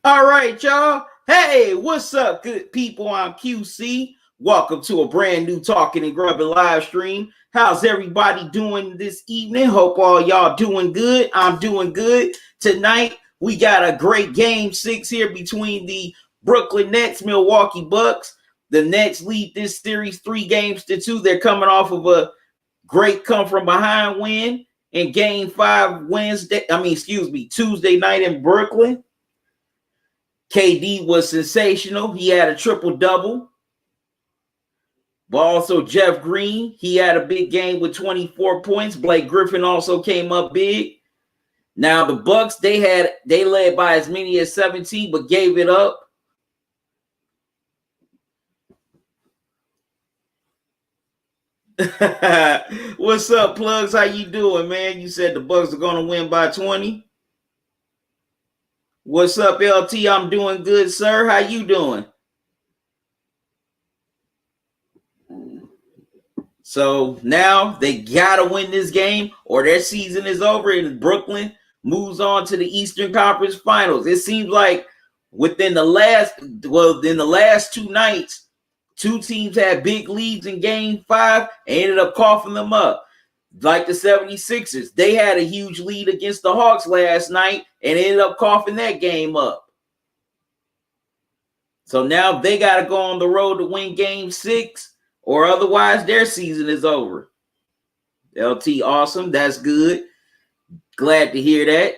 All right, y'all. Hey, what's up, good people? I'm QC. Welcome to a brand new Talking and Grubbin live stream. How's everybody doing this evening? Hope all y'all doing good. I'm doing good. Tonight, we got a great game 6 here between the Brooklyn Nets, Milwaukee Bucks. The Nets lead this series 3-2. They're coming off of a great come from behind win in game 5 Tuesday night in Brooklyn. KD was sensational. He had a triple-double. But also Jeff Green, he had a big game with 24 points. Blake Griffin also came up big. Now the Bucks, they led by as many as 17, but gave it up. What's up, Plugs? How you doing, man? You said the Bucks are going to win by 20. What's up, LT? I'm doing good, sir. How you doing? So now they gotta win this game, or their season is over. And Brooklyn moves on to the Eastern Conference Finals. It seems like in the last 2 nights, 2 teams had big leads in game 5 and ended up coughing them up. Like the 76ers, they had a huge lead against the Hawks last night and ended up coughing that game up. So now they got to go on the road to win game 6, or otherwise their season is over. LT, awesome. That's good. Glad to hear that.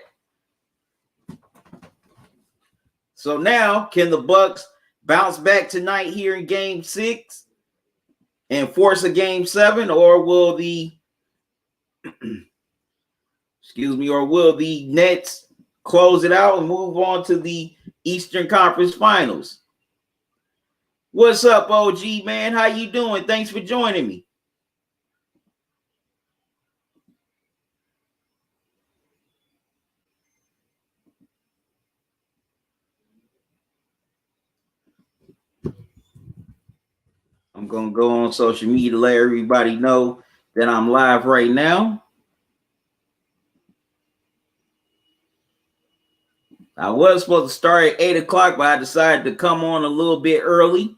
So now, can the Bucks bounce back tonight here in game 6 and force a game 7, or will the Nets close it out and move on to the Eastern Conference Finals? What's up, OG, man? How you doing? Thanks for joining me. I'm going to go on social media to let everybody know that I'm live right now. I was supposed to start at 8 o'clock, but I decided to come on a little bit early.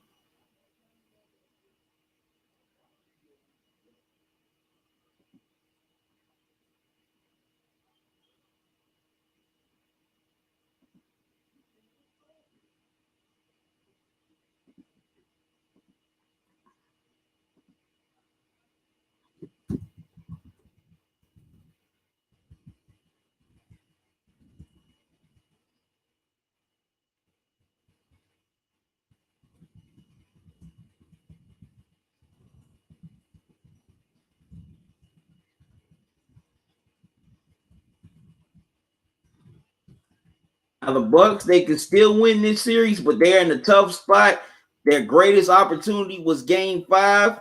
Now the Bucks, they can still win this series, but they're in a tough spot. Their greatest opportunity was game 5.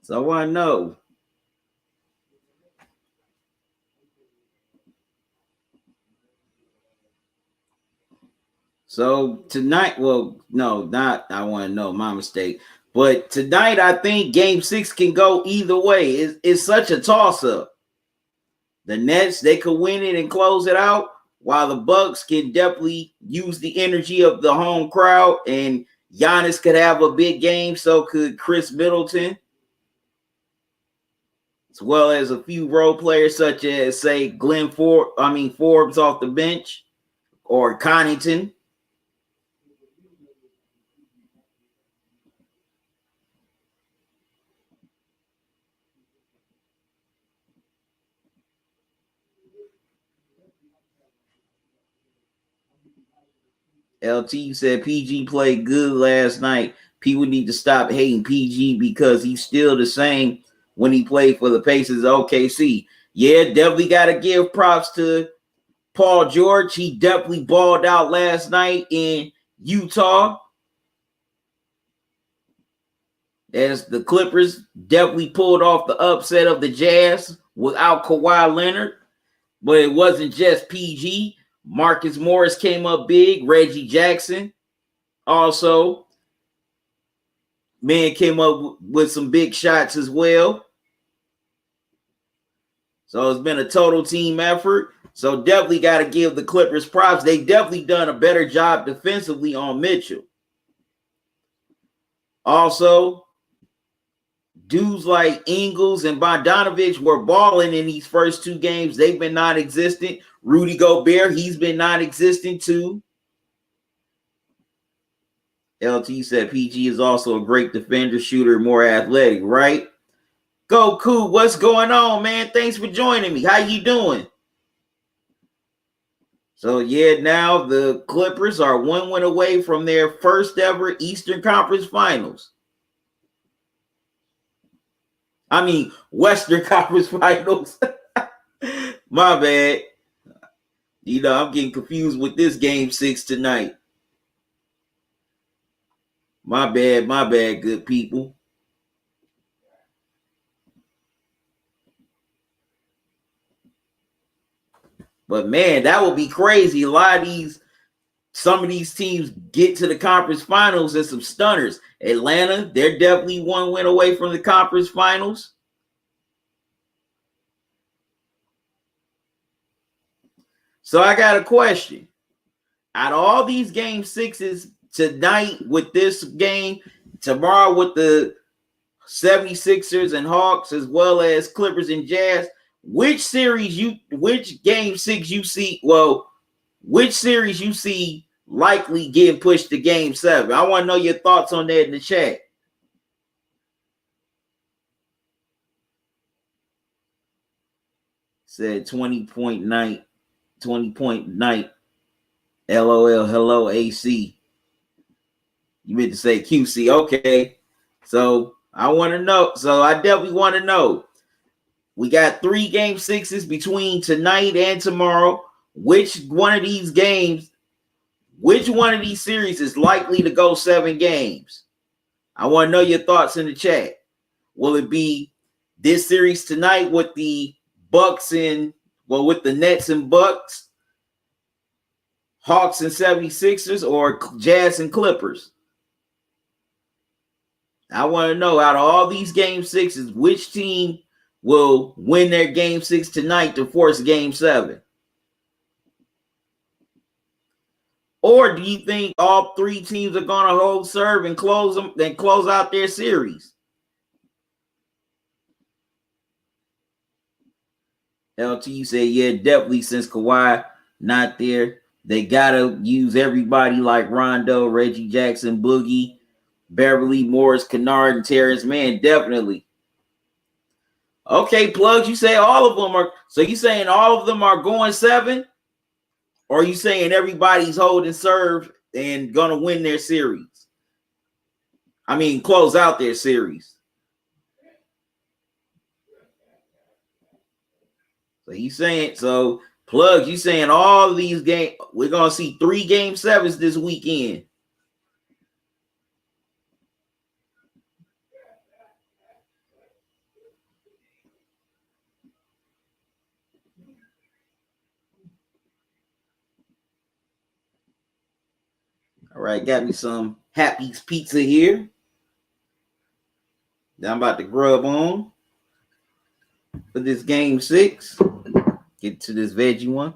So I want to know. So tonight, well, no, not I want to know, my mistake. But tonight, I think game 6 can go either way. It's such a toss-up. The Nets, they could win it and close it out, while the Bucks can definitely use the energy of the home crowd, and Giannis could have a big game, so could Chris Middleton, as well as a few role players such as, say, Forbes off the bench, or Connaughton. LT said PG played good last night. People need to stop hating PG because he's still the same when he played for the Pacers OKC. Yeah, definitely got to give props to Paul George. He definitely balled out last night in Utah. As the Clippers definitely pulled off the upset of the Jazz without Kawhi Leonard. But it wasn't just PG. Marcus Morris came up big. Reggie Jackson also, man, came up with some big shots as well. So it's been a total team effort. So definitely got to give the Clippers props. They definitely done a better job defensively on Mitchell. Also, dudes like Ingles and Bogdanovich were balling in these first two games. They've been non-existent. Rudy Gobert, he's been non-existent too. LT said PG is also a great defender, shooter, more athletic, right? Goku, what's going on, man? Thanks for joining me. How you doing? So, yeah, now the Clippers are one win away from their first ever Eastern Conference Finals. I mean, Western Conference Finals. My bad. You know, I'm getting confused with this game 6 tonight. My bad, good people. But man, that would be crazy. Some of these teams get to the conference finals and some stunners. Atlanta, they're definitely one win away from the conference finals. So I got a question. Out of all these game sixes tonight with this game, tomorrow with the 76ers and Hawks, as well as Clippers and Jazz, which game six you see, which series you see likely getting pushed to game 7? I want to know your thoughts on that in the chat. Said 20-point night. LOL, hello, AC. You meant to say QC. Okay. So I want to know. So I definitely want to know. We got 3 game sixes between tonight and tomorrow. Which one of these series is likely to go 7 games? I want to know your thoughts in the chat. Will it be this series tonight with the with the Nets and Bucks, Hawks and 76ers, or Jazz and Clippers? I want to know, out of all these game sixes, which team will win their game 6 tonight to force game 7? Or do you think all 3 teams are going to hold serve and close out their series? LT said, yeah, definitely, since Kawhi not there, they got to use everybody like Rondo, Reggie Jackson, Boogie, Beverly, Morris, Kennard, and Terrence Mann, definitely. Okay, Plugs, you say all of them are. So you saying all of them are going 7? Or are you saying everybody's holding serve and going to win their series? I mean, close out their series. So he's saying, so Plugs, you saying all of these games, we're going to see 3 game 7s this weekend. All right, got me some Happy's Pizza here that I'm about to grub on for this game 6. Get to this veggie one.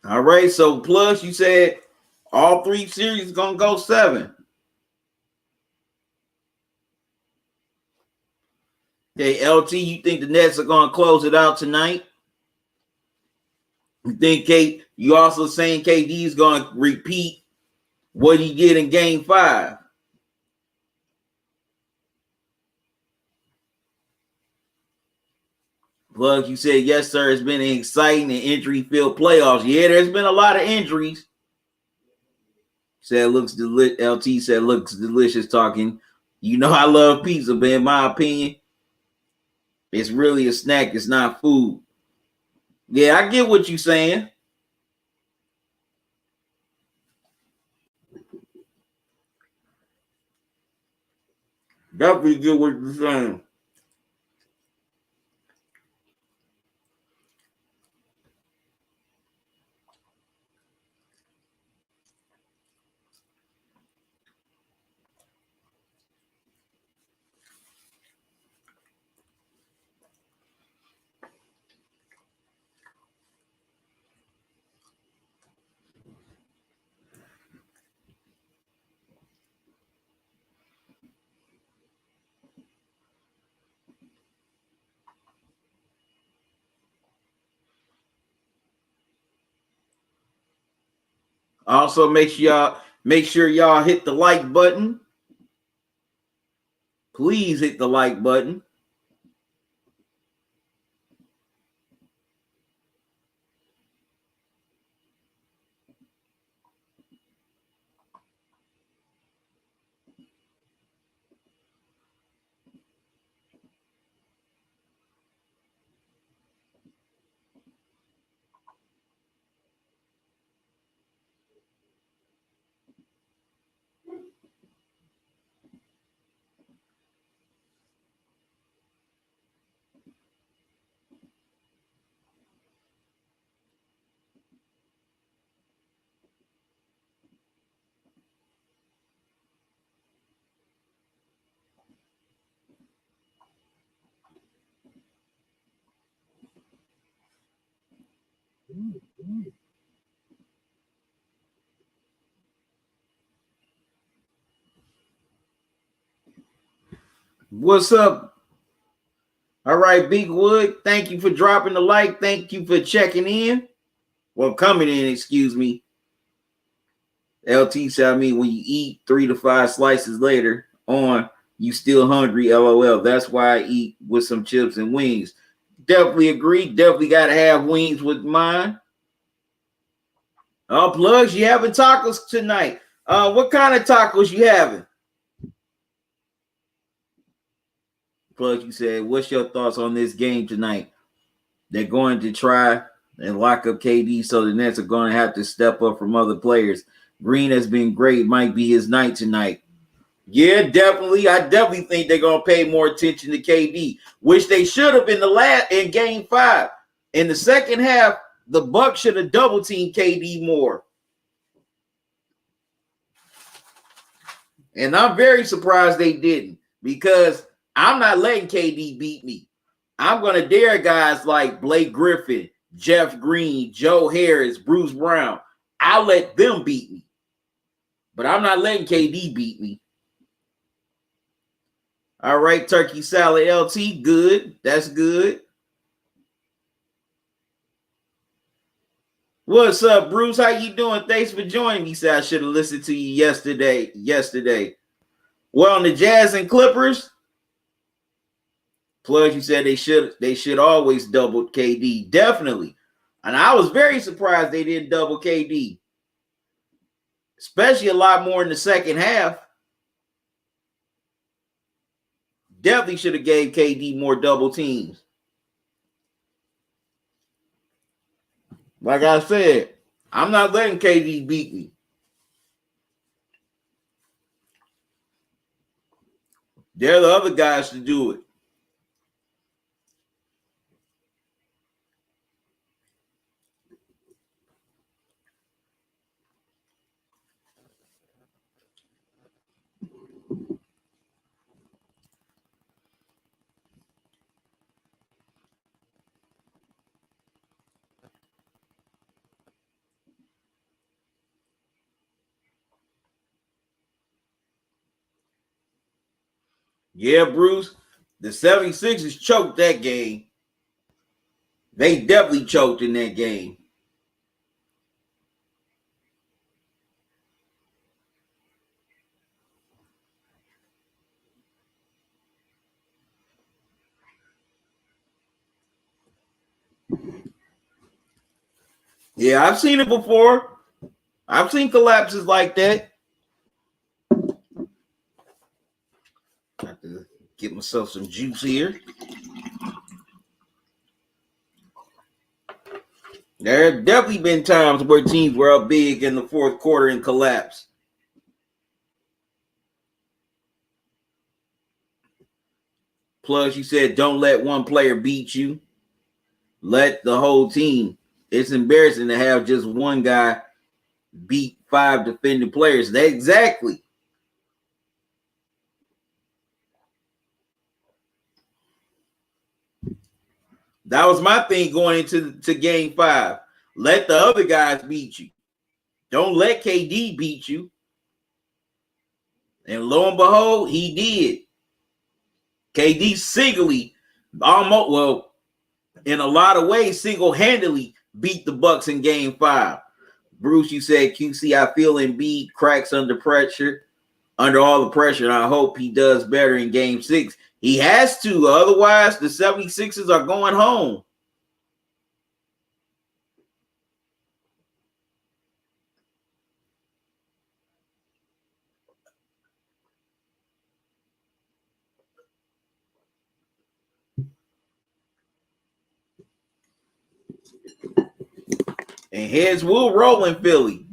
All right, so Plus, you said all 3 series going to go 7. Okay, LT, you think the Nets are going to close it out tonight? You think you also saying KD is going to repeat what he did in Game 5? Plug, you said, yes, sir, it's been an exciting and injury-filled playoffs. Yeah, there's been a lot of injuries. Said looks LT said looks delicious talking. You know I love pizza, but in my opinion, it's really a snack. It's not food. Yeah, I get what you're saying. Definitely get what you're saying. Also, make sure y'all hit the like button. Please hit the like button. What's up? All right, Big Wood. Thank you for dropping the like. Thank you for checking in. Well, coming in, excuse me. LT said, I mean, when you eat 3 to 5 slices later on, you still hungry, LOL. That's why I eat with some chips and wings. Definitely agree. Definitely got to have wings with mine. Plugs, you having tacos tonight? What kind of tacos you having? Plug, you said, what's your thoughts on this game tonight? They're going to try and lock up KD, so the Nets are going to have to step up from other players. Green has been great. Might be his night tonight. Yeah, definitely. I definitely think they're going to pay more attention to KD, which they should have in Game 5. In the second half, the Bucks should have double teamed KD more. And I'm very surprised they didn't, because I'm not letting KD beat me. I'm going to dare guys like Blake Griffin, Jeff Green, Joe Harris, Bruce Brown. I'll let them beat me. But I'm not letting KD beat me. All right, turkey salad LT, good. That's good. What's up, Bruce? How you doing? Thanks for joining me. Said I should have listened to you yesterday. Well, on the Jazz and Clippers, plus you said they should always double KD. Definitely. And I was very surprised they didn't double KD. Especially a lot more in the second half. Definitely should have gave KD more double teams. Like I said, I'm not letting KD beat me. They're the other guys to do it. Yeah, Bruce, the 76ers choked that game. They definitely choked in that game. Yeah, I've seen it before. I've seen collapses like that. I have to get myself some juice here. There have definitely been times where teams were up big in the fourth quarter and collapsed. Plus, you said don't let one player beat you. Let the whole team. It's embarrassing to have just one guy beat 5 defending players. That exactly. That was my thing going into game 5. Let the other guys beat you. Don't let KD beat you. And lo and behold, he did. KD singly, almost, well, in a lot of ways, single-handedly beat the Bucks in game 5. Bruce, you said QC, I feel Embiid cracks under pressure, under all the pressure, and I hope he does better in game 6. He has to, otherwise the 76ers are going home. And heads will roll in Philly.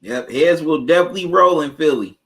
Yep, heads will definitely roll in Philly.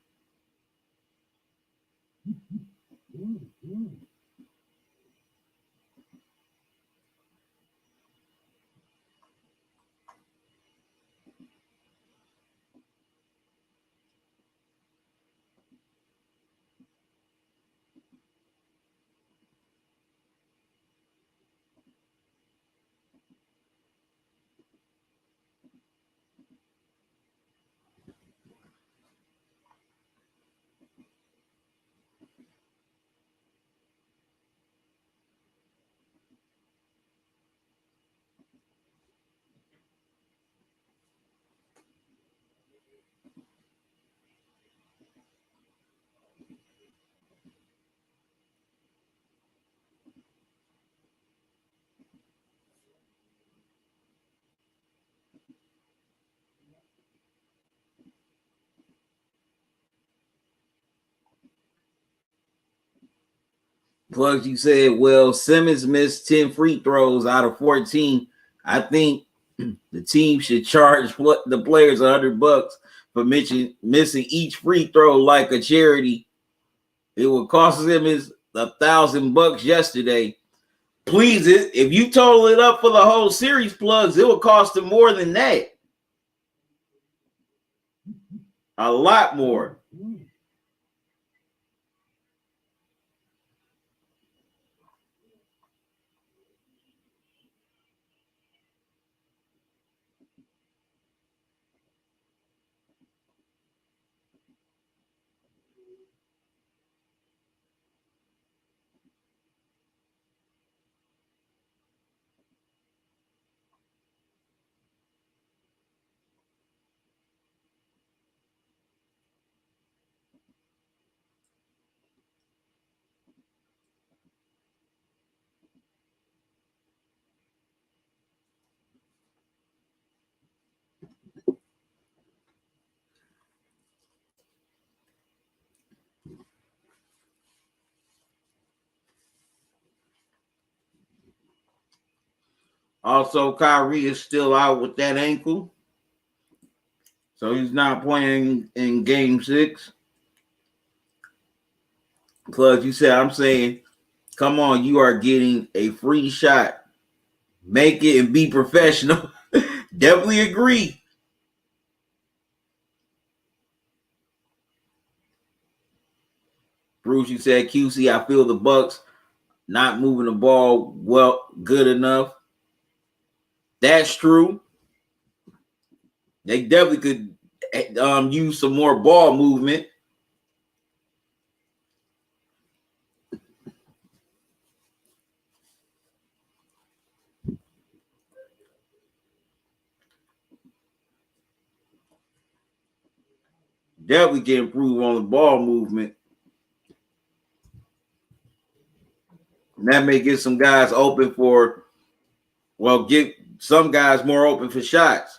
Plus, you said, well, Simmons missed 10 free throws out of 14. I think the team should charge the players $100 for missing each free throw like a charity. It would cost Simmons $1,000 yesterday. Please, if you total it up for the whole series, plugs, it would cost him more than that. A lot more. Also, Kyrie is still out with that ankle. So he's not playing in game 6. Plus, you said, I'm saying, come on, you are getting a free shot. Make it and be professional. Definitely agree. Bruce, you said, QC, I feel the Bucks not moving the ball good enough. That's true. They definitely could use some more ball movement. Definitely can improve on the ball movement. And that may get some guys open for, well, get some guys more open for shots.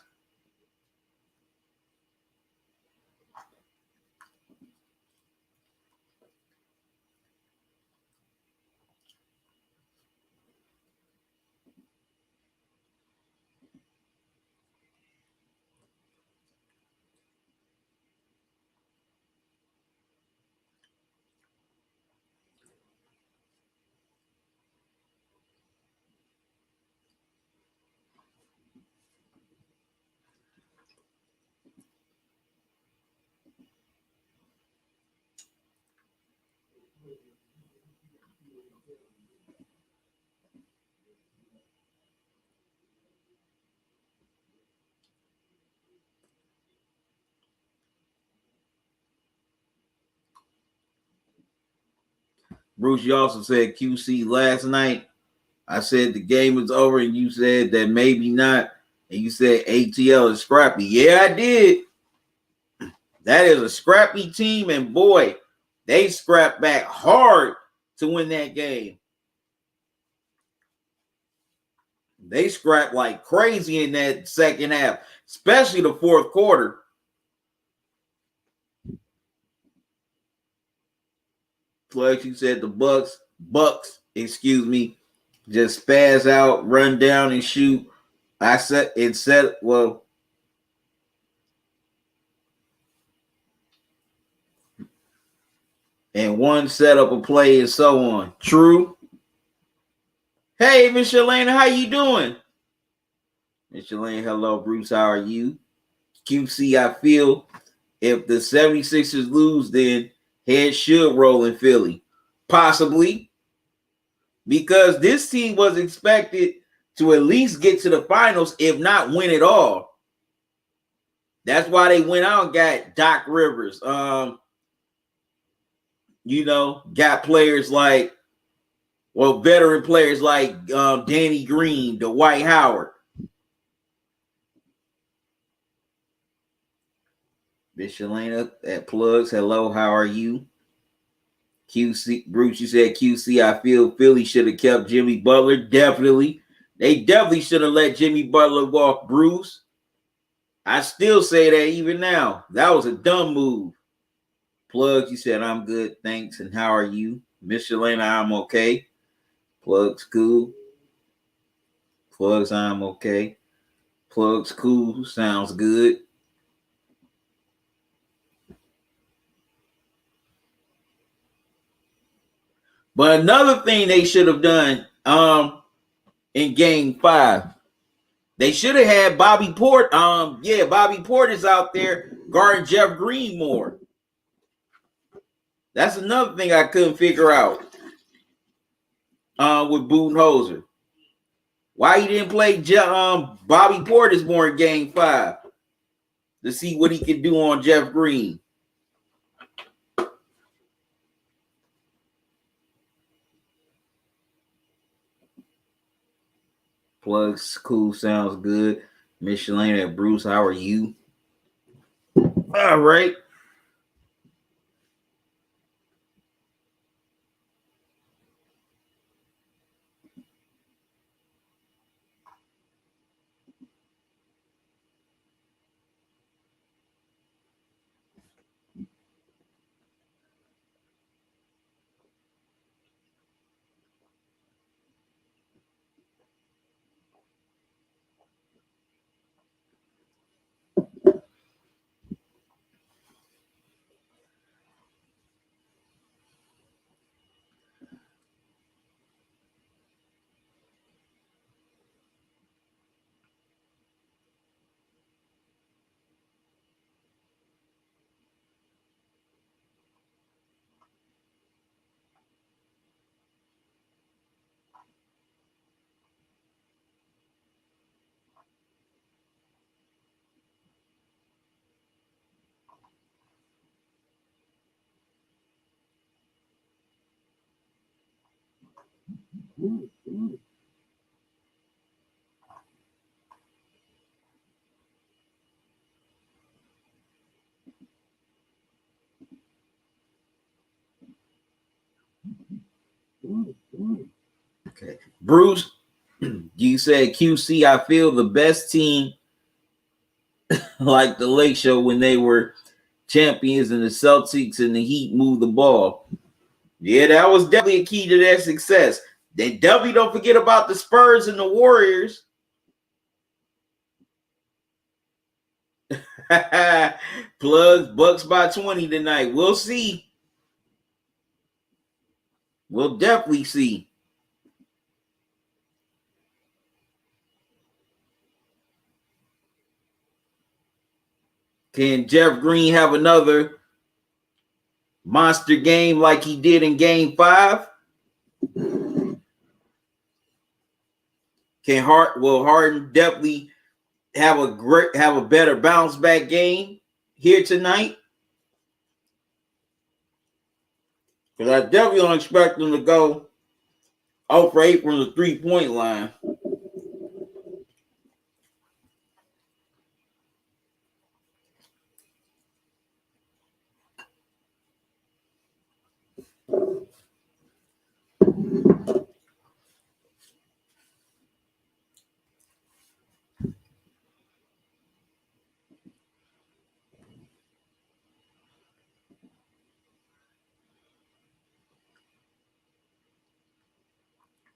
Bruce, you also said QC last night. I said the game was over, and you said that maybe not. And you said ATL is scrappy. Yeah, I did. That is a scrappy team, and boy, they scrapped back hard to win that game. They scrapped like crazy in that second half, especially the fourth quarter. Like you said, the Bucks, excuse me, just spaz out, run down, and shoot. I said it said, well, and one set up a play and so on. True. Hey, Miss Shalana, how you doing? Miss Shalana, hello, Bruce, how are you? QC, I feel if the 76ers lose, then head should roll in Philly. Possibly. Because this team was expected to at least get to the finals, if not win it all. That's why they went out and got Doc Rivers. Got players like, well, veteran players like Danny Green, Dwight Howard. Miss Shalana at Plugs, hello, how are you? QC, Bruce, you said QC, I feel Philly should have kept Jimmy Butler. Definitely. They definitely should have let Jimmy Butler walk, Bruce. I still say that even now. That was a dumb move. Plugs, you said, I'm good, thanks. And how are you? Miss Shalana, I'm okay. Plugs, cool. Plugs, I'm okay. Plugs, cool. Sounds good. But another thing they should have done in game 5, they should have had Bobby Port. Bobby Port is out there guarding Jeff Green more. That's another thing I couldn't figure out with Budenholzer. Why he didn't play Bobby Portis more in game 5 to see what he could do on Jeff Green. Plugs, cool, sounds good. Miss Shalana, Bruce, how are you? All right. Okay. Bruce, you said QC, I feel the best team like the Lake Show when they were champions and the Celtics and the Heat moved the ball. Yeah, that was definitely a key to their success. Then definitely don't forget about the Spurs and the Warriors. Plugs, Bucks by 20 tonight. We'll see. We'll definitely see. Can Jeff Green have another monster game like he did in Game 5? Will Harden definitely have a better bounce back game here tonight? Because I definitely don't expect them to go 0 for 8 from the 3-point line.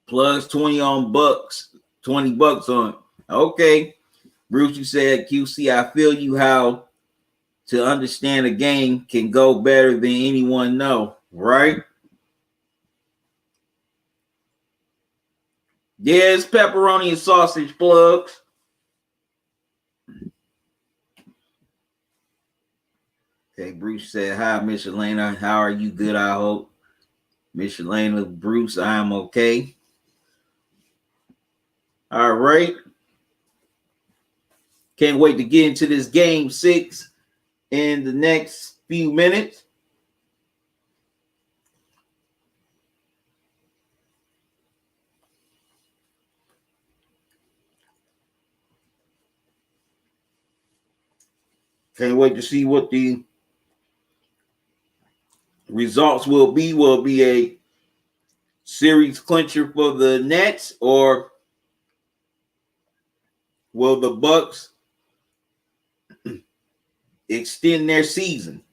Plus 20 on Bucks, $20 on. Okay. Bruce, you said QC, I feel you how to understand a game can go better than anyone know, right? Yeah, it's pepperoni and sausage plugs. Okay, Bruce said, hi, Miss Elena. How are you? Good, I hope. Miss Elena, Bruce, I am okay. All right. Can't wait to get into this game 6 in the next few minutes. Can't wait to see what the results will be. Will it be a series clincher for the Nets, or will the Bucks extend their season?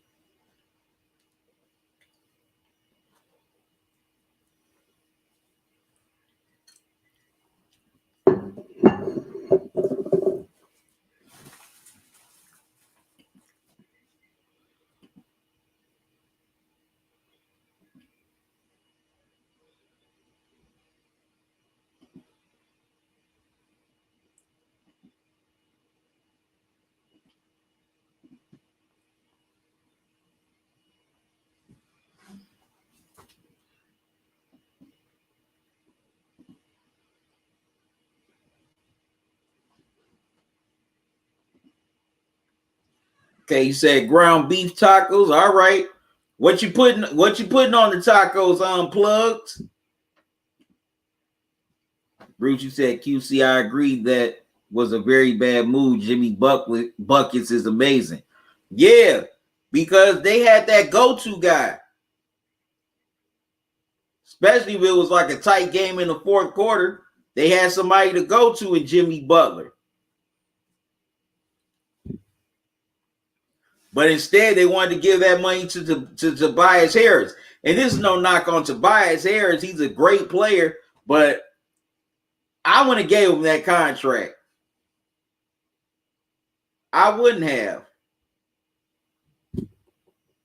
Okay, you said ground beef tacos. All right. What you putting on the tacos, plugs? Bruce, you said QC, I agree that was a very bad move. Jimmy Buckets is amazing. Yeah, because they had that go-to guy. Especially if it was like a tight game in the fourth quarter. They had somebody to go to in Jimmy Butler. But instead, they wanted to give that money to Tobias Harris. And this is no knock on Tobias Harris. He's a great player, but I wouldn't have gave him that contract. I wouldn't have.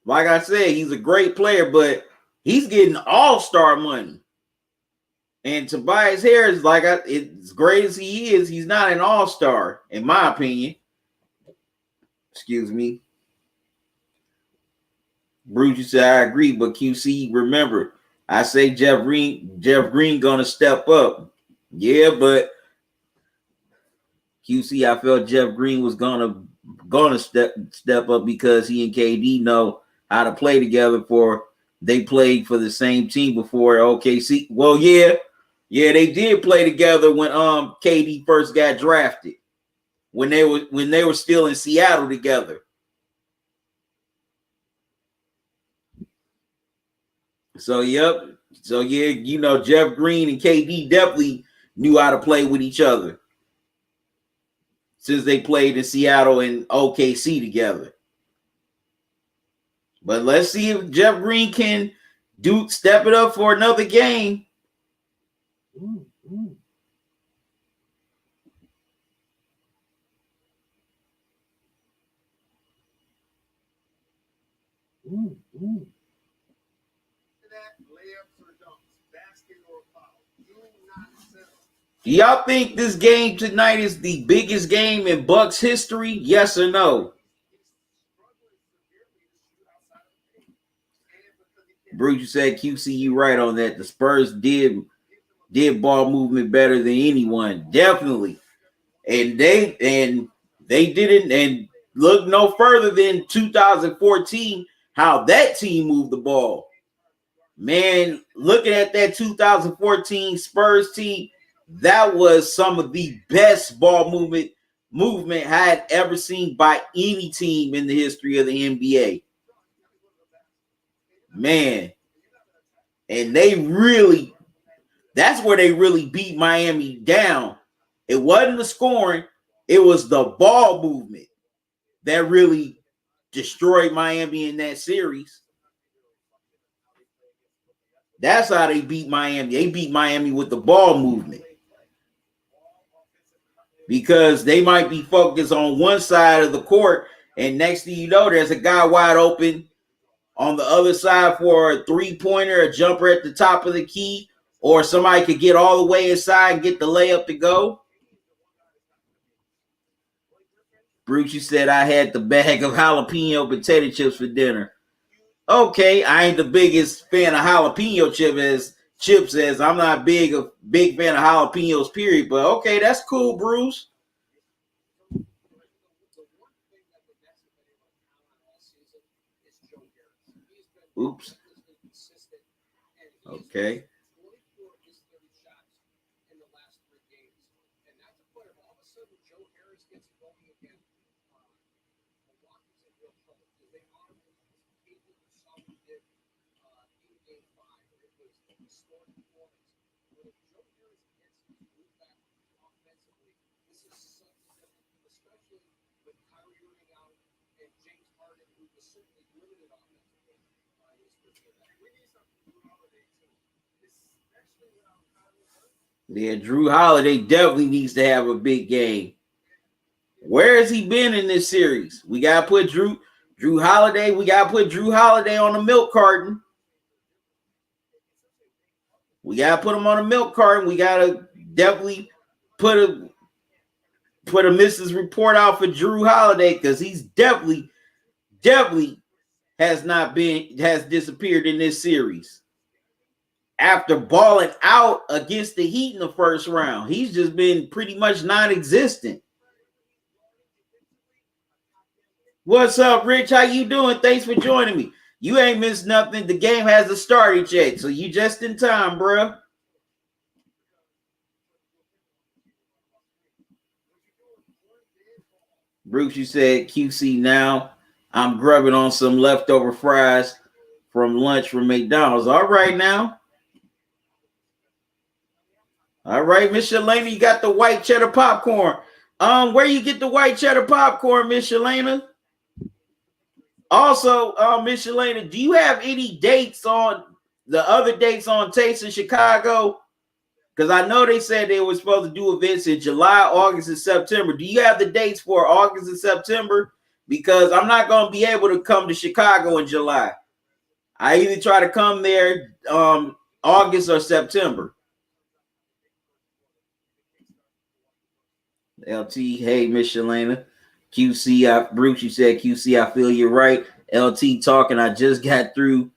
Like I said, he's a great player, but he's getting all-star money. And Tobias Harris, as great as he is, he's not an all-star, in my opinion. Excuse me. Bruce, you said I agree, but QC, remember, I say Jeff Green gonna step up. Yeah, but QC, I felt Jeff Green was gonna step up because he and KD know how to play together. They played for the same team before OKC. Well, yeah, they did play together when KD first got drafted. When they were still in Seattle together. So, yep. So yeah, Jeff Green and KD definitely knew how to play with each other since they played in Seattle and OKC together. But let's see if Jeff Green can step it up for another game. Do y'all think this game tonight is the biggest game in Bucks history? Yes or no? Bruce, you said QC, right on that. The Spurs did ball movement better than anyone, definitely, and they didn't. And look no further than 2014, how that team moved the ball. Man, looking at that 2014 Spurs team, that was some of the best ball movement I had ever seen by any team in the history of the NBA. Man, and that's where they really beat Miami down. It wasn't the scoring, it was the ball movement that really destroyed Miami in that series. That's how they beat Miami. They beat Miami with the ball movement. Because they might be focused on one side of the court, and next thing you know, there's a guy wide open on the other side for a three-pointer, a jumper at the top of the key, or somebody could get all the way inside and get the layup to go. Bruce, you said I had the bag of jalapeno potato chips for dinner. Okay, I ain't the biggest fan of jalapeno chips as I'm not a big fan of jalapenos, period. But okay, that's cool, Bruce. Oops. Okay. Yeah, Drew Holiday definitely needs to have a big game. Where has he been in this series? We gotta put Drew Holiday. We gotta put Drew Holiday on the milk carton. We gotta put him on a milk carton. We gotta definitely put a Mrs. Report out for Drew Holiday because he's definitely has disappeared in this series. After balling out against the Heat in the first round, he's just been pretty much non-existent. What's up, Rich? How you doing? Thanks for joining me. You ain't missed nothing. The game hasn't started yet, so you just in time, bro. Bruce, you said QC now. I'm grubbing on some leftover fries from lunch from McDonald's. All right now. All right, Miss Shalana, you got the white cheddar popcorn. Where you get the white cheddar popcorn, Miss Shalana? Also, Miss Shalana, do you have any dates on the other dates on Taste in Chicago? Because I know they said they were supposed to do events in July, August, and September. Do you have the dates for August and September? Because I'm not going to be able to come to Chicago in July. I either try to come there August or September. LT, hey, Miss Shalana. QC, Bruce, you said QC, I feel you're right. LT talking, I just got through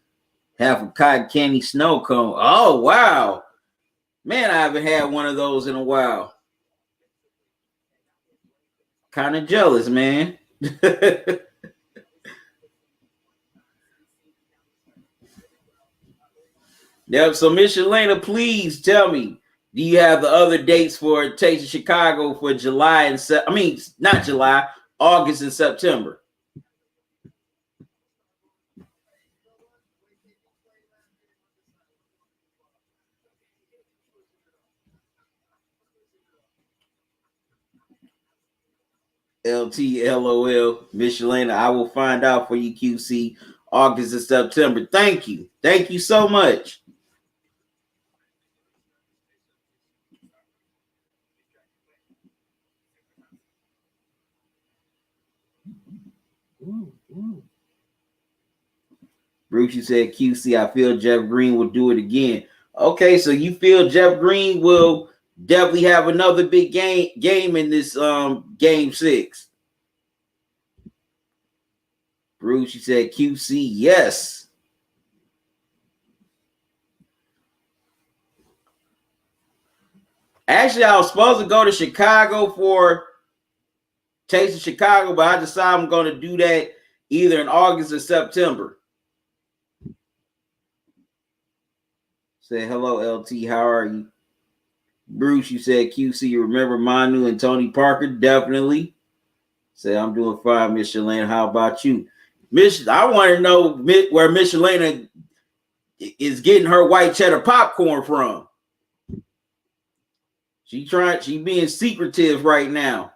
half a cotton candy snow cone. Oh, wow. Man, I haven't had one of those in a while. Kind of jealous, man. Yep, so Miss Shalana, please tell me, do you have the other dates for Taste of Chicago for July and not July, August and September? LT, LOL, Michelina. I will find out for you, QC. August and September. Thank you. Thank you so much. Bruce, you said QC. I feel Jeff Green will do it again. Okay, so you feel Jeff Green will definitely have another big game in this game 6. Bruce, you said QC. Yes. Actually, I was supposed to go to Chicago for Taste of Chicago, but I decided I'm going to do that either in August or September. Say hello, LT. How are you? Bruce, you said QC. You remember Manu and Tony Parker? Definitely. Say I'm doing fine, Miss Shalane. How about you? I want to know where Miss Shalane is getting her white cheddar popcorn from. She being secretive right now.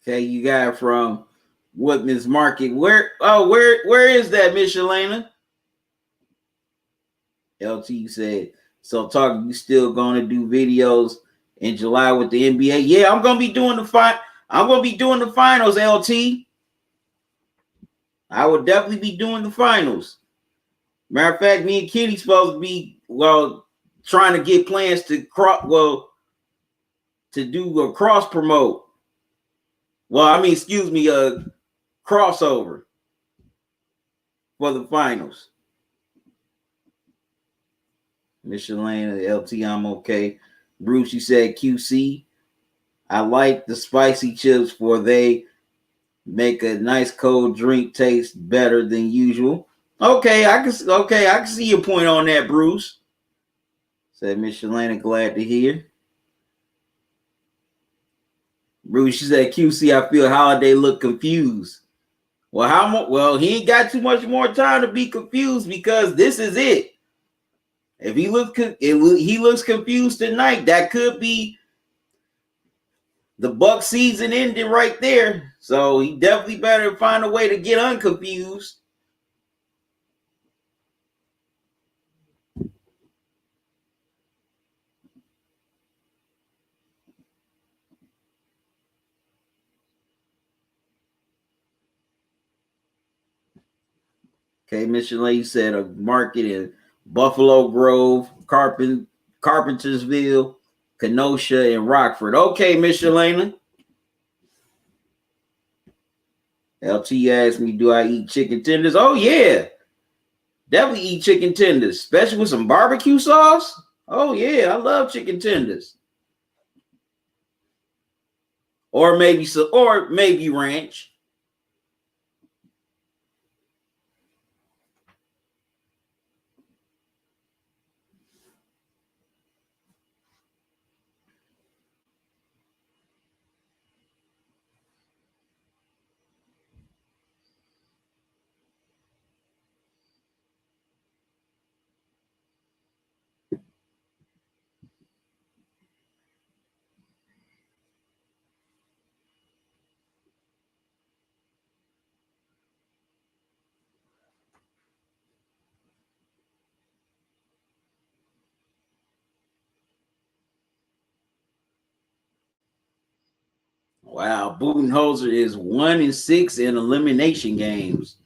Okay, you got from Woodman's Market. Where is that, Miss Shalana? LT said, so Talk, you still gonna do videos in July with the NBA? Yeah, I'm gonna be doing the finals, LT. I will definitely be doing the finals. Matter of fact, me and Kitty supposed to be trying to get plans to do a cross promote. Well, I mean, excuse me, a crossover for the finals. Michelin, LT, I'm okay. Bruce, you said QC. I like the spicy chips for they make a nice cold drink taste better than usual. Okay, I can see your point on that, Bruce. Said Michelin, glad to hear. Bruce, she said QC, I feel Holiday look confused. Well, he ain't got too much more time to be confused because this is it. If he looks confused tonight, that could be the Buck season ending right there. So he definitely better find a way to get unconfused. Okay, Michelin said a market in Buffalo Grove, Carpentersville, Kenosha, and Rockford. Okay, Michelin. LT asked me, do I eat chicken tenders? Oh, yeah. Definitely eat chicken tenders, especially with some barbecue sauce. Oh, yeah. I love chicken tenders. Or maybe ranch. Wow, Budenholzer is 1-6 in elimination games.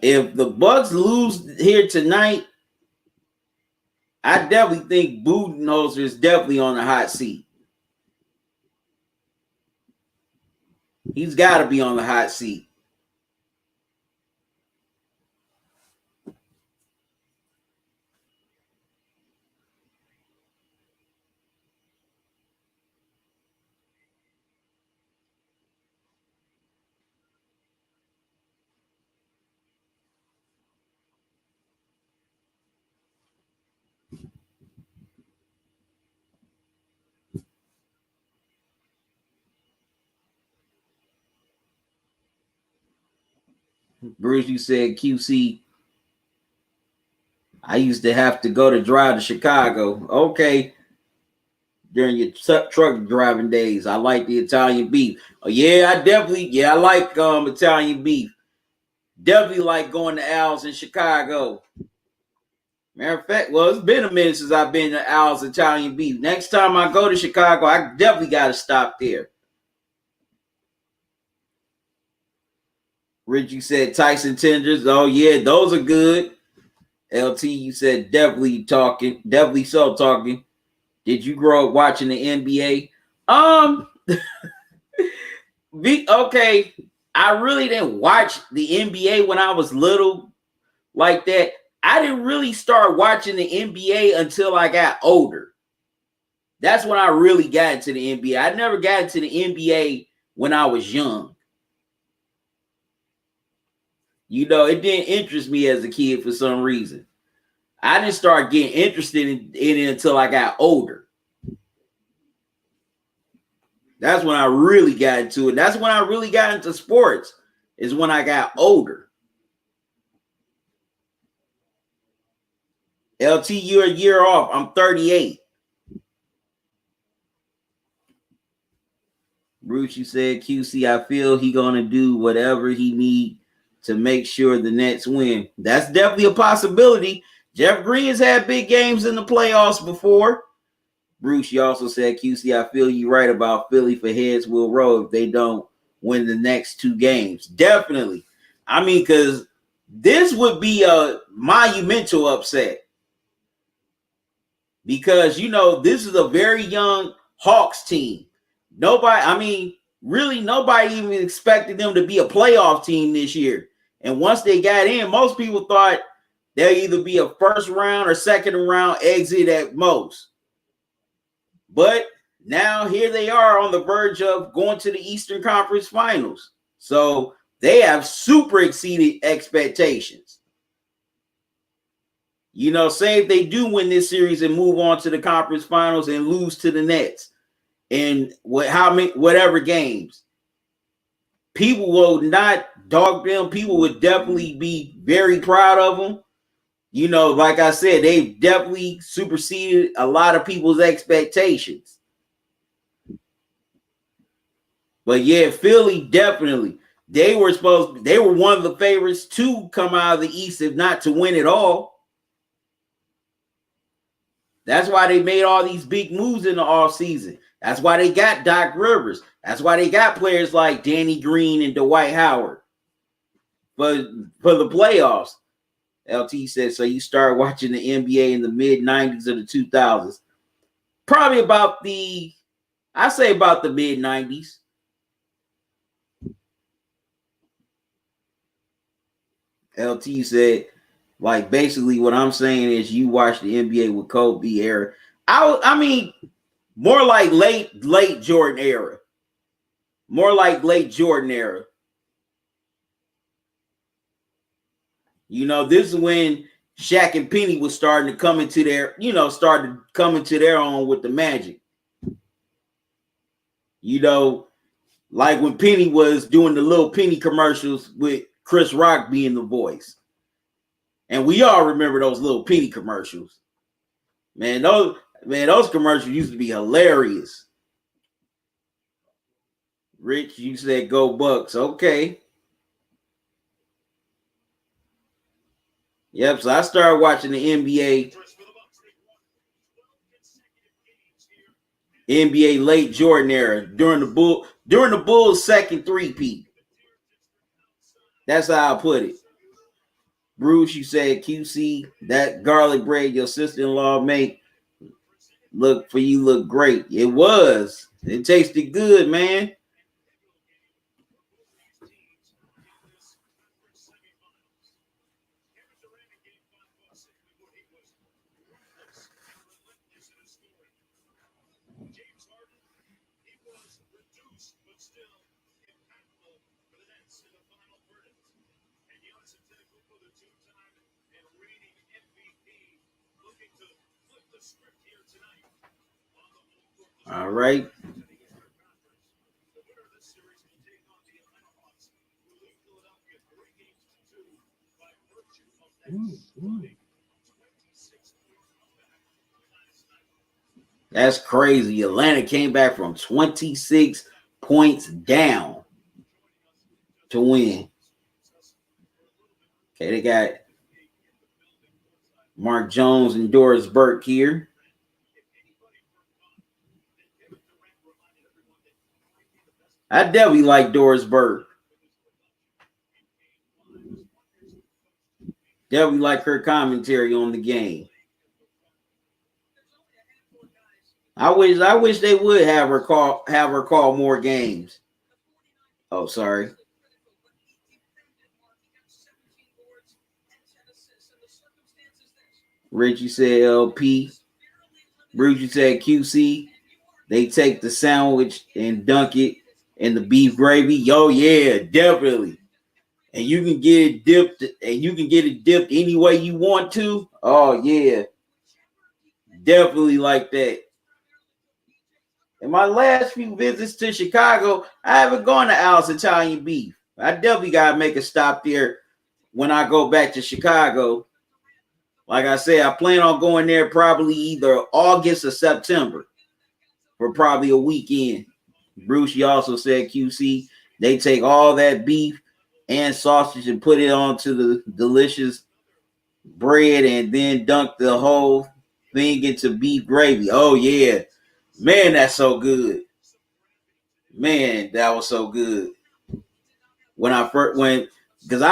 If the Bucks lose here tonight, I definitely think Budenholzer is definitely on the hot seat. He's got to be on the hot seat. Bruce, you said QC. I used to have to go to drive to Chicago. Okay. During your truck driving days, I like the Italian beef. Oh, yeah, I like Italian beef. Definitely like going to Al's in Chicago. Matter of fact, well, it's been a minute since I've been to Al's Italian beef. Next time I go to Chicago, I definitely got to stop there. Richie said Tyson tenders. Oh, yeah, those are good. LT, you said definitely talking. Definitely so talking. Did you grow up watching the NBA? Okay. I really didn't watch the NBA when I was little like that. I didn't really start watching the NBA until I got older. That's when I really got into the NBA. I never got into the NBA when I was young. You know, it didn't interest me as a kid for some reason. I didn't start getting interested in it until I got older. That's when I really got into it. That's when I really got into sports, is when I got older. LT, you're a year off. I'm 38. Bruce, you said QC, I feel he gonna do whatever he need to make sure the Nets win. That's definitely a possibility. Jeff Green has had big games in the playoffs before. Bruce, you also said, QC, I feel you right about Philly for heads will roll if they don't win the next two games. Definitely. I mean, because this would be a monumental upset. Because, you know, this is a very young Hawks team. Nobody even expected them to be a playoff team this year. And once they got in, most people thought they'll either be a first round or second round exit at most. But now here they are on the verge of going to the Eastern Conference Finals. So they have super exceeded expectations. You know, say if they do win this series and move on to the conference finals and lose to the Nets in whatever games, people will not dog them. People would definitely be very proud of them. You know, like I said, they've definitely superseded a lot of people's expectations. But yeah, Philly definitely. They were one of the favorites to come out of the East, if not to win it all. That's why they made all these big moves in the offseason. That's why they got Doc Rivers. That's why they got players like Danny Green and Dwight Howard for the playoffs. LT said, so you start watching the NBA in the mid-90s or the 2000s. Probably about the mid-90s. LT said, like, basically what I'm saying is you watch the NBA with Kobe era. I mean, more like late Jordan era. More like late Jordan era. You know, this is when Shaq and Penny was starting to come into their own with the Magic. You know, like when Penny was doing the little Penny commercials with Chris Rock being the voice. And we all remember those little Penny commercials. Man, those commercials used to be hilarious. Rich, you said go Bucks. Okay. Yep, so I started watching the NBA late Jordan era during the Bulls' second three-peat. That's how I put it. Bruce, you said QC, that garlic bread your sister-in-law make look great. It was. It tasted good, man. All right. That's crazy. Atlanta came back from 26 points down to win. Okay, they got Mark Jones and Doris Burke here. I definitely like Doris Burke. Definitely like her commentary on the game. I wish they would have her call more games. Oh, sorry. Richie said LP. Bruce, you said QC. They take the sandwich and dunk it in the beef gravy. Yo, yeah, definitely. And you can get it dipped, any way you want to. Oh yeah, definitely like that. In my last few visits to Chicago, I haven't gone to Al's Italian Beef. I definitely gotta make a stop there when I go back to Chicago. Like I said, I plan on going there probably either August or September for probably a weekend. Bruce, you also said QC, they take all that beef and sausage and put it onto the delicious bread and then dunk the whole thing into beef gravy. Oh yeah. Man, that's so good. Man, that was so good. When I first went, because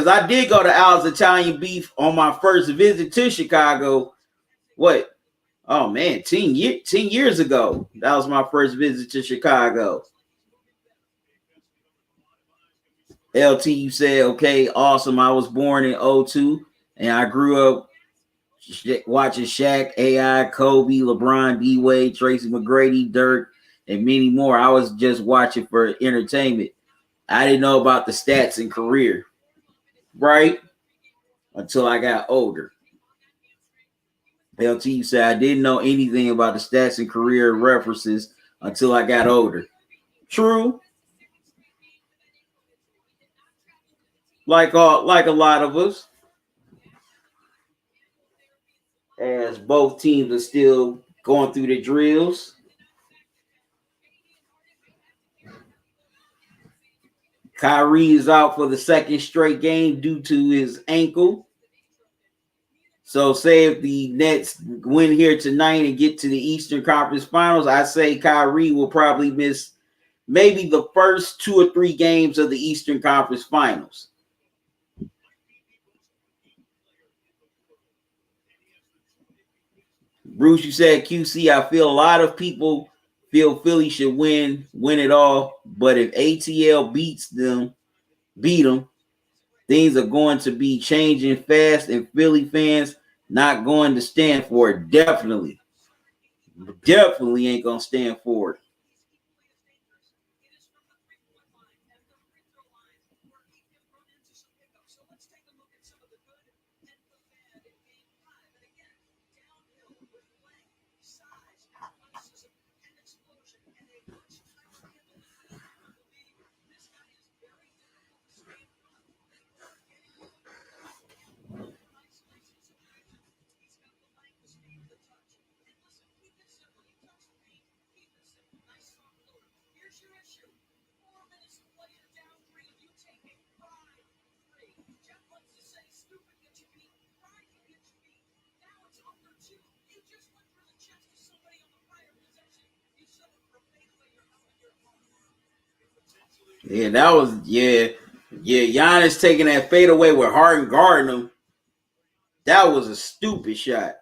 I did go to Al's Italian Beef on my first visit to Chicago. What? Oh man, 10 years ago. That was my first visit to Chicago. LT, you said, okay, awesome. I was born in 02 and I grew up watching Shaq, AI, Kobe, LeBron, D-Wade, Tracy McGrady, Dirk, and many more. I was just watching for entertainment. I didn't know about the stats and career, right? Until I got older. LT said I didn't know anything about the stats and career references until I got older. True. Like a lot of us. As both teams are still going through the drills. Kyrie is out for the second straight game due to his ankle. So say if the Nets win here tonight and get to the Eastern Conference Finals, I say Kyrie will probably miss maybe the first 2 or 3 games of the Eastern Conference Finals. Bruce, you said QC. I feel a lot of people feel Philly should win it all, but if ATL beat them, things are going to be changing fast, and Philly fans not going to stand for it. Definitely ain't gonna stand for it. Yeah, that was Giannis taking that fadeaway with Harden guarding him. That was a stupid shot.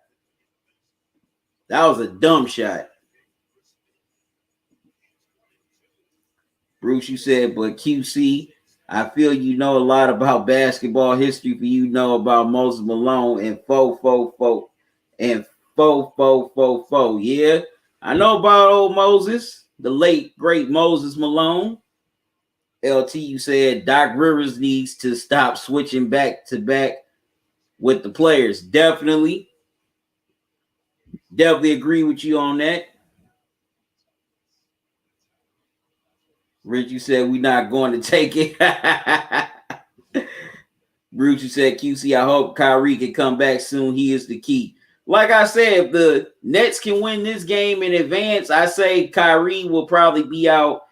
That was a dumb shot. Bruce, you said, but QC, I feel you know a lot about basketball history for you know about Moses Malone and fo. Yeah, I know about old Moses, the late great Moses Malone. LT, you said Doc Rivers needs to stop switching back to back with the players. Definitely agree with you on that. Rich, you said we're not going to take it. Bruce, you said QC, I hope Kyrie can come back soon. He is the key. Like I said, if the Nets can win this game in advance, I say Kyrie will probably be out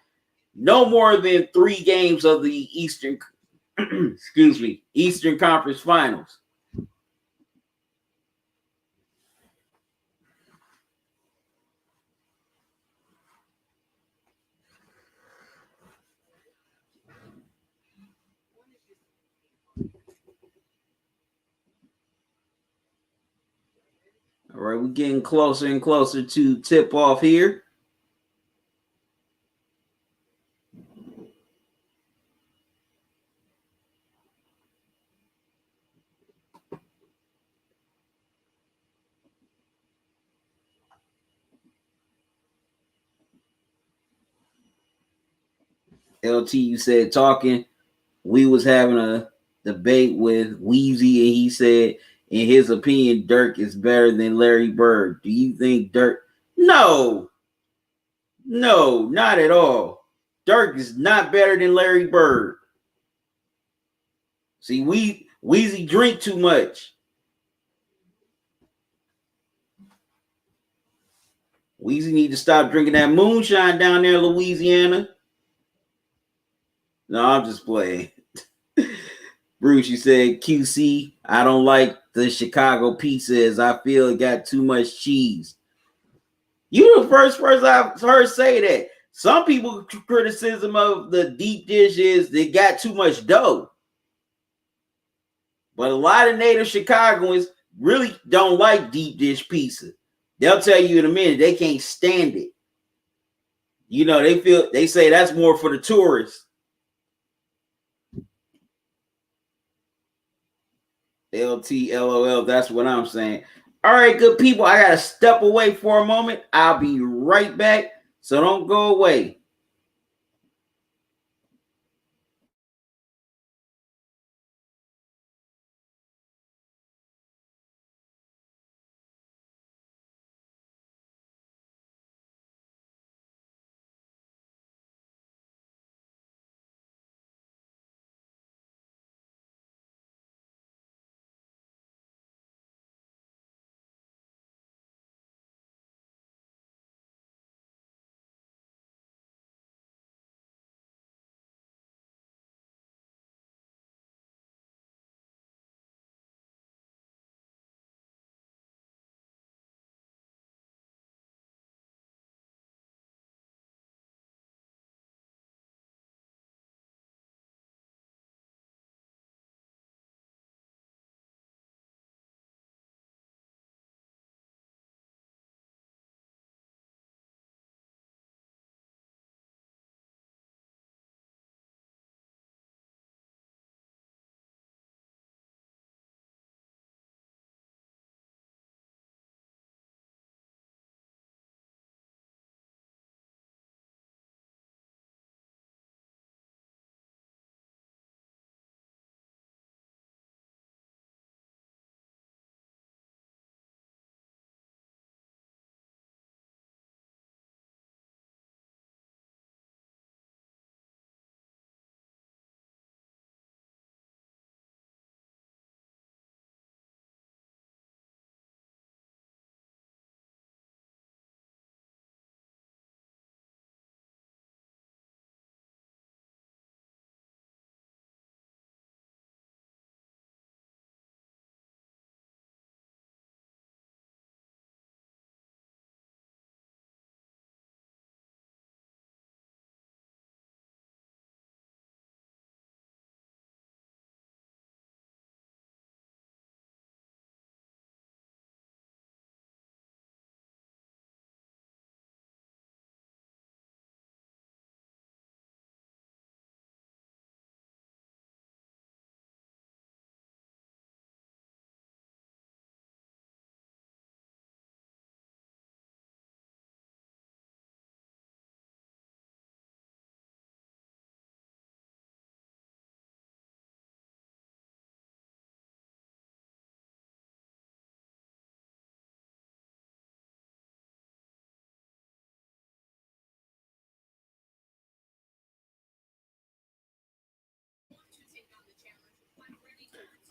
no more than 3 games of the Eastern Eastern Conference Finals. All right, we're getting closer and closer to tip off here. LT, you said talking. We was having a debate with Weezy, and he said, in his opinion, Dirk is better than Larry Bird. Do you think Dirk? No, not at all. Dirk is not better than Larry Bird. See, Weezy drink too much. Weezy need to stop drinking that moonshine down there in Louisiana. No, I'm just playing. Bruce, you said QC, I don't like the Chicago pizzas. I feel it got too much cheese. You the first person I've heard say that. Some people criticism of the deep dish is they got too much dough. But a lot of native Chicagoans really don't like deep dish pizza. They'll tell you in a minute they can't stand it. You know, they say that's more for the tourists. LT, LOL, that's what I'm saying. All right, good people, I gotta step away for a moment. I'll be right back, so don't go away.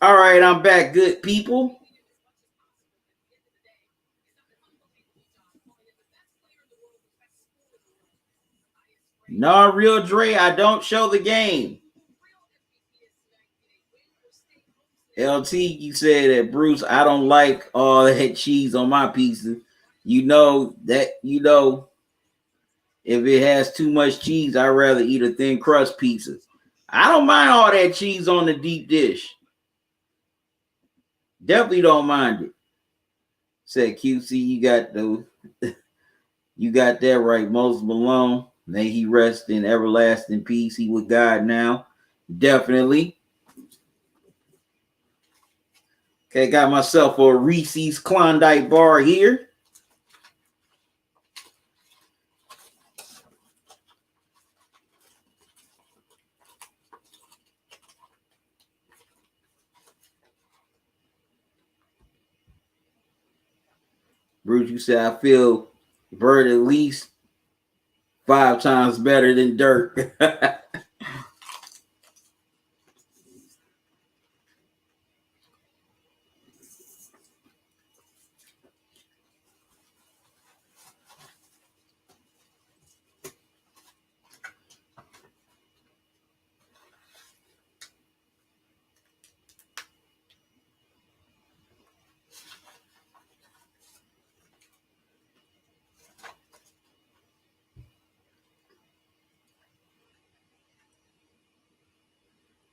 All right, I'm back, good people. No, real Dre, I don't show the game. LT, you said that Bruce, I don't like all that cheese on my pizza. You know that if it has too much cheese, I'd rather eat a thin crust pizza. I don't mind all that cheese on the deep dish. Definitely don't mind it. Said QC, you got that right. Moses Malone, may he rest in everlasting peace. He with God now. Definitely. Okay, got myself a Reese's Klondike bar here. Bruce, you said I feel Bird at least 5 times better than Dirk.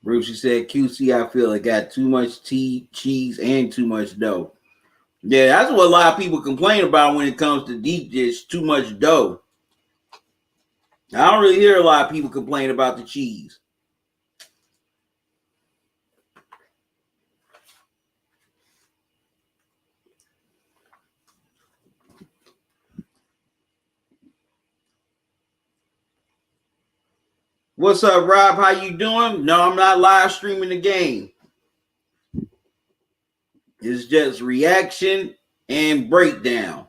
Bruce, you said QC, I feel it got too much cheese, and too much dough. Yeah, that's what a lot of people complain about when it comes to deep dish, too much dough. I don't really hear a lot of people complain about the cheese. What's up, Rob? How you doing? No, I'm not live streaming the game. It's just reaction and breakdown.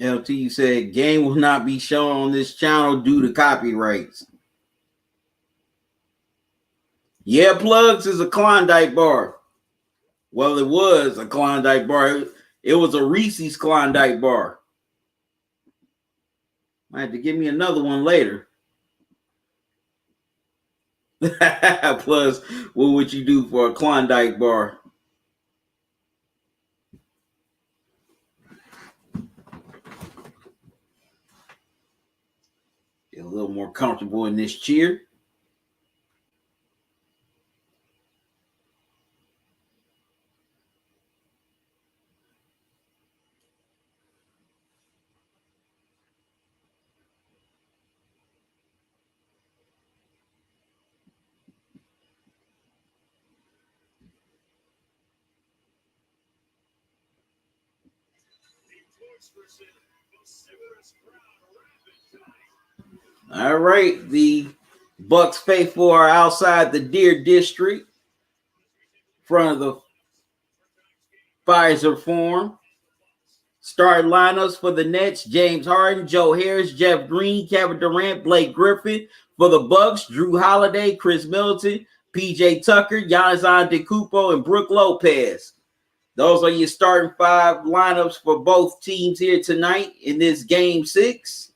LT said game will not be shown on this channel due to copyrights. Yeah, Plugs is a Klondike bar. Well, it was a Klondike bar. It was a Reese's Klondike bar. I had to give me another one later. Plus, what would you do for a Klondike bar? Get a little more comfortable in this chair. All right, the Bucks faithful are outside the Deer District, in front of the Pfizer Forum. Start lineups for the Nets: James Harden, Joe Harris, Jeff Green, Kevin Durant, Blake Griffin. For the Bucks: Drew Holiday, Chris Middleton, PJ Tucker, Giannis Antetokounmpo, and Brook Lopez. Those are your starting 5 lineups for both teams here tonight in this Game 6.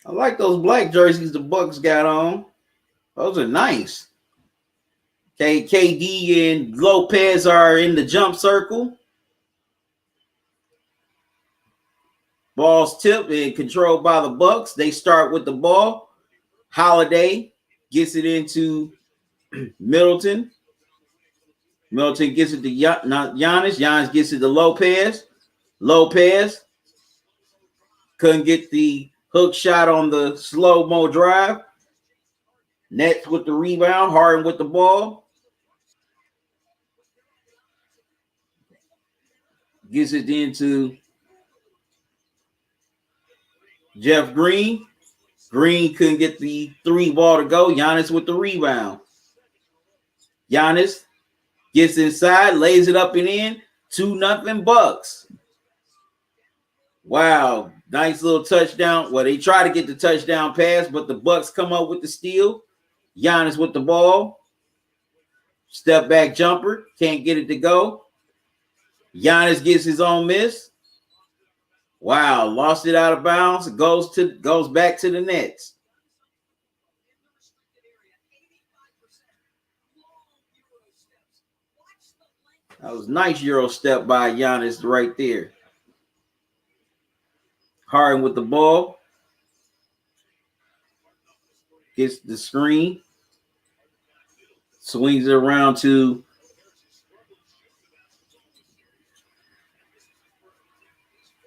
I like those black jerseys the Bucks got on. Those are nice. Okay, KD and Lopez are in the jump circle. Ball's tipped and controlled by the Bucks. They start with the ball. Holiday gets it into Middleton. Middleton gets it to Giannis. Giannis gets it to Lopez. Lopez couldn't get the hook shot on the slow-mo drive. Nets with the rebound. Harden with the ball. Gets it into Jeff Green. Green couldn't get the 3 ball to go. Giannis with the rebound. Giannis gets inside, lays it up and in. 2-0 Bucks. Wow, nice little touchdown. Well, they try to get the touchdown pass, but the Bucks come up with the steal. Giannis with the ball. Step back jumper. Can't get it to go. Giannis gets his own miss. Wow, lost it out of bounds. Goes back to the Nets. That was nice Euro step by Giannis right there. Harden with the ball. Gets the screen. Swings it around to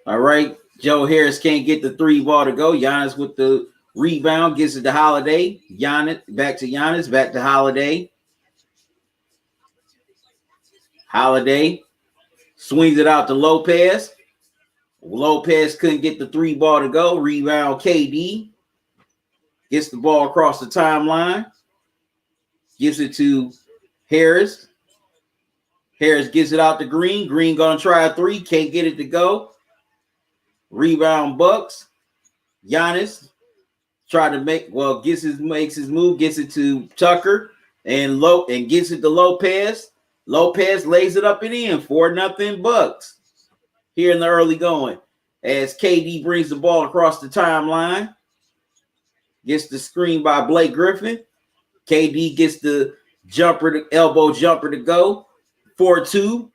all right. Joe Harris can't get the 3 ball to go. Giannis with the rebound. Gets it to Holiday. Giannis back to Giannis. Back to Holiday. Holiday swings it out to Lopez. Lopez couldn't get the 3 ball to go. Rebound KD. Gets the ball across the timeline. Gives it to Harris. Harris gives it out to Green. Green gonna try a 3. Can't get it to go. Rebound Bucks. Giannis tried to makes his move. Gets it to Tucker and gets it to Lopez. Lopez lays it up and in. 4-0 Bucks. Here in the early going. As KD brings the ball across the timeline. Gets the screen by Blake Griffin. KD gets the elbow jumper to go. 4-2,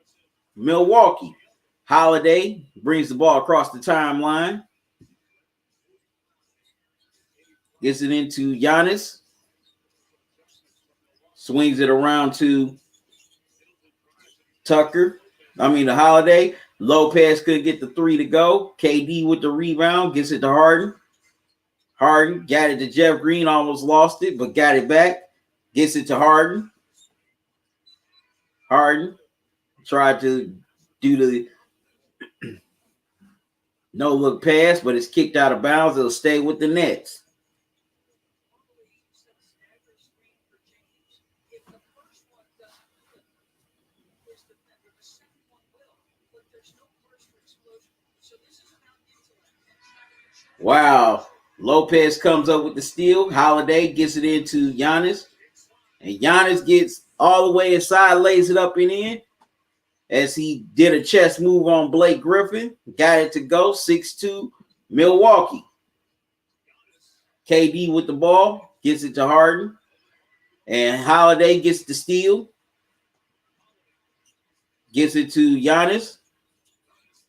Milwaukee. Holiday brings the ball across the timeline. Gets it into Giannis. Swings it around to Tucker. The Holiday. Lopez couldn't get the 3 to go. KD with the rebound. Gets it to Harden. Harden got it to Jeff Green. Almost lost it, but got it back. Gets it to Harden. Harden tried to do the no-look pass, but it's kicked out of bounds. It'll stay with the Nets. Wow. Lopez comes up with the steal. Holiday gets it into Giannis. And Giannis gets all the way inside, lays it up and in. As he did a chest move on Blake Griffin. Got it to go. 6-2, Milwaukee. KD with the ball. Gets it to Harden. And Holiday gets the steal. Gets it to Giannis.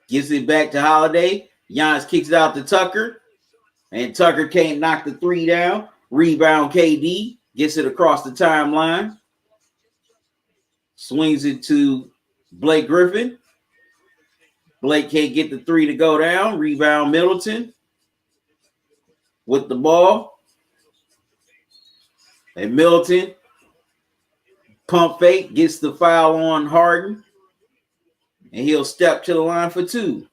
Gives it back to Holiday. Giannis kicks it out to Tucker. And Tucker can't knock the 3 down. Rebound KD. Gets it across the timeline. Swings it to Blake Griffin. Blake can't get the 3 to go down. Rebound Middleton with the ball. And Middleton pump fake, gets the foul on Harden. And he'll step to the line for 2.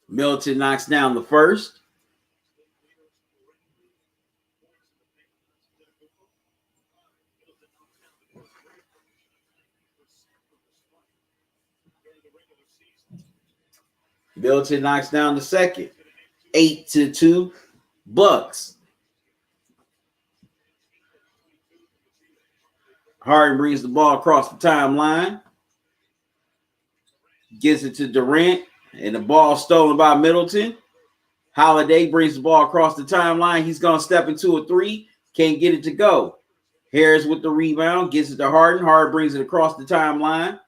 Middleton knocks down the first. Middleton knocks down the second. 8-2 Bucks. Harden brings the ball across the timeline. Gives it to Durant. And the ball stolen by Middleton. Holiday brings the ball across the timeline. He's going to step into a three. Can't get it to go. Harris with the rebound. Gets it to Harden. Harden brings it across the timeline.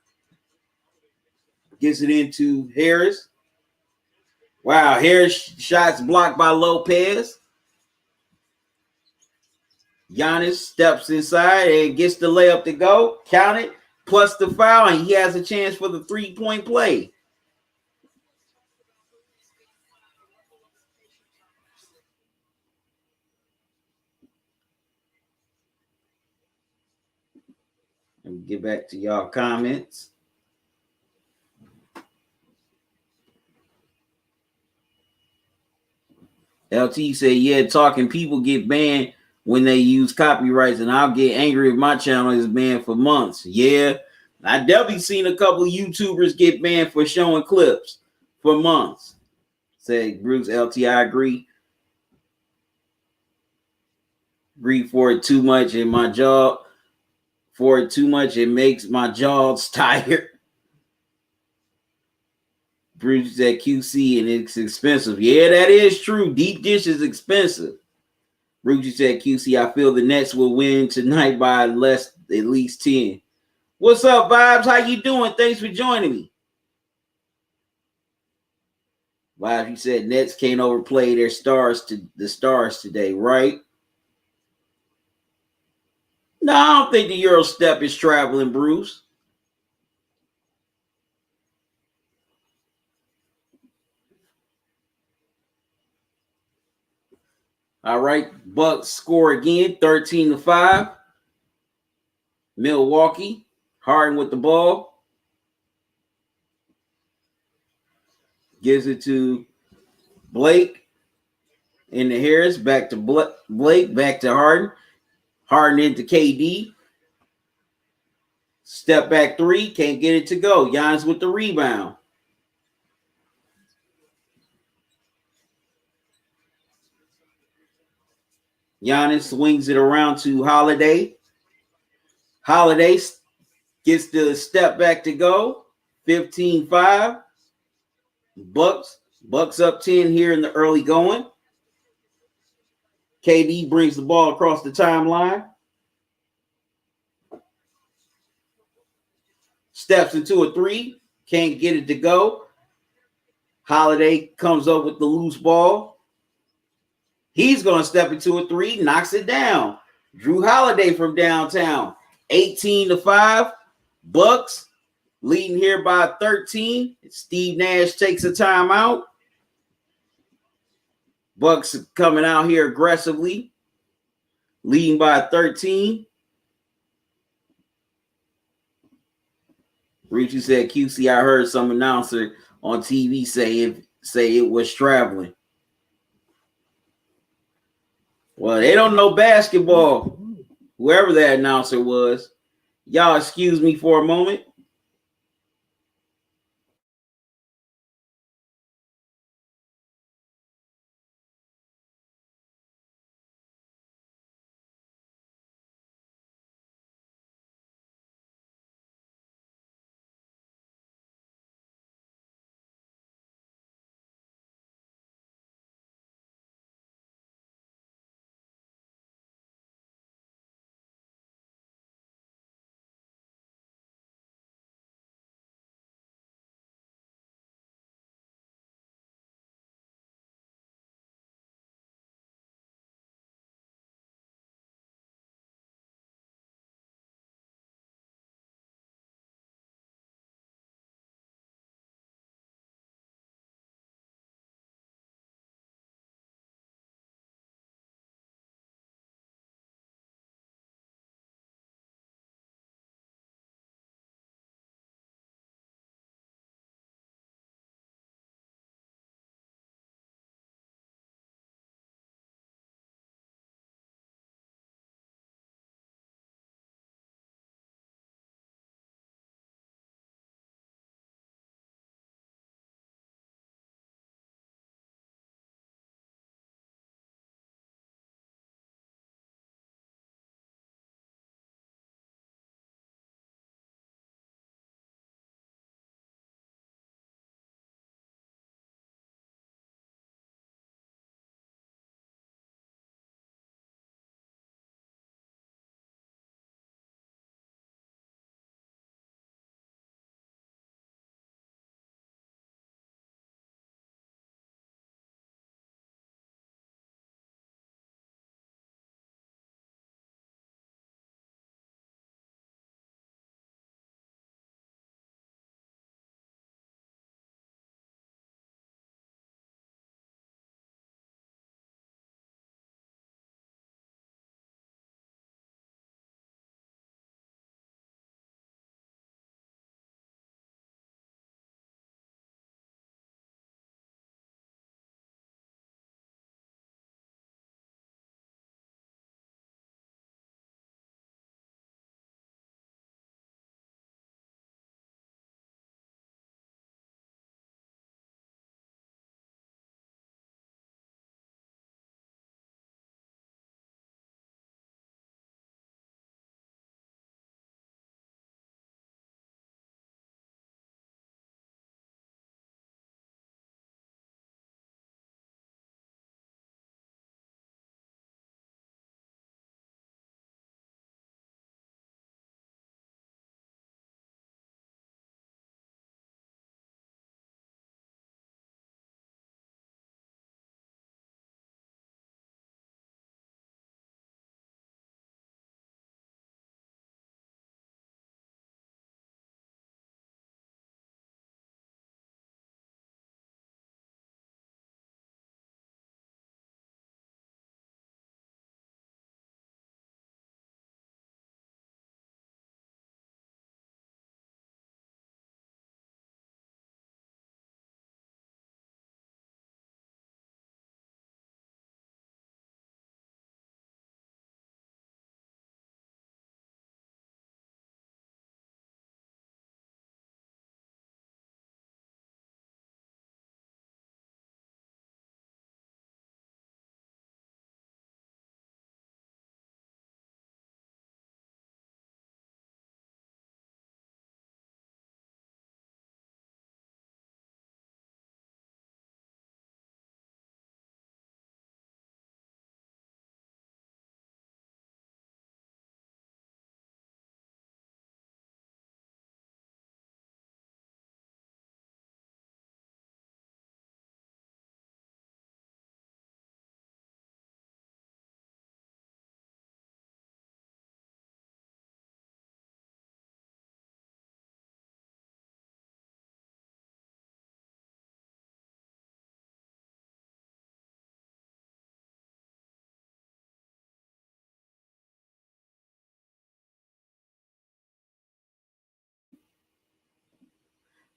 Gets it into Harris. Wow, Harris shots blocked by Lopez. Giannis steps inside and gets the layup to go. Count it. Plus the foul. And he has a chance for the three-point play. Let me get back to y'all comments. LT said, yeah, talking people get banned when they use copyrights, and I'll get angry if my channel is banned for months. Yeah, I definitely seen a couple of YouTubers get banned for showing clips for months. Say Bruce LT, I agree. Agree for it too much in my job. For it too much, it makes my jaws tired. Bruce said QC and it's expensive. Yeah, that is true. Deep dish is expensive. Bruce said QC, I feel the Nets will win tonight by at least 10. What's up, Vibes? How you doing? Thanks for joining me. Vibes, you said Nets can't overplay their stars today, right? No, I don't think the Euro step is traveling, Bruce. All right, Bucks score again, 13-5. Milwaukee, Harden with the ball. Gives it to Blake into Harris, back to Blake, back to Harden. Harden into KD. Step back three, can't get it to go. Giannis with the rebound. Giannis swings it around to Holiday. Holiday gets the step back to go. 15-5. Bucks up 10 here in the early going. KD brings the ball across the timeline. Steps into a three. Can't get it to go. Holiday comes up with the loose ball. He's going to step into a three. Knocks it down. Drew Holiday from downtown. 18-5. Bucks leading here by 13. Steve Nash takes a timeout. Bucks coming out here aggressively. Leading by 13. Richie said, QC, I heard some announcer on TV say it was traveling. Well, they don't know basketball, whoever that announcer was. Y'all excuse me for a moment.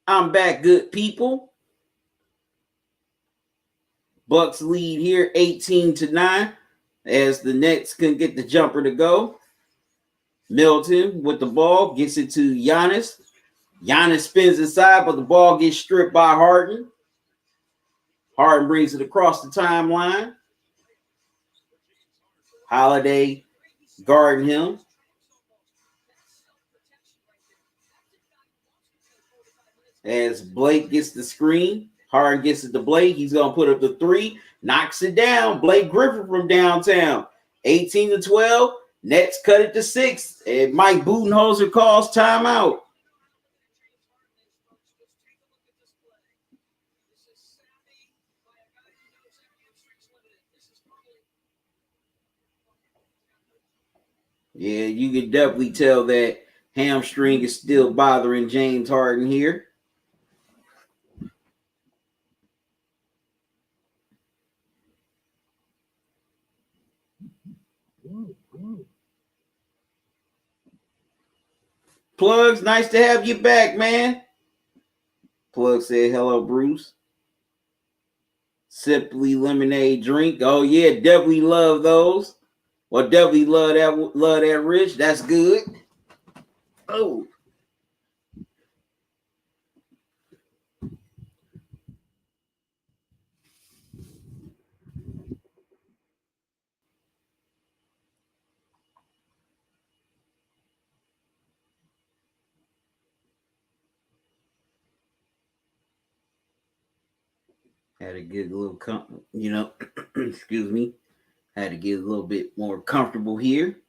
I'm back, good people. Bucks lead here 18-9 as the Nets couldn't get the jumper to go. Milton with the ball gets it to Giannis. Giannis spins inside, but the ball gets stripped by Harden. Harden brings it across the timeline. Holiday guarding him. As Blake gets the screen, Harden gets it to Blake. He's going to put up the three, knocks it down. Blake Griffin from downtown. 18-12. Nets cut it to 6. And Mike Budenholzer calls timeout. Yeah, you can definitely tell that hamstring is still bothering James Harden here. Plugs, nice to have you back, man. Plug said, hello, Bruce. Simply lemonade drink. Oh, yeah, definitely love those. Well, definitely love that, Rich. That's good. Oh. Had to get a little, excuse me. Had to get a little bit more comfortable here.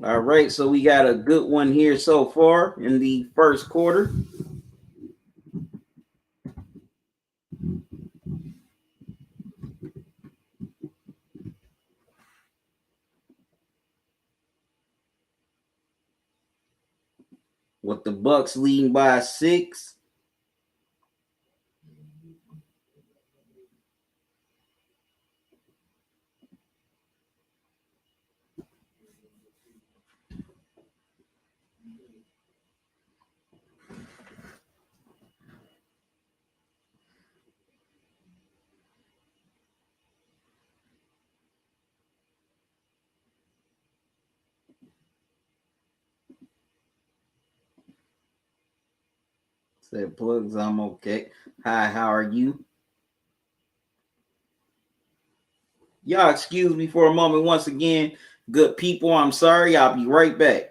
All right, so we got a good one here so far in the first quarter. With the Bucks leading by 6. Said Plugs, I'm okay. Hi, how are you? Y'all excuse me for a moment once again. Good people, I'm sorry. I'll be right back.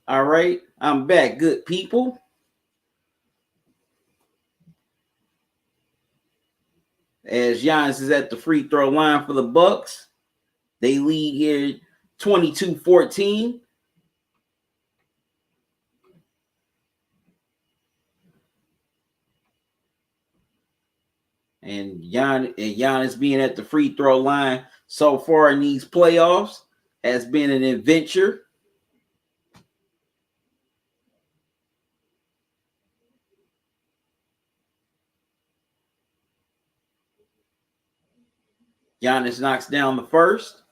All right, I'm back, good people. As Giannis is at the free throw line for the Bucks. They lead here 22-14. And Giannis being at the free throw line so far in these playoffs has been an adventure. Giannis knocks down the first.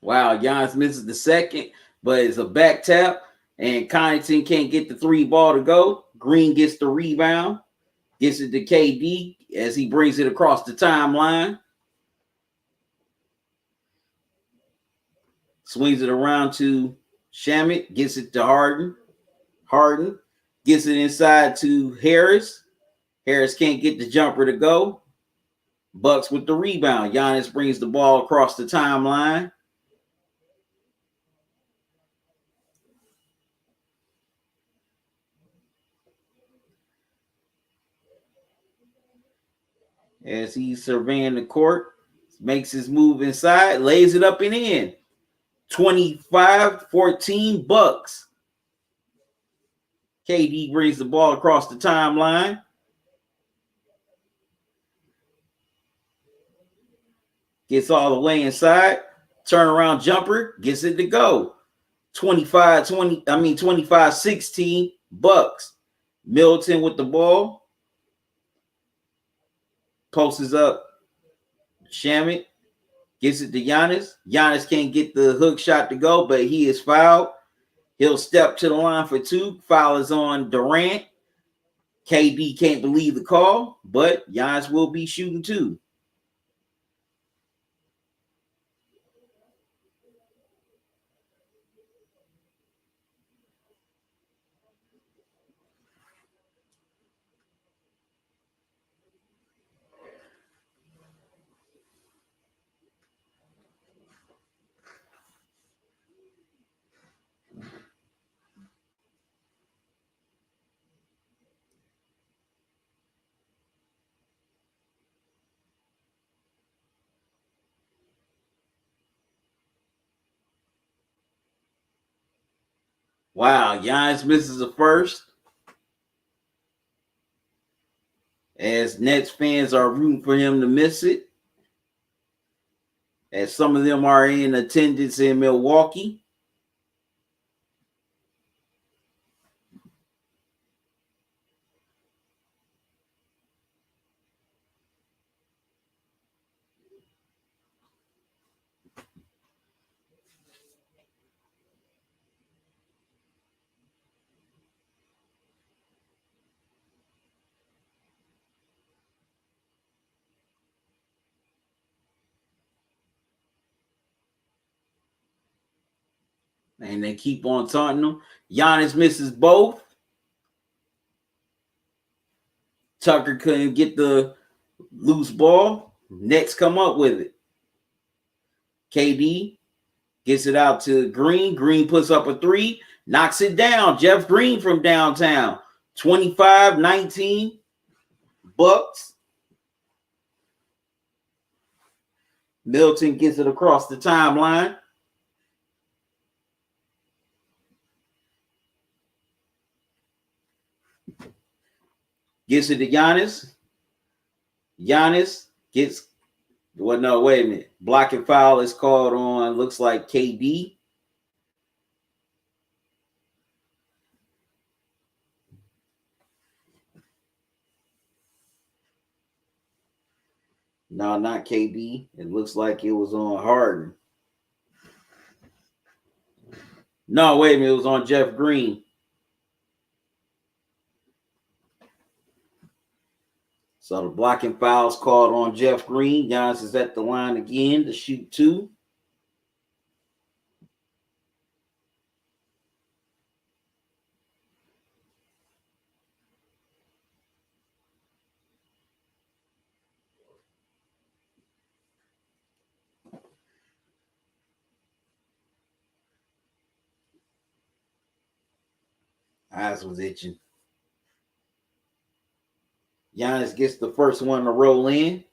Wow, Giannis misses the second, but it's a back tap, and Connaughton can't get the three ball to go. Green gets the rebound, gets it to KD as he brings it across the timeline. Swings it around to Shamet, gets it to Harden. Harden gets it inside to Harris. Harris can't get the jumper to go. Bucks with the rebound. Giannis brings the ball across the timeline. As he's surveying the court, makes his move inside, lays it up and in. 25-14 Bucks. KD brings the ball across the timeline. Gets all the way inside. Turnaround jumper, gets it to go. 25-16 Bucks. Middleton with the ball. Posts up. Shamet gets it to Giannis. Giannis can't get the hook shot to go, but he is fouled. He'll step to the line for two. Foul is on Durant. KD can't believe the call, but Giannis will be shooting too. Wow, Giannis misses the first. As Nets fans are rooting for him to miss it. As some of them are in attendance in Milwaukee. And they keep on taunting him. Giannis misses both. Tucker couldn't get the loose ball. Nets come up with it. KD gets it out to Green. Green puts up a three. Knocks it down. Jeff Green from downtown. 25-19 Bucks. Middleton gets it across the timeline. Gets it to Giannis. Giannis gets, well, no, wait a minute. Blocking foul is called on, looks like KD. No, not KD. It looks like it was on Harden. No, wait a minute. It was on Jeff Green. So the blocking foul's called on Jeff Green. Giannis is at the line again to shoot two. Eyes was itching. Giannis gets the first one to roll in.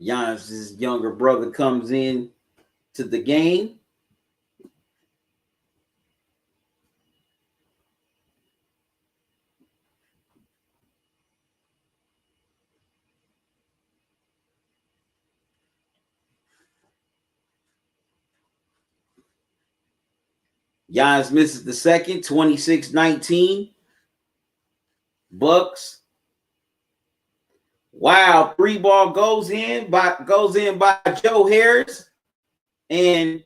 Giannis's younger brother comes in to the game. Giannis misses the second, 26-19. Bucks. Wow, three ball goes in by Joe Harris, and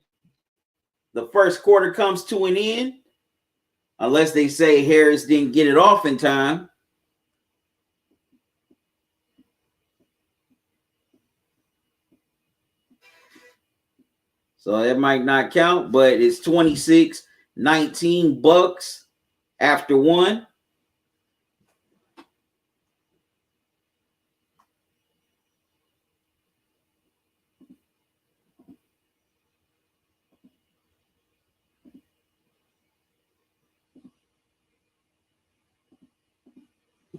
the first quarter comes to an end, unless they say Harris didn't get it off in time. So that might not count, but it's 26-19 Bucks after one.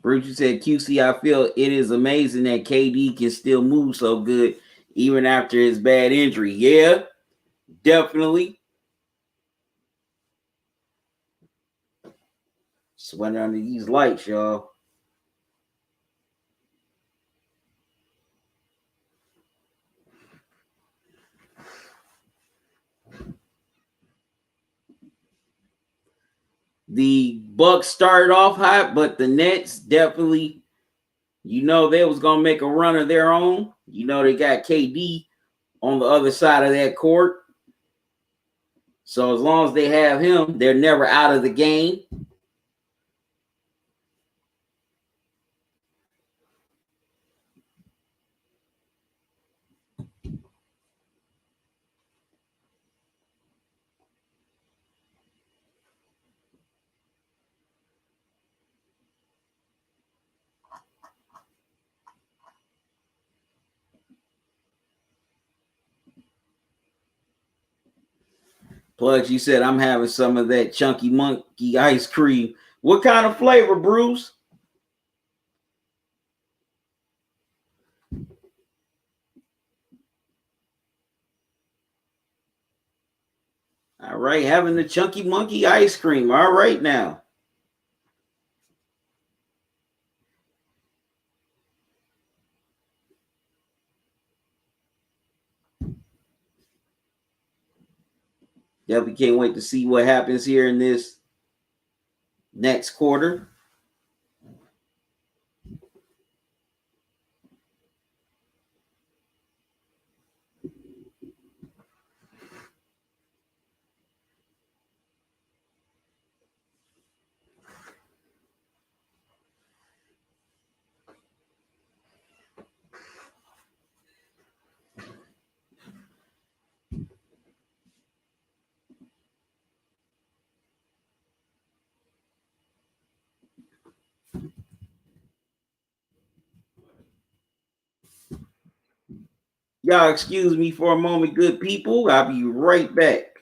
Bruce, you said QC, I feel it is amazing that KD can still move so good even after his bad injury. Yeah, definitely. Sweating under these lights, y'all. The Bucks started off hot, but the Nets definitely, they was gonna make a run of their own. They got KD on the other side of that court. So as long as they have him, they're never out of the game. Plugs, you said I'm having some of that chunky monkey ice cream. What kind of flavor, Bruce? All right, having the chunky monkey ice cream. All right now. Definitely can't wait to see what happens here in this next quarter. Y'all excuse me for a moment, good people. I'll be right back.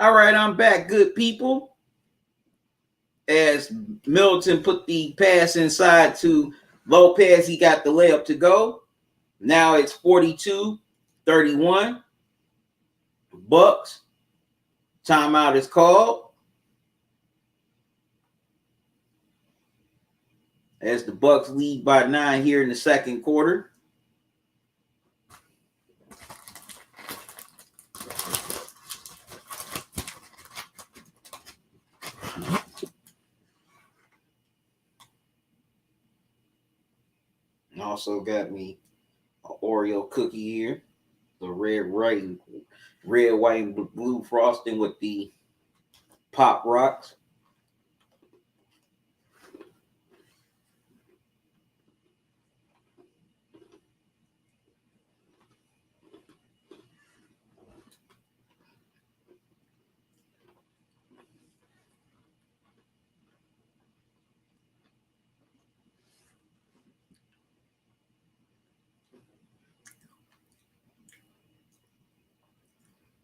All right, I'm back, good people. As Middleton put the pass inside to Lopez, he got the layup to go. Now it's 42-31. Bucks. Timeout is called. As the Bucks lead by 9 here in the second quarter. Also got me an Oreo cookie here. The red, white, and blue frosting with the Pop Rocks.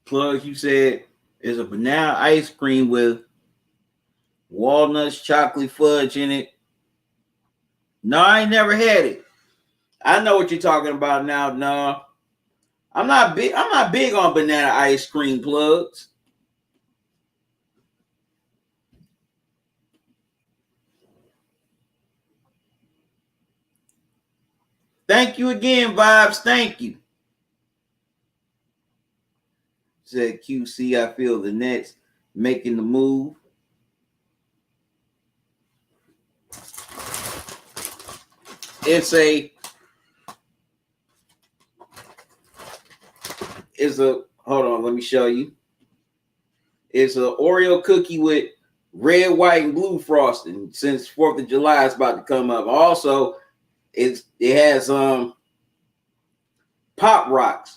Plus, you said it's a banana ice cream with walnuts, chocolate fudge in it. No, I ain't never had it. I know what you're talking about now. No, I'm not big on banana ice cream, Plugs. Thank you again, Vibes. Thank you. Said QC, I feel the Nets making the move. It's a hold on, let me show you. It's an Oreo cookie with red, white, and blue frosting. Since 4th of July is about to come up. Also, it has Pop Rocks.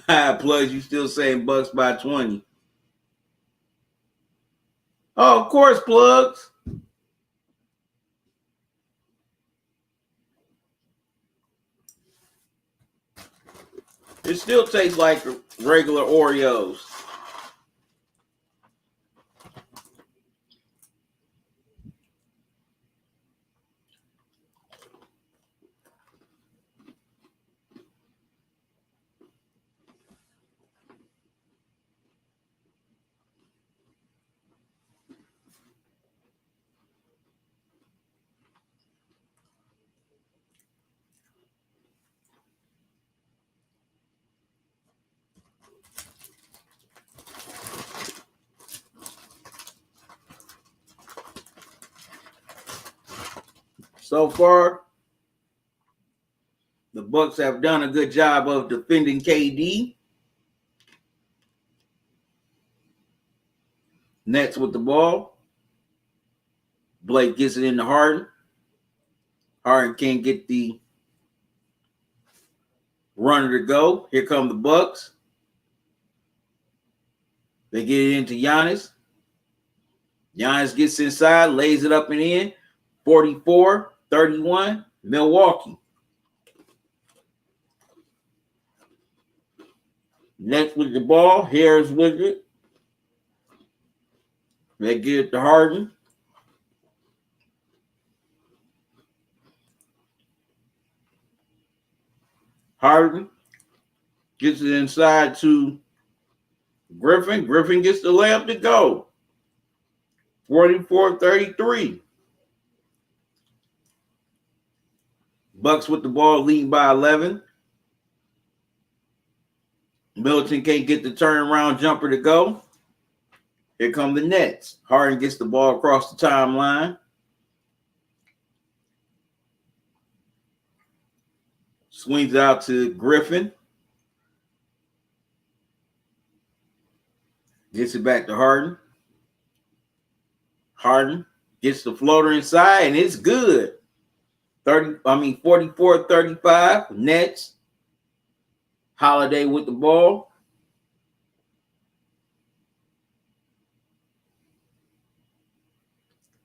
Plus, you still saying Bucks by 20. Oh, of course, Plugs. It still tastes like regular Oreos. So far, the Bucks have done a good job of defending KD. Nets with the ball. Blake gets it into Harden. Harden can't get the runner to go. Here come the Bucks. They get it into Giannis. Giannis gets inside, lays it up and in. 44-31, Milwaukee. Next with the ball, Harris with it. They get it to Harden. Harden gets it inside to Griffin. Griffin gets the layup to go. 44-33. Bucks with the ball, leading by 11. Middleton can't get the turnaround jumper to go. Here come the Nets. Harden gets the ball across the timeline. Swings out to Griffin. Gets it back to Harden. Harden gets the floater inside, and it's good. 44-35. Nets. Holiday with the ball.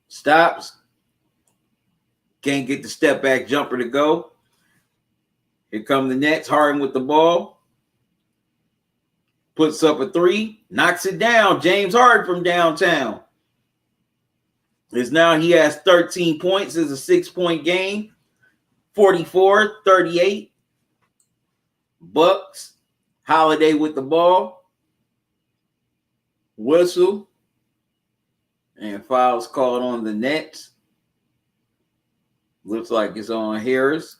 Stops. Can't get the step back jumper to go. Here come the Nets. Harden with the ball. Puts up a three. Knocks it down. James Harden from downtown. He has 13 points. It's a 6-point game. 44-38. Bucks. Holiday with the ball. Whistle. And fouls called on the Nets. Looks like it's on Harris.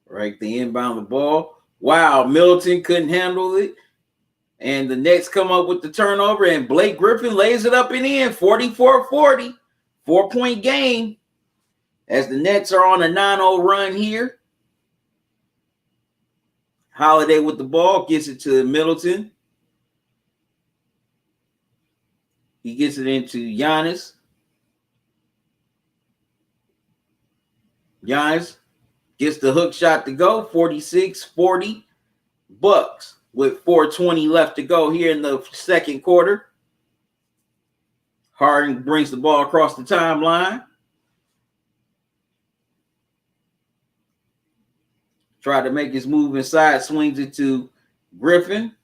Right, the inbound the ball. Wow, Middleton couldn't handle it. And the Nets come up with the turnover, and Blake Griffin lays it up and in. 44-40. 4-point game. As the Nets are on a 9-0 run here. Holiday with the ball. Gets it to Middleton. He gets it into Giannis. Giannis gets the hook shot to go. 46-40. Bucks with 4:20 left to go here in the second quarter. Harden brings the ball across the timeline. Try to make his move inside. Swings it to Griffin.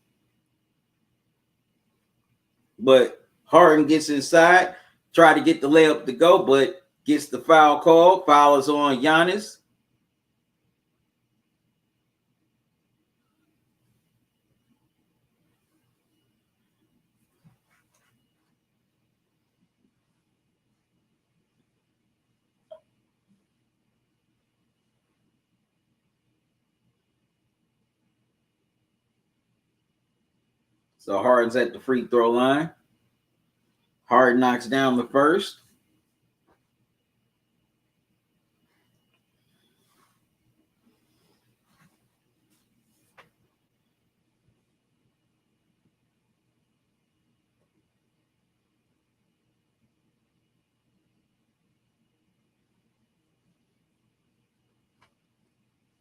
But Harden gets inside. Try to get the layup to go, but gets the foul call. Foul is on Giannis. So Harden's at the free throw line. Harden knocks down the first.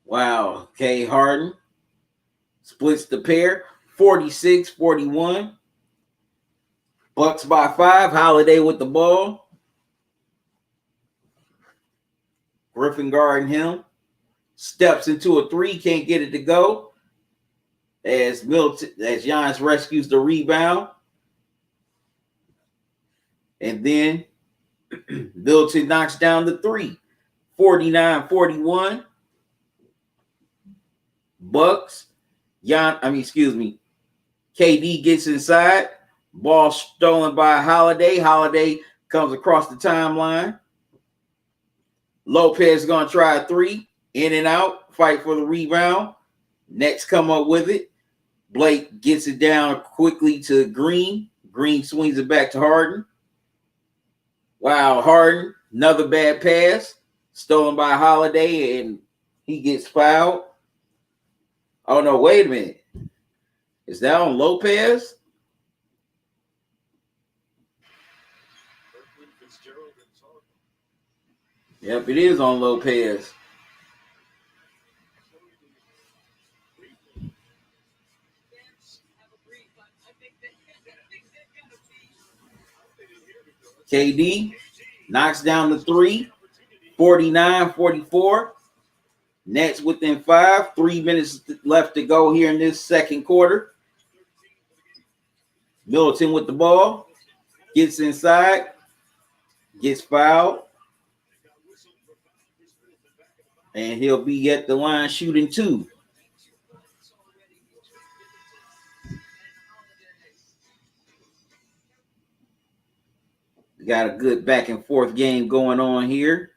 Wow. Okay, Harden splits the pair. 46-41. Bucks by 5. Holiday with the ball. Griffin guarding him. Steps into a three. Can't get it to go. As Giannis rescues the rebound. And then Middleton knocks down the three. 49-41. Bucks. KD gets inside. Ball stolen by Holiday. Holiday comes across the timeline. Lopez is going to try a three. In and out. Fight for the rebound. Nets come up with it. Blake gets it down quickly to Green. Green swings it back to Harden. Wow, Harden. Another bad pass. Stolen by Holiday, and he gets fouled. Oh, no, wait a minute. Is that on Lopez? Yep, it is on Lopez. KD knocks down the three. 49-44. Nets within 5. 3 minutes left to go here in this second quarter. Middleton with the ball. Gets inside. Gets fouled. And he'll be at the line shooting 2. We got a good back and forth game going on here.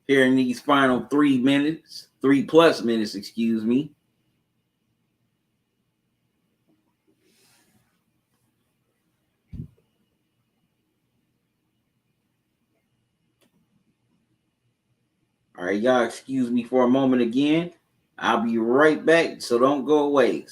Here in these final 3 minutes, 3+ minutes, excuse me. All right, y'all excuse me for a moment again. I'll be right back, so don't go away.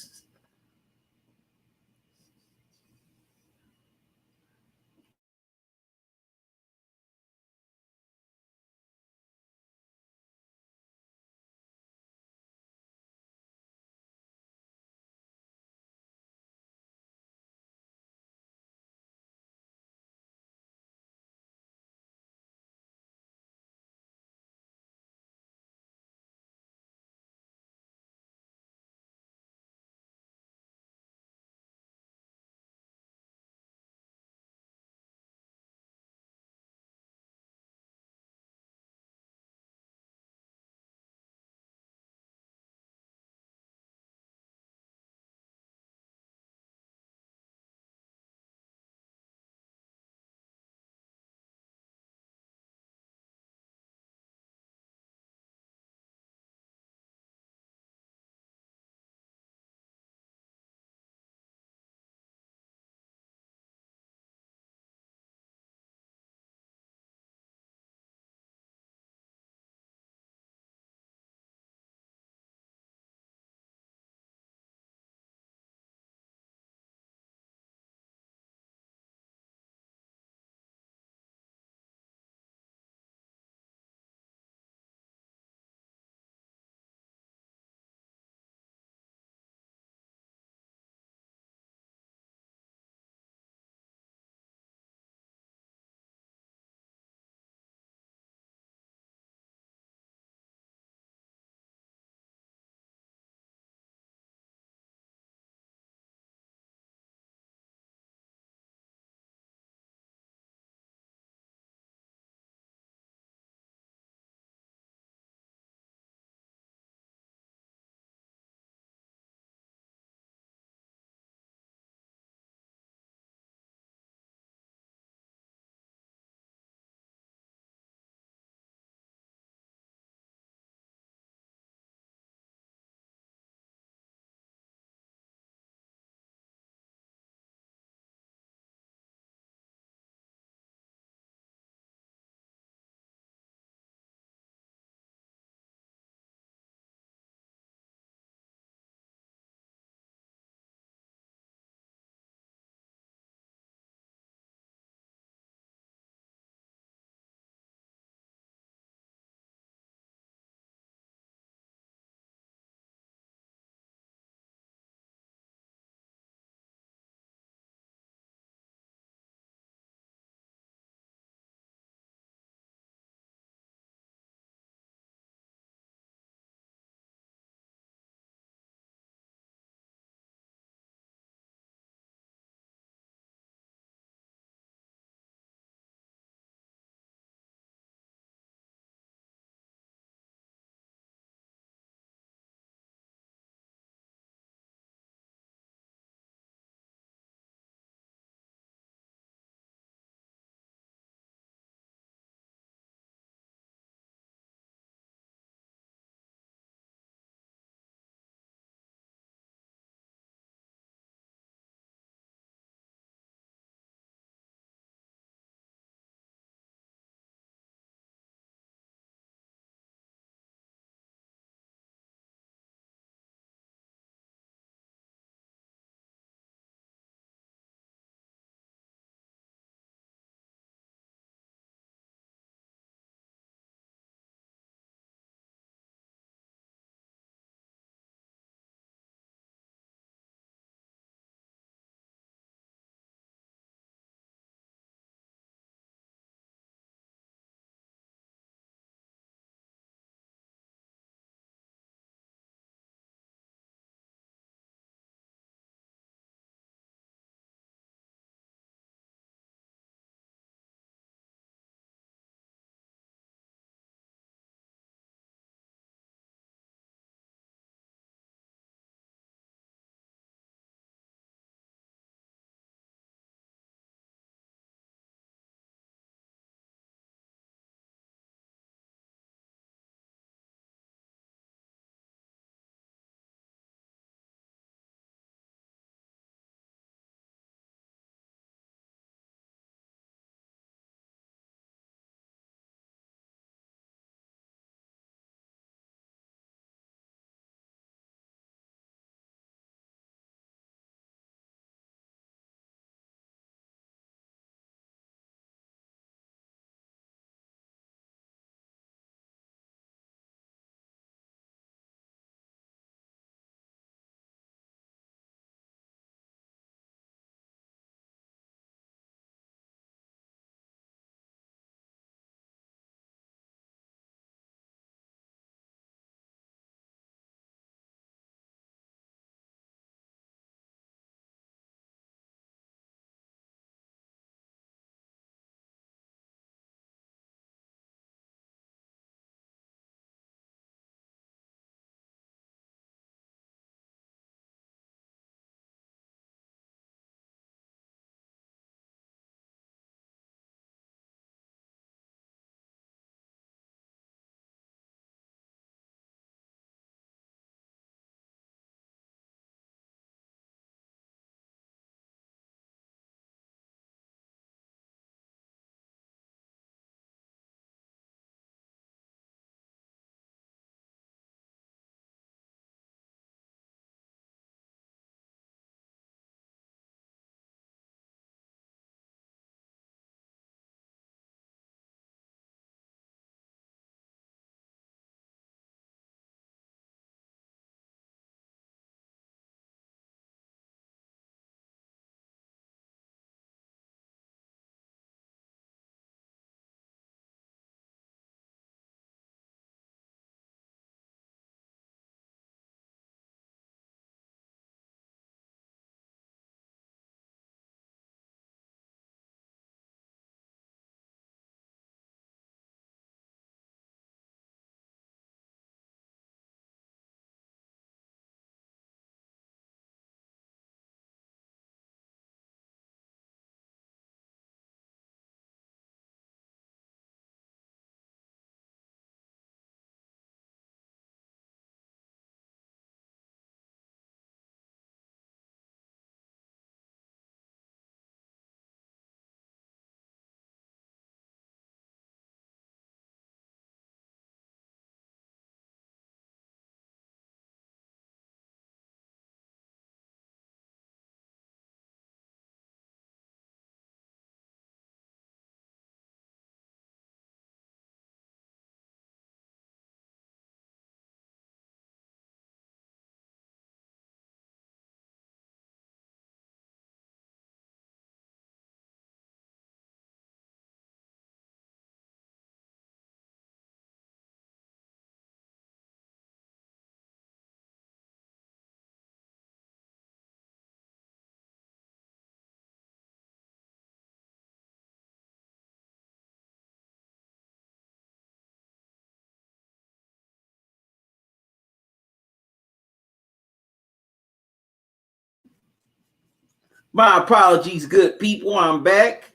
My apologies, good people. I'm back.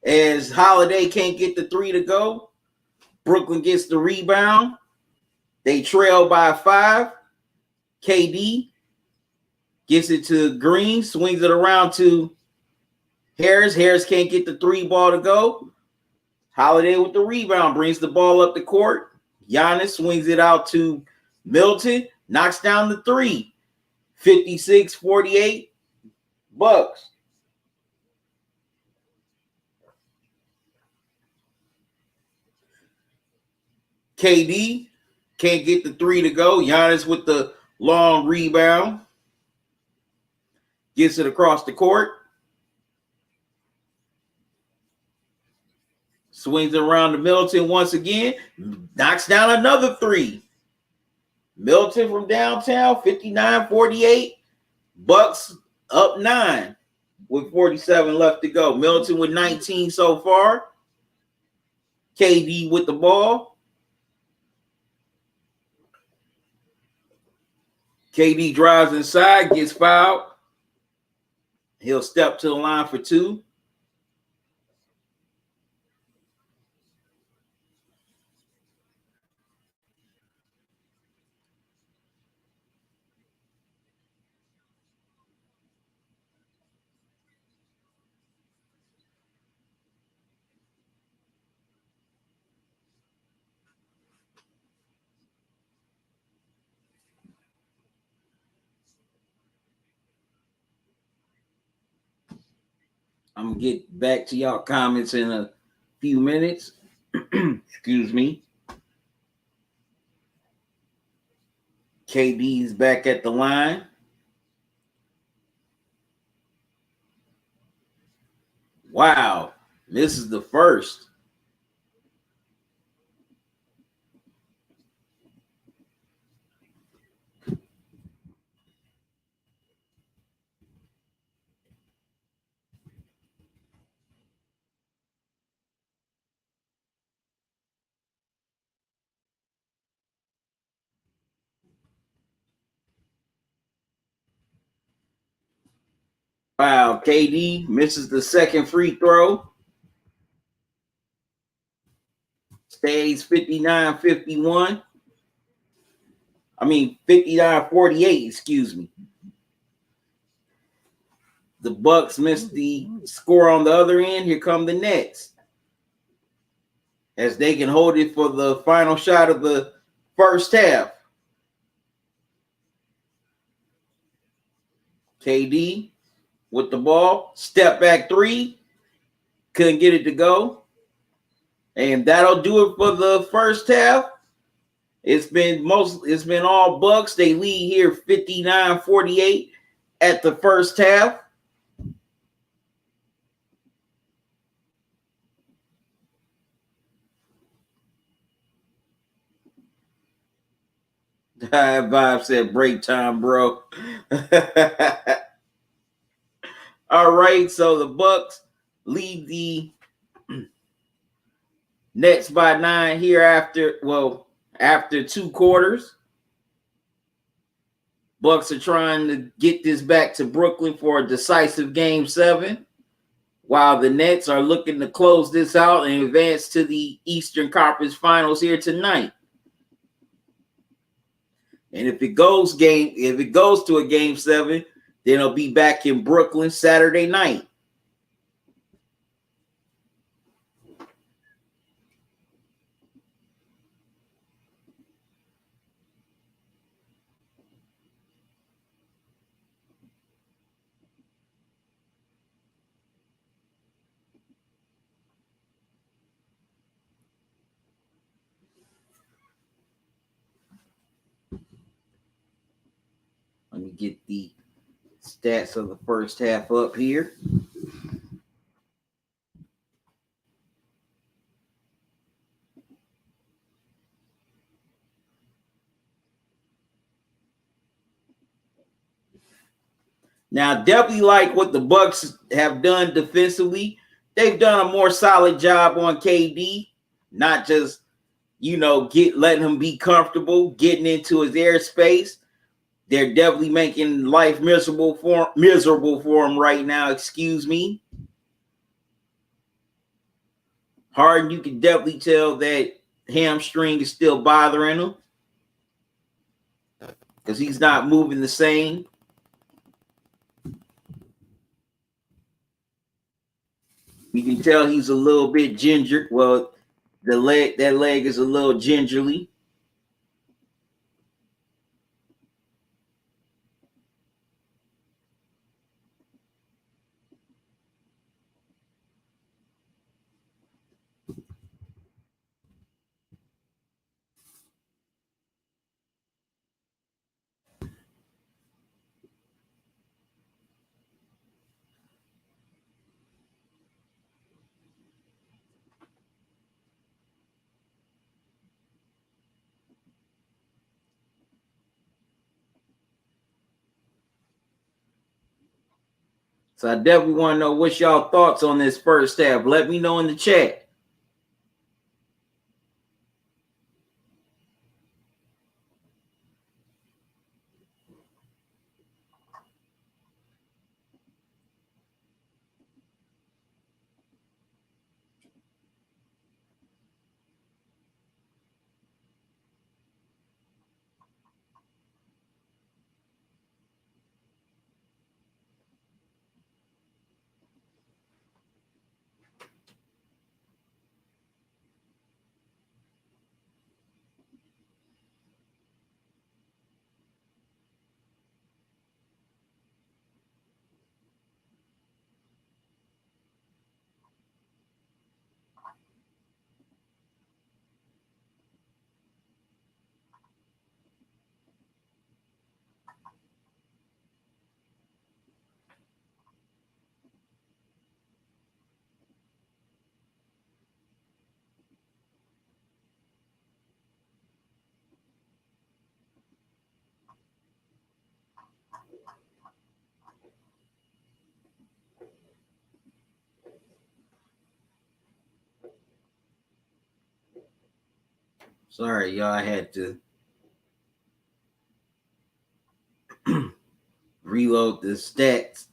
As Holiday can't get the 3 to go, Brooklyn gets the rebound. They trail by 5. KD gets it to Green, swings it around to Harris. Harris can't get the 3 ball to go. Holiday with the rebound, brings the ball up the court. Giannis swings it out to Milton, knocks down the 3. 56-48, Bucks. KD can't get the 3 to go. Giannis with the long rebound. Gets it across the court. Swings it around to Milton once again. Knocks down another 3. Milton from downtown, 59-48. Bucks up 9 with 47 left to go. Milton with 19 so far. KD with the ball. KD drives inside, gets fouled. He'll step to the line for 2. I'm going to get back to y'all comments in a few minutes. Excuse me. KD's back at the line. Wow. This is the first. Wow, KD misses the second free throw. Stays 59-51. 59-48, excuse me. The Bucks missed the score on the other end. Here come the Nets. As they can hold it for the final shot of the first half. KD with the ball, step back 3, couldn't get it to go. And that'll do it for the first half. It's been all Bucks. They lead here 59-48 at the first half. High Vibe said break time, bro. All right, so the Bucks lead the Nets by 9 here after 2 quarters. Bucks are trying to get this back to Brooklyn for a decisive Game 7, while the Nets are looking to close this out and advance to the Eastern Conference Finals here tonight. And if it goes to a Game 7, then it'll be back in Brooklyn Saturday night. Let me get the stats of the first half up here. Now, definitely like what the Bucks have done defensively. They've done a more solid job on KD, not just, letting him be comfortable, getting into his airspace. They're definitely making life miserable for him right now. Excuse me. Harden, you can definitely tell that hamstring is still bothering him because he's not moving the same. You can tell he's a little bit ginger. Well, that leg is a little gingerly. So I definitely want to know what's y'all thoughts on this first half. Let me know in the chat. Sorry, y'all, I had to reload the stats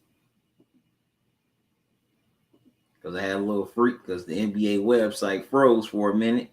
because I had a little freak because the NBA website froze for a minute.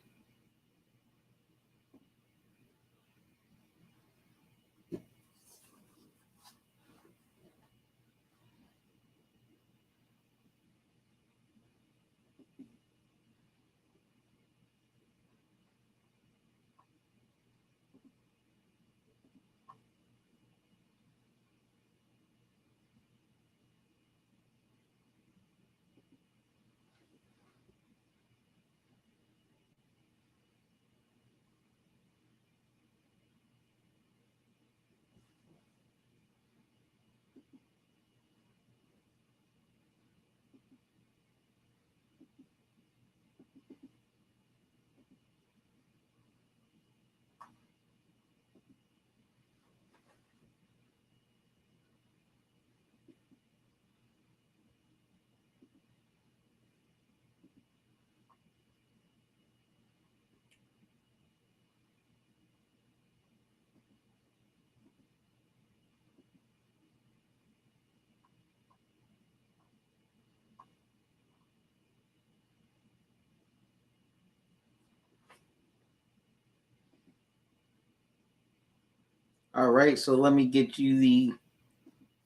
All right, so let me get you the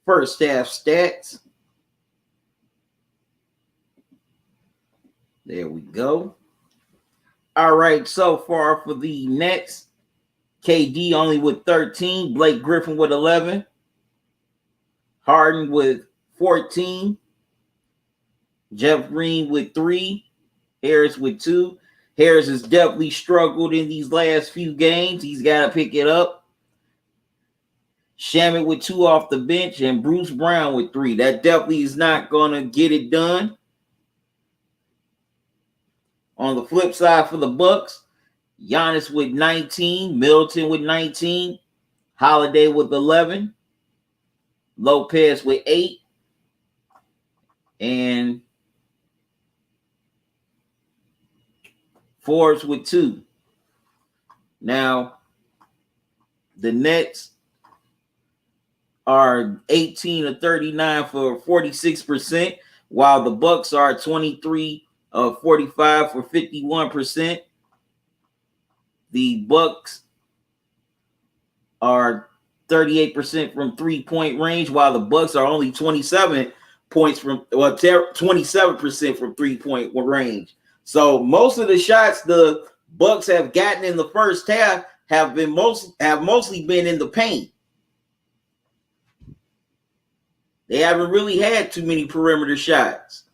first half stats. There we go. All right, so far for the Nets, KD only with 13, Blake Griffin with 11, Harden with 14, Jeff Green with 3, Harris with 2. Harris has definitely struggled in these last few games. He's got to pick it up. Shamet with 2 off the bench and Bruce Brown with 3. That definitely is not going to get it done. On the flip side for the Bucks, Giannis with 19, Middleton with 19, Holiday with 11, Lopez with 8, and Forbes with 2. Now, the Nets are 18 of 39 for 46%, while the Bucks are 23 of 45 for 51%. The Bucks are 38% from 3-point range, while the Bucks are only 27% from 3-point range. So most of the shots the Bucks have gotten in the first half have mostly been in the paint. They haven't really had too many perimeter shots.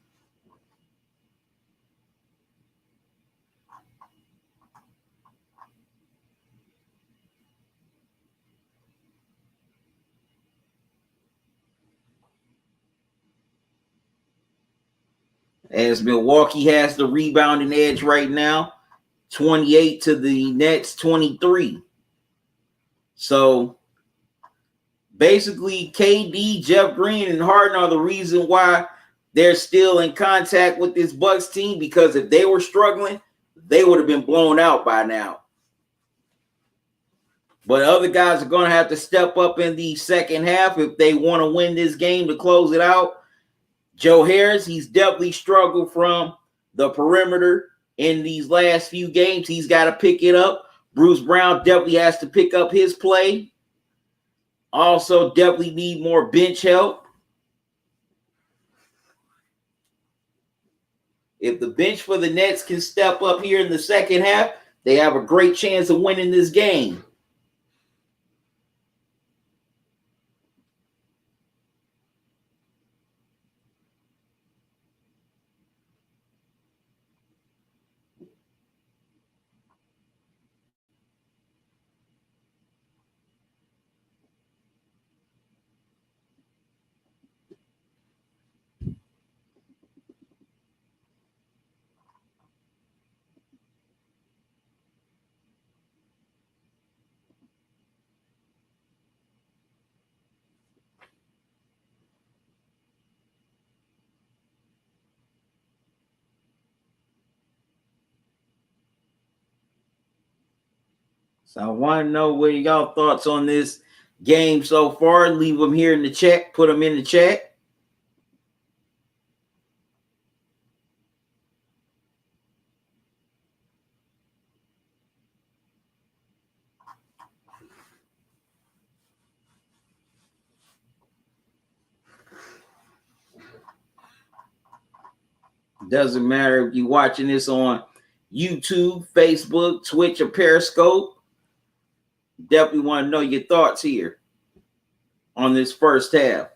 As Milwaukee has the rebounding edge right now, 28 to the Nets 23. So basically, KD, Jeff Green, and Harden are the reason why they're still in contact with this Bucks team, because if they were struggling, they would have been blown out by now. But other guys are going to have to step up in the second half if they want to win this game to close it out. Joe Harris, he's definitely struggled from the perimeter in these last few games. He's got to pick it up. Bruce Brown definitely has to pick up his play. Also, definitely need more bench help. If the bench for the Nets can step up here in the second half, they have a great chance of winning this game. So I want to know what y'all thoughts on this game so far. Leave them here in the chat. Put them in the chat. Doesn't matter if you're watching this on YouTube, Facebook, Twitch, or Periscope. Definitely want to know your thoughts here on this first half.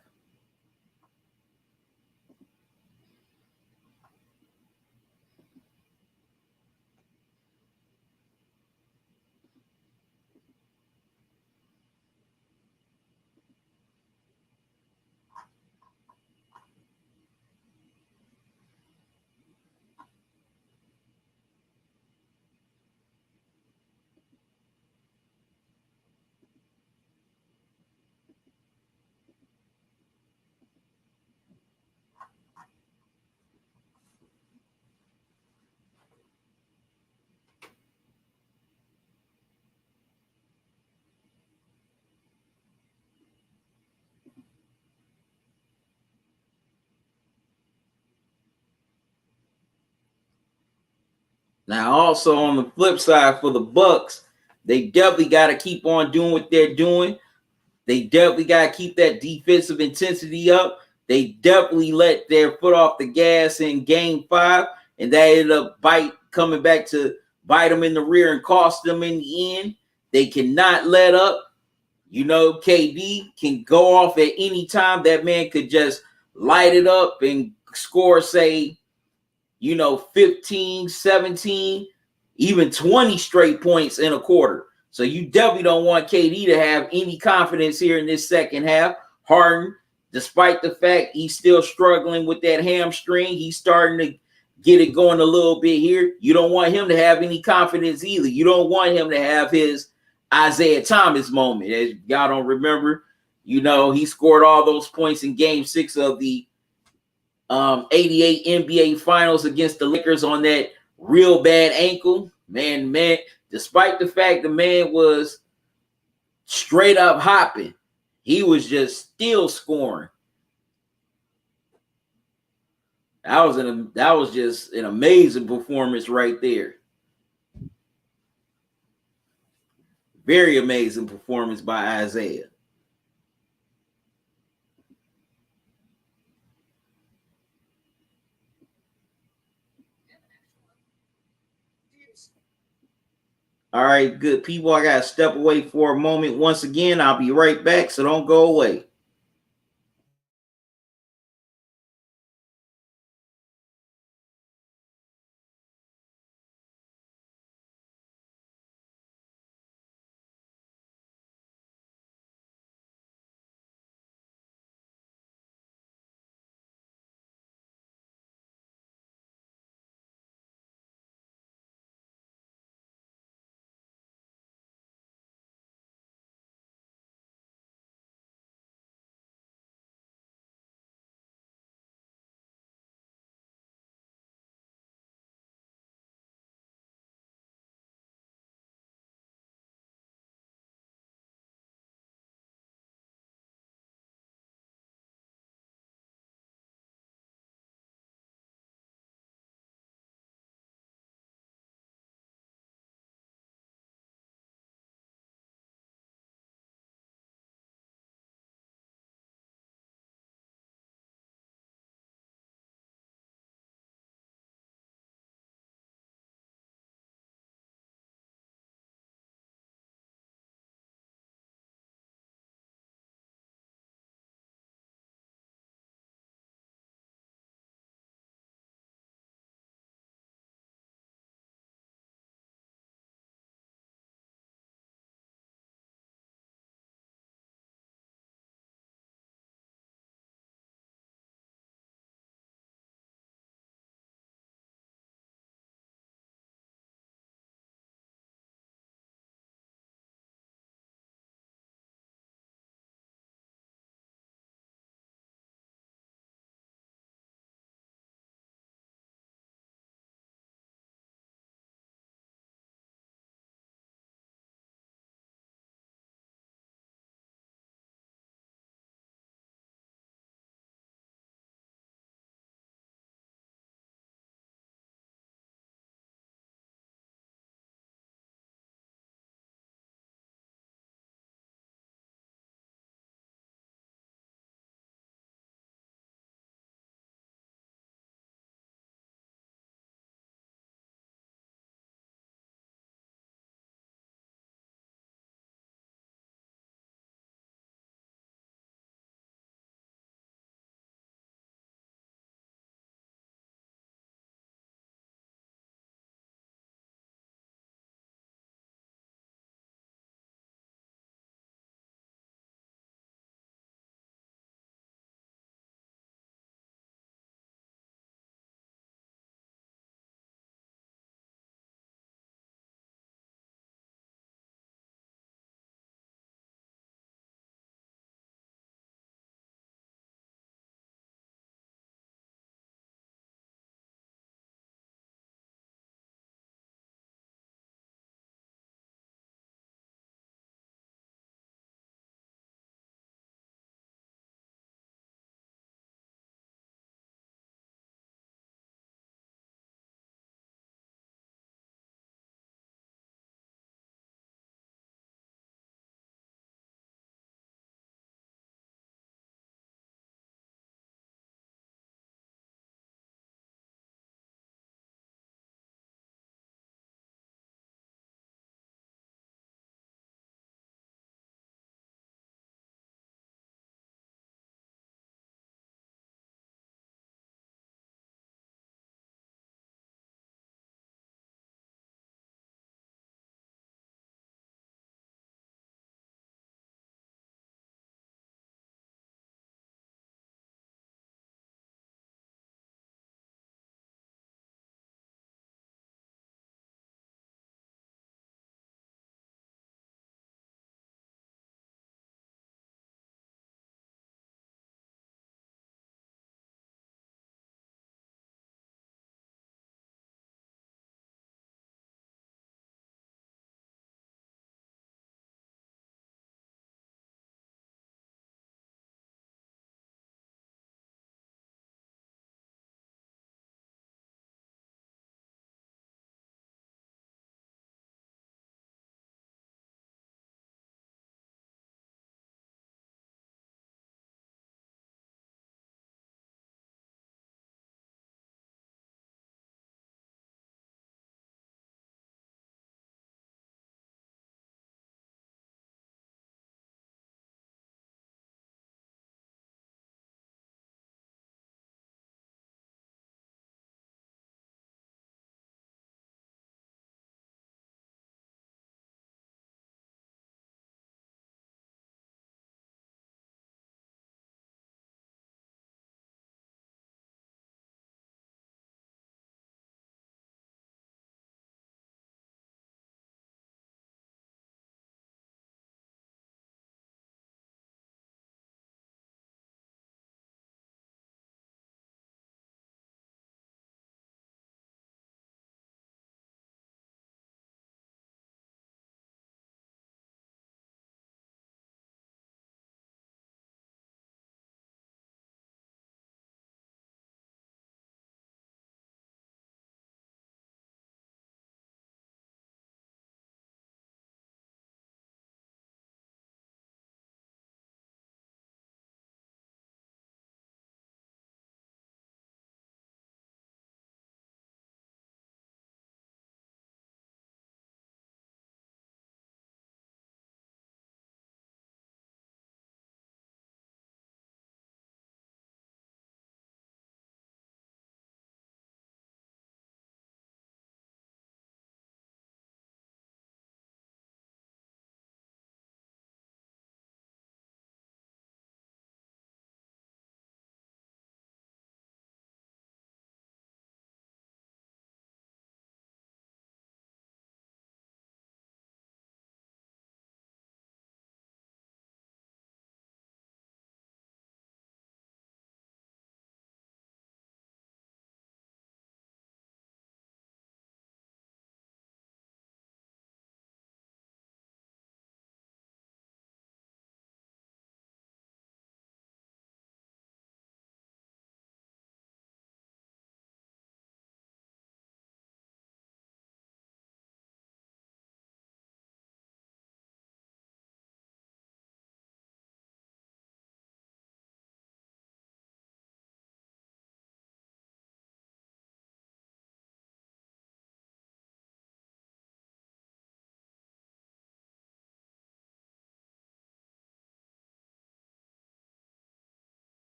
Now, also on the flip side for the Bucks, they definitely got to keep on doing what they're doing. They definitely got to keep that defensive intensity up. They definitely let their foot off the gas in Game 5, and that ended up coming back to bite them in the rear and cost them in the end. They cannot let up. You know, KD can go off at any time. That man could just light it up and score, say, 15, 17, even 20 straight points in a quarter. So you definitely don't want KD to have any confidence here in this second half. Harden, despite the fact he's still struggling with that hamstring, he's starting to get it going a little bit here. You don't want him to have any confidence either. You don't want him to have his Isaiah Thomas moment. As y'all don't remember, he scored all those points in Game 6 of the 88 NBA Finals against the Lakers on that real bad ankle. Man, despite the fact the man was straight up hopping, He was just still scoring. That was just an amazing performance right there. Very amazing performance by Isaiah. All right, good people. I gotta step away for a moment. Once again, I'll be right back, so don't go away.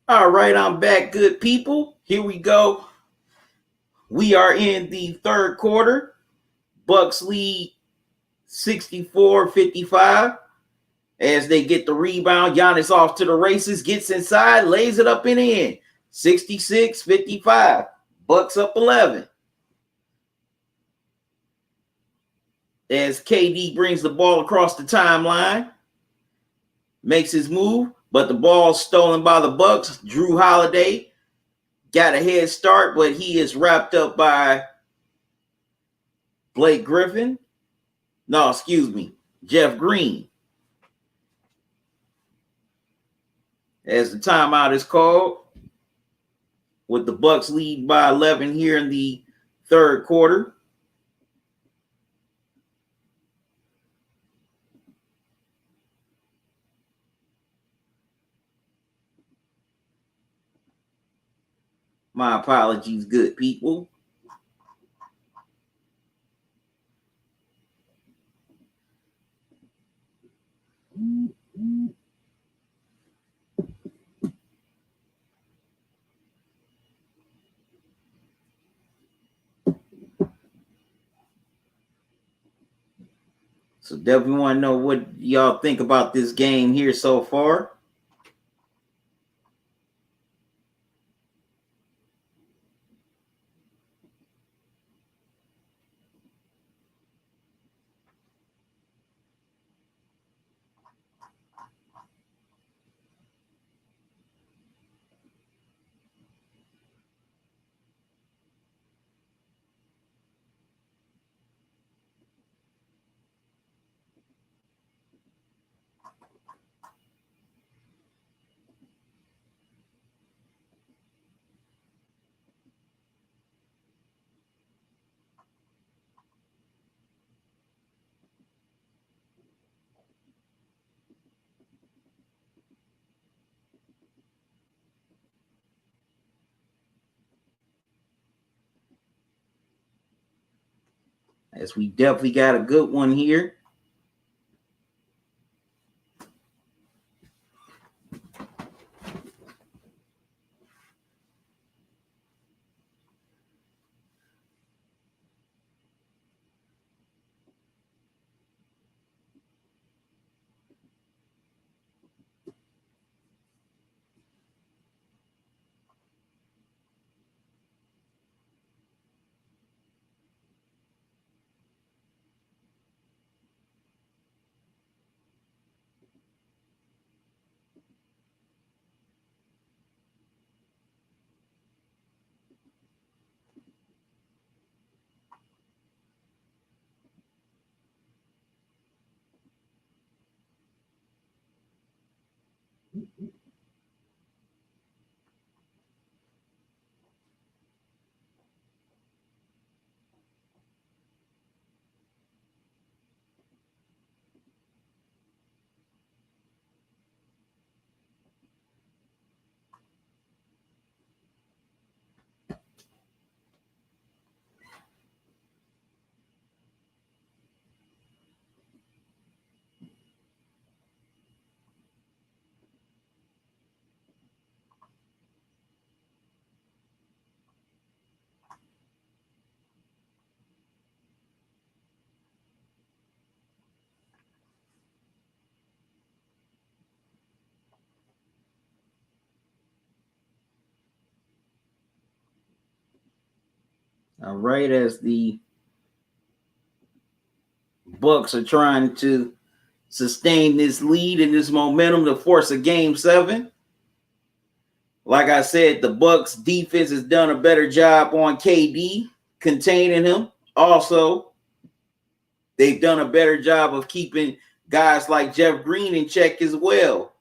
All right, I'm back, good people. Here we go. We are in the third quarter. Bucks lead 64-55 as they get the rebound. Giannis off to the races, gets inside, lays it up and in. 66-55. Bucks up 11. As KD brings the ball across the timeline, makes his move, but the ball's stolen by the Bucks. Drew Holiday got a head start, but he is wrapped up by Blake Griffin. No, excuse me, Jeff Green. As the timeout is called, with the Bucks lead by 11 here in the third quarter. My apologies, good people. So definitely want to know what y'all think about this game here so far. As we definitely got a good one here. All right, as the Bucks are trying to sustain this lead and this momentum to force a game 7. Like I said, the Bucks defense has done a better job on KD containing him. Also, they've done a better job of keeping guys like Jeff Green in check as well.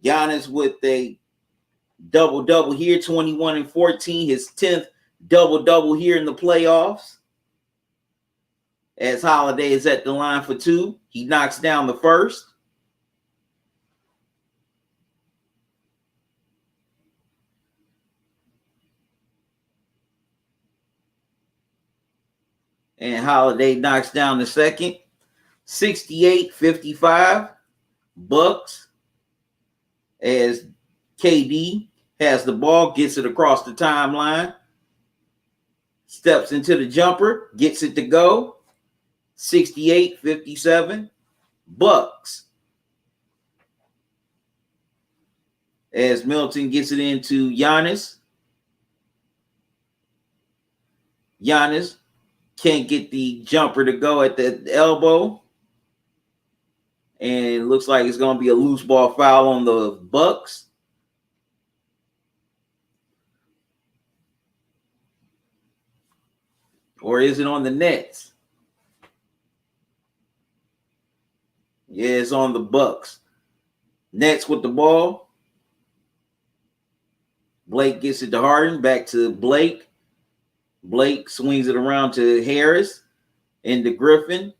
Giannis with a double-double here, 21 and 14, his 10th double-double here in the playoffs. As Holiday is at the line for 2, he knocks down the first. And Holiday knocks down the second. 68-55 Bucks as KD has the ball, gets it across the timeline, steps into the jumper, gets it to go. 68-57, Bucks. As Milton gets it into Giannis. Giannis can't get the jumper to go at the elbow. And it looks like it's going to be a loose ball foul on the Bucks. Or is it on the Nets? Yeah, it's on the Bucks. Nets with the ball. Blake gets it to Harden. Back to Blake. Blake swings it around to Harris. Into Griffin.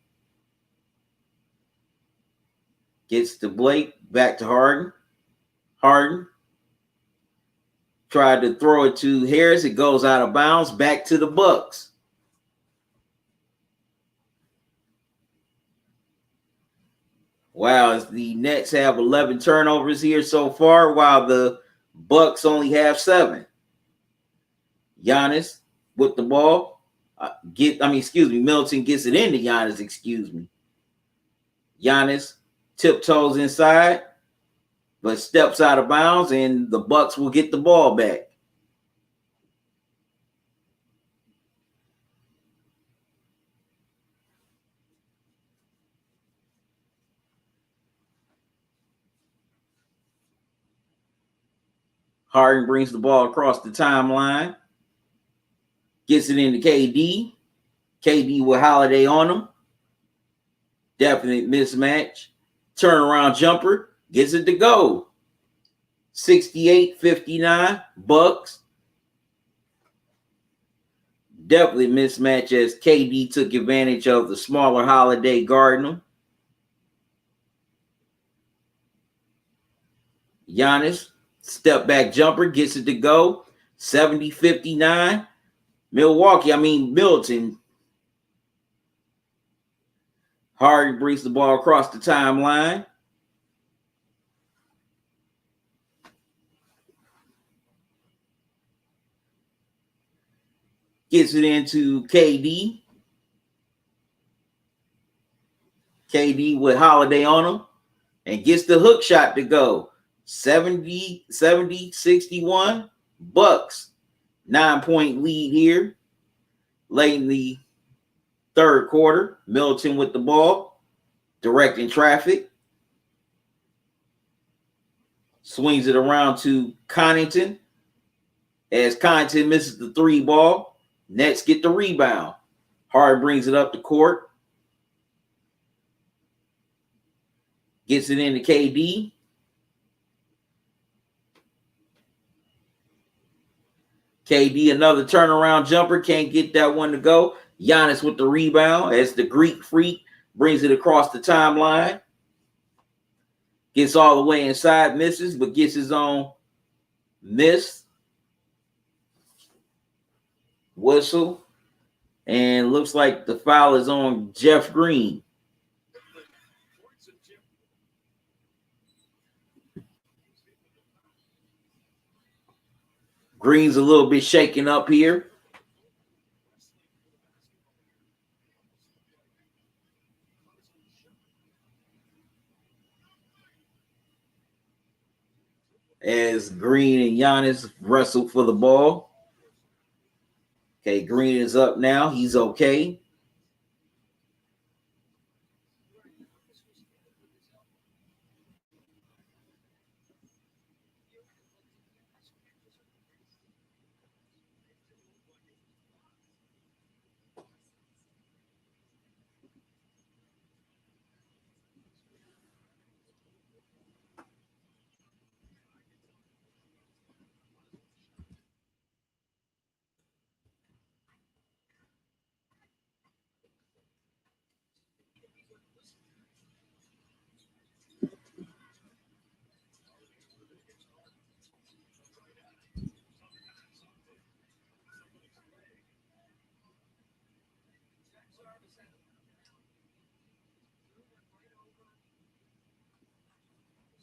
Gets to Blake. Back to Harden. Harden. Tried to throw it to Harris. It goes out of bounds. Back to the Bucks. Wow, the Nets have 11 turnovers here so far, while the Bucks only have 7. Giannis with the ball. Milton gets it into Giannis, Giannis tiptoes inside, but steps out of bounds, and the Bucks will get the ball back. Harden brings the ball across the timeline. Gets it into KD. KD with Holiday on him. Definite mismatch. Turnaround jumper. Gets it to go. 68-59. Bucks. Definitely mismatch as KD took advantage of the smaller Holiday guarding him. Giannis. Step back jumper. Gets it to go. 70-59. Milton. Harden brings the ball across the timeline. Gets it into KD. KD with Holiday on him. And gets the hook shot to go. 70-61. Bucks. 9-point lead here. Late in the third quarter. Milton with the ball. Directing traffic. Swings it around to Connaughton. As Connaughton misses the 3 ball. Nets get the rebound. Harden brings it up the court. Gets it into KD. KD, another turnaround jumper. Can't get that one to go. Giannis with the rebound as the Greek Freak brings it across the timeline. Gets all the way inside, misses, but gets his own miss. Whistle. And looks like the foul is on Jeff Green. Green's a little bit shaken up here. As Green and Giannis wrestle for the ball. Okay, Green is up now. He's okay.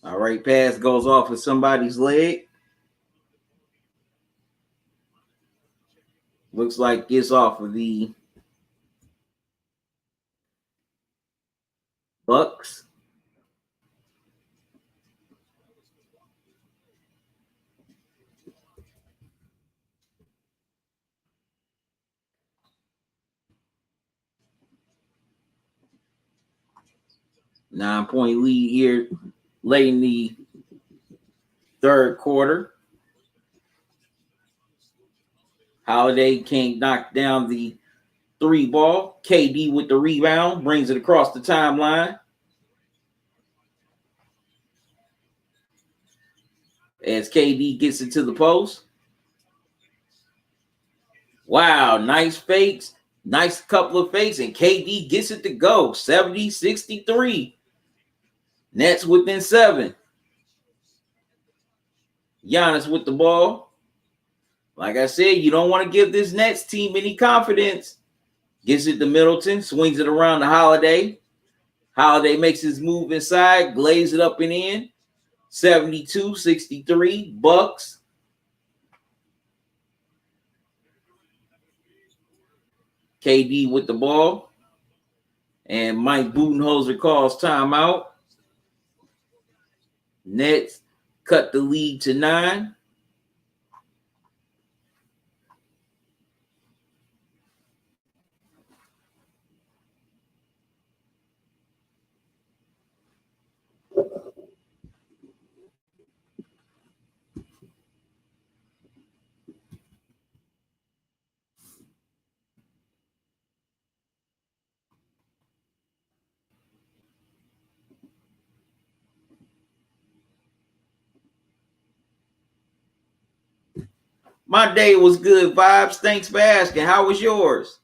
All right, pass goes off of somebody's leg. Looks like it's off of the Bucks. Nine-point lead here late in the third quarter. Holiday can't knock down the three ball. KD with the rebound brings it across the timeline. As KD gets it to the post. Wow, nice fakes. Nice couple of fakes, and KD gets it to go. 70-63. Nets within 7. Giannis with the ball. Like I said, you don't want to give this Nets team any confidence. Gets it to Middleton, swings it around to Holiday. Holiday makes his move inside, glaze it up and in. 72-63, Bucks. KD with the ball. And Mike Budenholzer calls timeout. Nets cut the lead to 9. My day was good, Vibes. Thanks for asking. How was yours?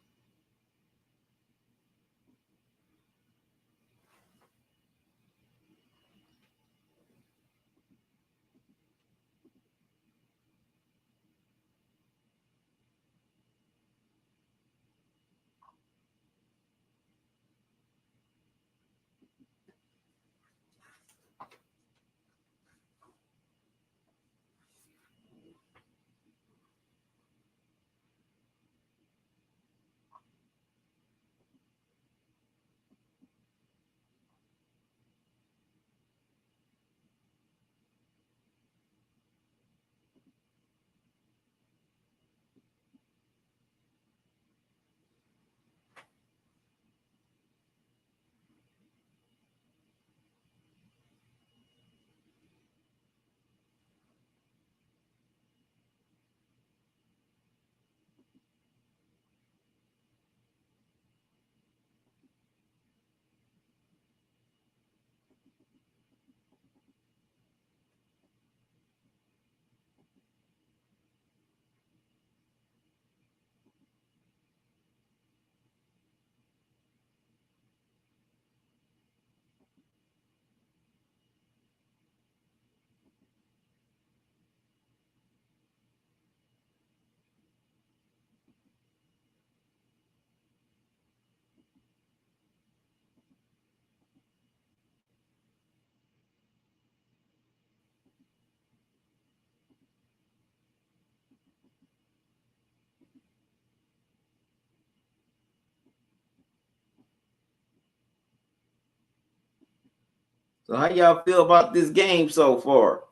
So how y'all feel about this game so far?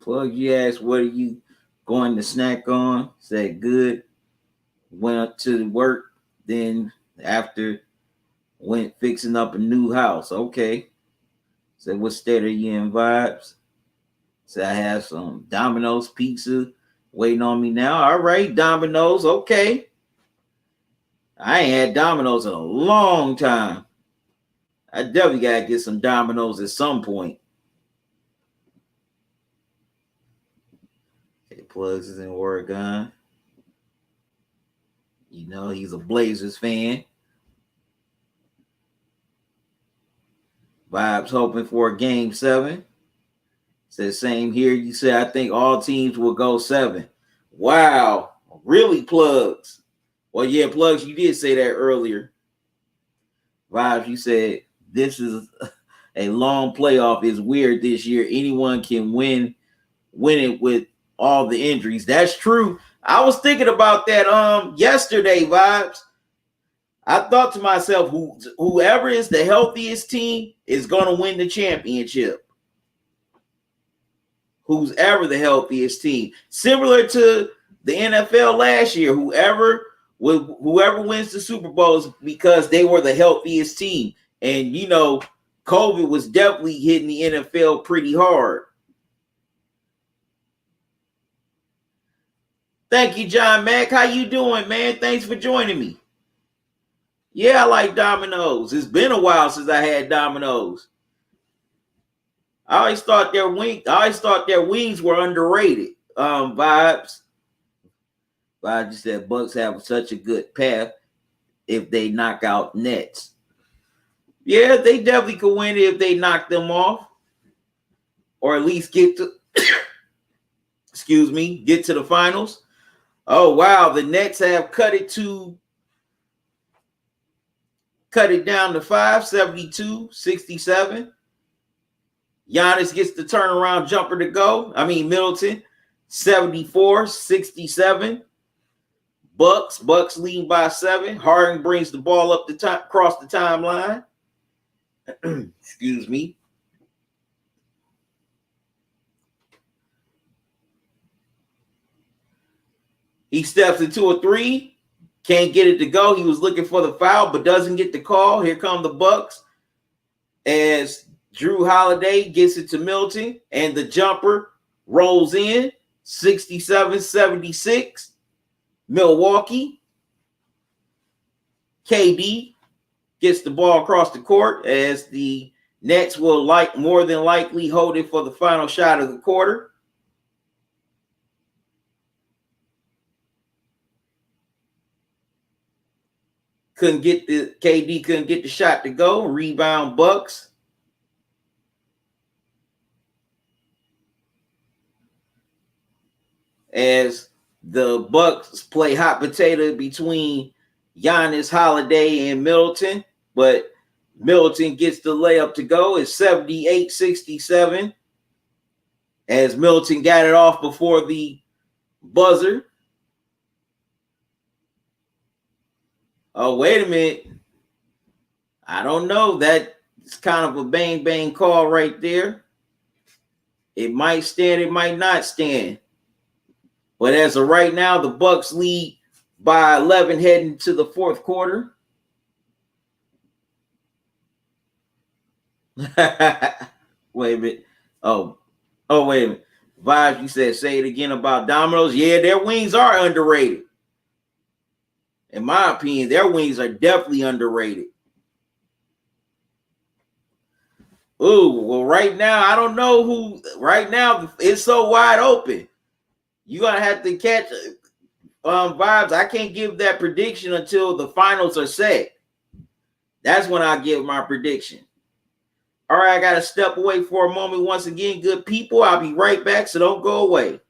Plug, you asked, what are you going to snack on? Said, good. Went up to work. Then after, went fixing up a new house. Okay. Said, what state are you in, Vibes? Said, I have some Domino's pizza waiting on me now. All right, Domino's. Okay. I ain't had Domino's in a long time. I definitely got to get some Domino's at some point. Okay, Plugs is in Oregon. You know, he's a Blazers fan. Vibes hoping for a game 7. Says, same here. You said, I think all teams will go 7. Wow. Really, Plugs? Well, yeah, Plugs, you did say that earlier. Vibes, you said, this is a long playoff. It's weird this year. Anyone can win it with all the injuries. That's true. I was thinking about that yesterday, Vibes. I thought to myself, whoever is the healthiest team is going to win the championship. Who's ever the healthiest team. Similar to the NFL last year, whoever wins the Super Bowls because they were the healthiest team. And, you know, COVID was definitely hitting the NFL pretty hard. Thank you, John Mack. How you doing, man? Thanks for joining me. Yeah, I like Domino's. It's been a while since I had Domino's. I always thought their wings were underrated. Vibes. Vibes just said Bucks have such a good path if they knock out Nets. Yeah, they definitely could win it if they knock them off. Or at least get to get to the finals. Oh wow, the Nets have cut it down to 5, 72-67. Giannis gets the turnaround jumper to go. Middleton, 74-67. Bucks lead by 7. Harden brings the ball up across the timeline. Excuse me. He steps into a 3. Can't get it to go. He was looking for the foul, but doesn't get the call. Here come the Bucks as Drew Holiday gets it to Milton, and the jumper rolls in, 67-76. Milwaukee. KD gets the ball across the court as the Nets will more than likely hold it for the final shot of the quarter. KD couldn't get the shot to go. Rebound Bucks. As the Bucks play hot potato between Giannis, Holiday, and Middleton, but Middleton gets the layup to go. It's 78-67 as Middleton got it off before the buzzer. Oh, wait a minute. I don't know. That's kind of a bang call right there. It might stand, it might not stand. But as of right now, the Bucks lead by 11 heading to the fourth quarter. Wait a minute. Oh, wait a minute. Vibes, you said, say it again about Domino's. Yeah, their wings are underrated. In my opinion, their wings are definitely underrated. Ooh, well, right now, I don't know who. Right now, it's so wide open. You're going to have to catch Vibes. I can't give that prediction until the finals are set. That's when I give my prediction. All right, I got to step away for a moment once again. Good people, I'll be right back, so don't go away.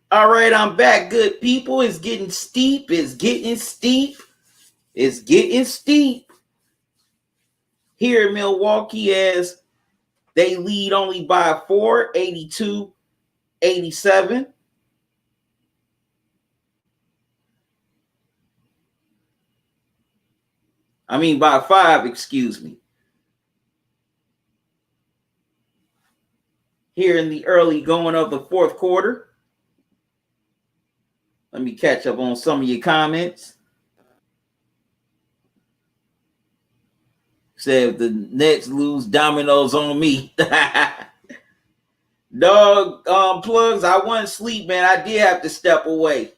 All right, I'm back, good people. It's getting steep. It's getting steep. It's getting steep here in Milwaukee as they lead only by 4, 82-87. I mean, by 5, excuse me. Here in the early going of the fourth quarter. Let me catch up on some of your comments. Said if the Nets lose, dominoes on me. Dog, plugs, I wasn't sleep, man. I did have to step away.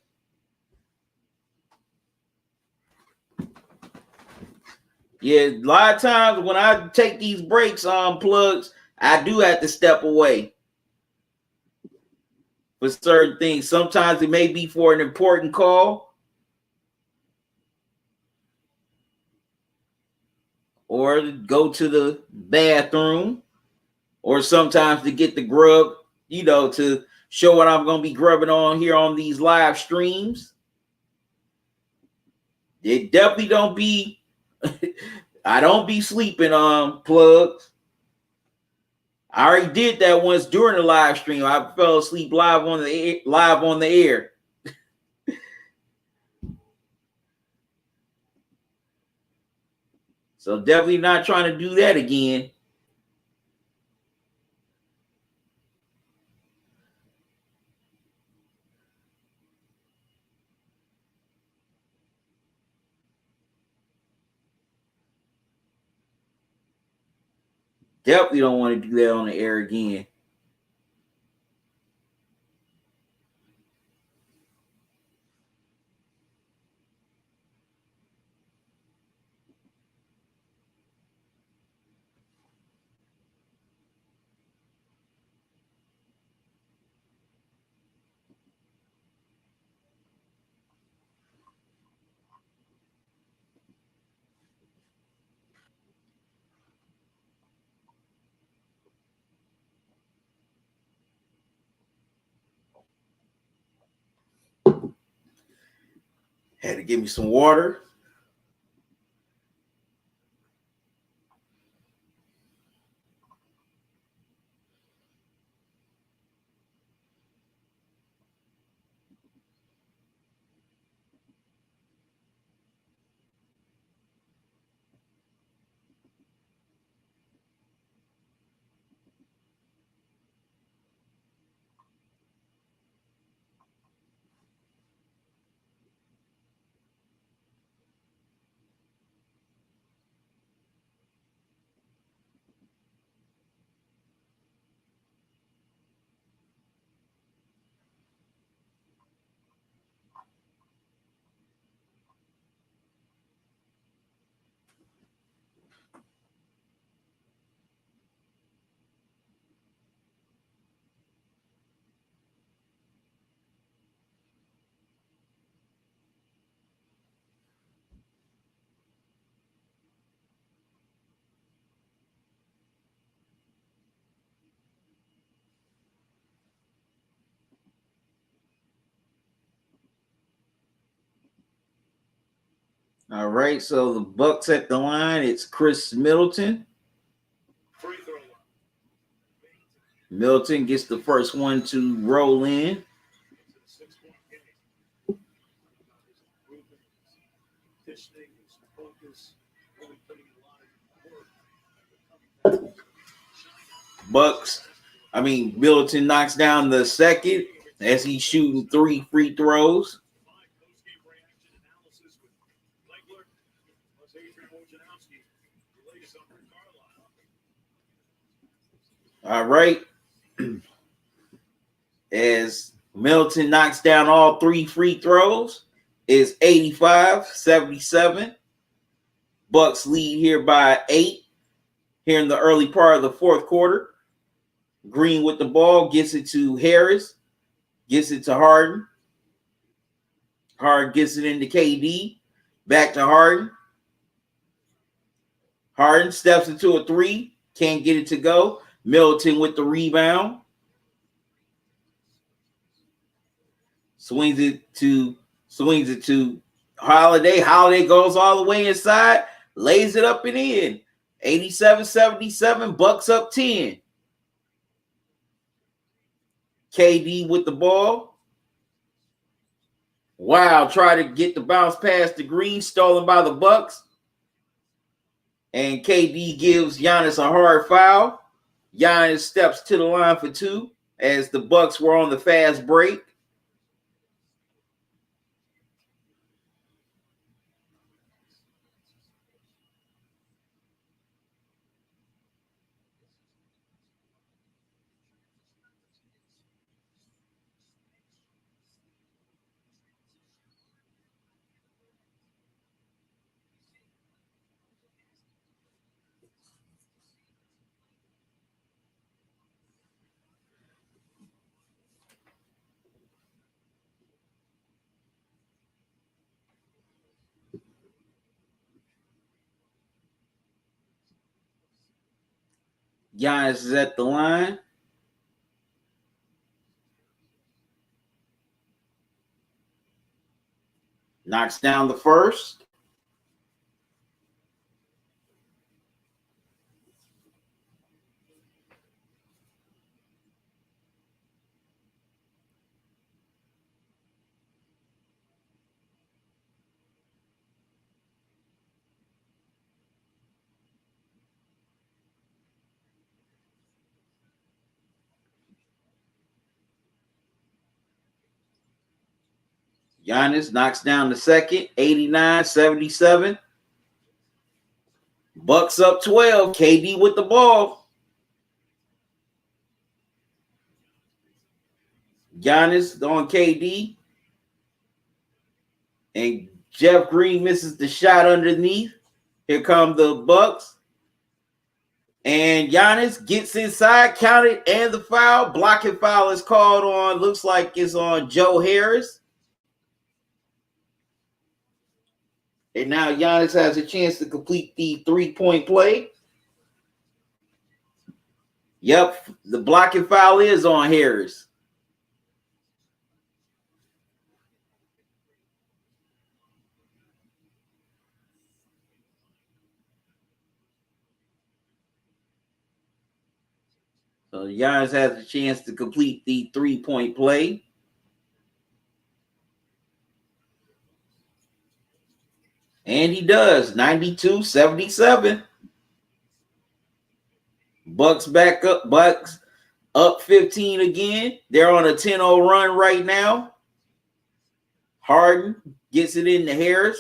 Yeah, a lot of times when I take these breaks on plugs, I do have to step away for certain things. Sometimes it may be for an important call or to go to the bathroom or sometimes to get the grub, to show what I'm going to be grubbing on here on these live streams. It definitely don't be, I don't be sleeping on plugs. I already did that once during the live stream. I fell asleep live on the air. So definitely not trying to do that again. Definitely don't want to do that on the air again. Had to give me some water. All right, so the Bucks at the line. It's Chris Middleton. Middleton gets the first one to roll in. Middleton knocks down the second as he's shooting 3 free throws. All right. As Middleton knocks down all 3 free throws, it's 85-77. Bucks lead here by 8 here in the early part of the fourth quarter. Green with the ball, gets it to Harris, gets it to Harden. Harden gets it into KD, back to Harden. Harden steps into a 3, can't get it to go. Middleton with the rebound. Swings it to Holiday. Holiday goes all the way inside, lays it up and in. 87-77, Bucks up 10. KD with the ball. Wow, try to get the bounce past the Green, stolen by the Bucks. And KD gives Giannis a hard foul. Giannis steps to the line for 2 as the Bucks were on the fast break. Giannis is at the line. Knocks down the first. Giannis knocks down the second, 89-77. Bucks up 12. KD with the ball. Giannis on KD. And Jeff Green misses the shot underneath. Here come the Bucks. And Giannis gets inside, counted, and the foul. Blocking foul is called on. Looks like it's on Joe Harris. And now Giannis has a chance to complete the 3-point play. Yep, the blocking foul is on Harris. So Giannis has a chance to complete the 3-point play. And he does. 92-77. Bucks back up. Bucks up 15 again. They're on a 10-0 run right now. Harden gets it into Harris.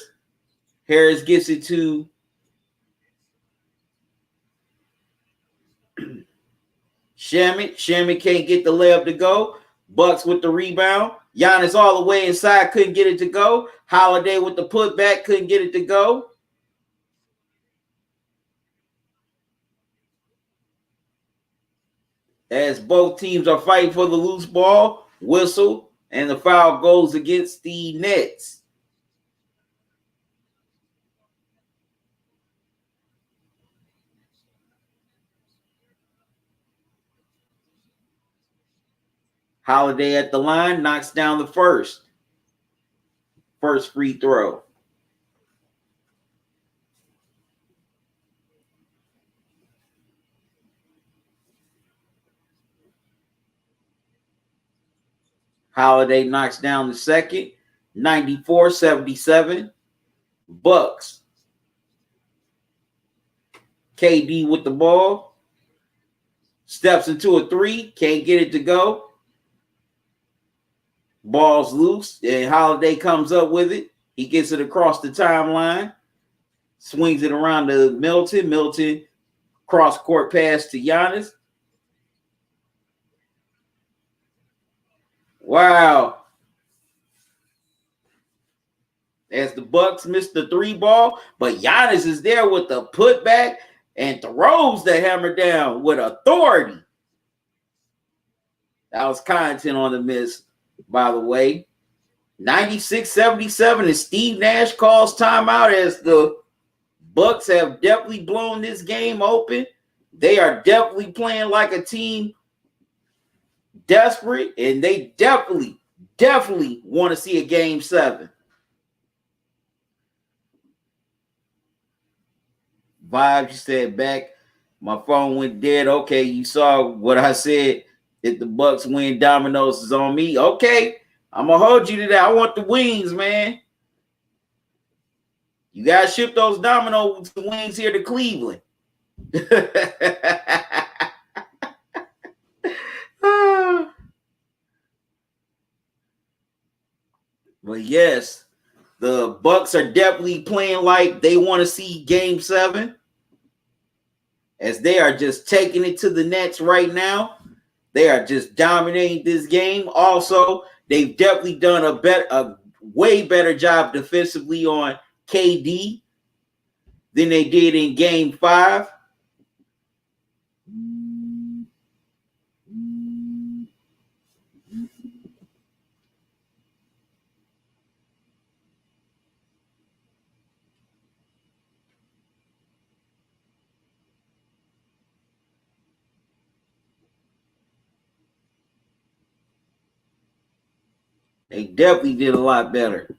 Harris gets it to Shamet. Shamet can't get the layup to go. Bucks with the rebound. Giannis all the way inside, couldn't get it to go. Holiday with the putback, couldn't get it to go. As both teams are fighting for the loose ball, whistle, and the foul goes against the Nets. Holiday at the line, knocks down the first free throw. Holiday knocks down the second, 94-77. Bucks. KD with the ball. Steps into a 3, can't get it to go. Ball's loose, and Holiday comes up with it. He gets it across the timeline, swings it around to Milton. Milton cross-court pass to Giannis. Wow. As the Bucks missed the 3 ball, but Giannis is there with the putback and throws the hammer down with authority. That was content on the miss, by the way. 96-77, and Steve Nash calls timeout as the Bucks have definitely blown this game open. They are definitely playing like a team desperate, and they definitely definitely want to see a game 7. Vibes, you said back. My phone went dead. Okay, you saw what I said. If the Bucks win, dominoes is on me. Okay, I'm gonna hold you to that. I want the wings, man. You guys ship those dominoes wings here to Cleveland. But yes, the Bucks are definitely playing like they want to see game 7, as they are just taking it to the Nets right now. They are just dominating this game. Also, they've definitely done a way better job defensively on KD than they did in game 5. They definitely did a lot better.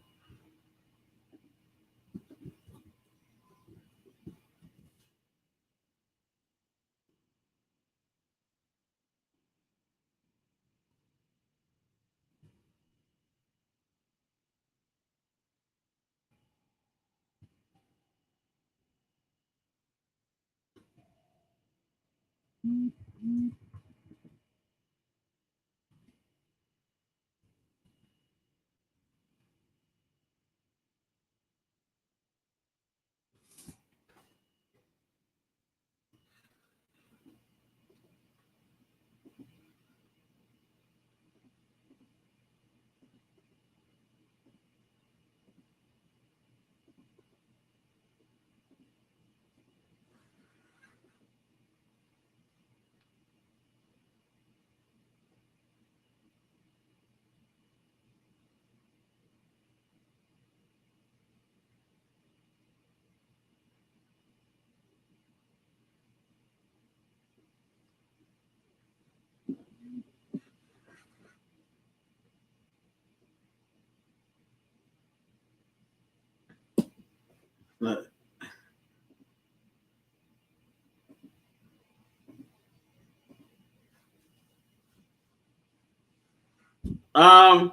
Um,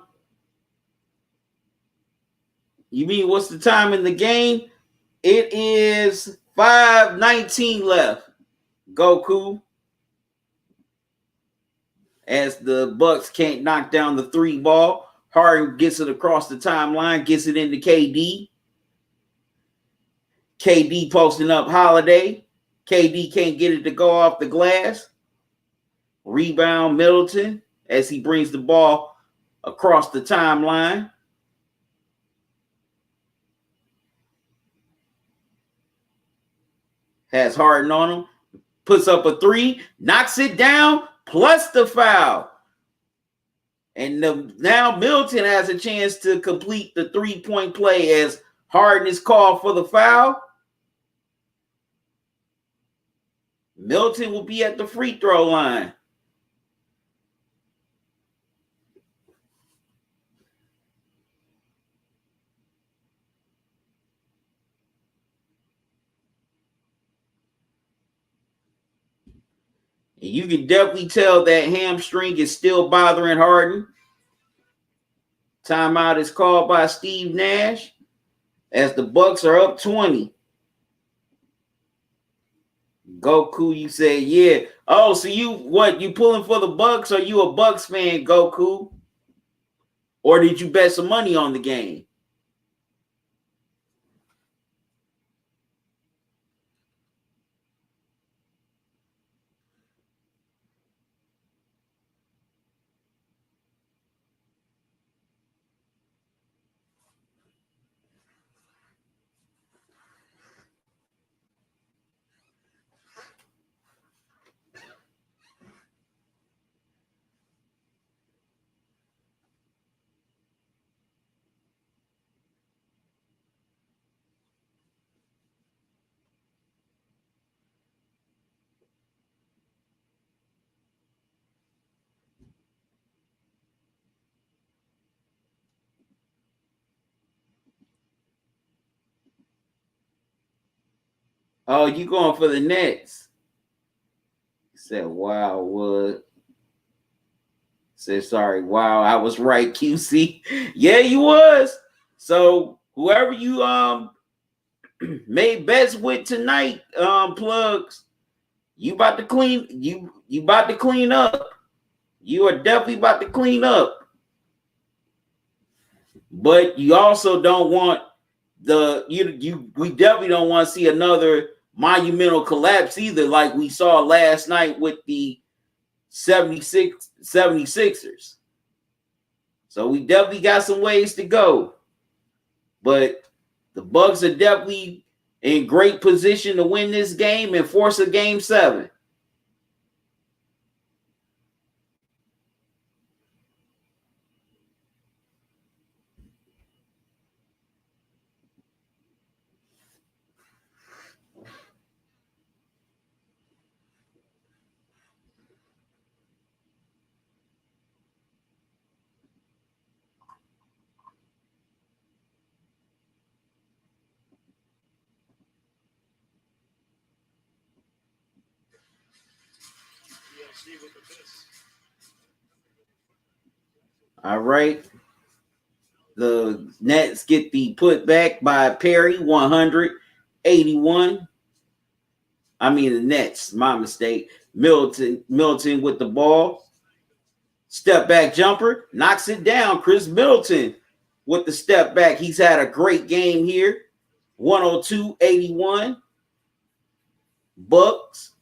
you mean what's the time in the game? It is 5:19 left. Goku, as the Bucks can't knock down the 3 ball. Harden gets it across the timeline, gets it into KD. KD posting up Holiday. KD can't get it to go off the glass. Rebound Middleton as he brings the ball across the timeline. Has Harden on him. Puts up a 3. Knocks it down. Plus the foul. And now Middleton has a chance to complete the 3-point play as Harden is called for the foul. Middleton will be at the free throw line. And you can definitely tell that hamstring is still bothering Harden. Timeout is called by Steve Nash as the Bucks are up 20. Goku, you say, yeah. Oh, so you pulling for the Bucks? Or you a Bucks fan, Goku? Or did you bet some money on the game? Oh, you going for the Nets? Said wow, what? Said sorry, wow, I was right, QC. Yeah, you was. So whoever you made bets with tonight, plugs, you about to you about to clean up. You are definitely about to clean up. But you also don't want we definitely don't want to see another monumental collapse either, like we saw last night with the 76ers. So we definitely got some ways to go. But the Bucks are definitely in great position to win this game and force a game 7. All right. The Nets get the putback by Perry, 181. I mean the Nets, my mistake. Middleton with the ball. Step back jumper, knocks it down. Chris Middleton with the step back. He's had a great game here. 102-81. Bucks.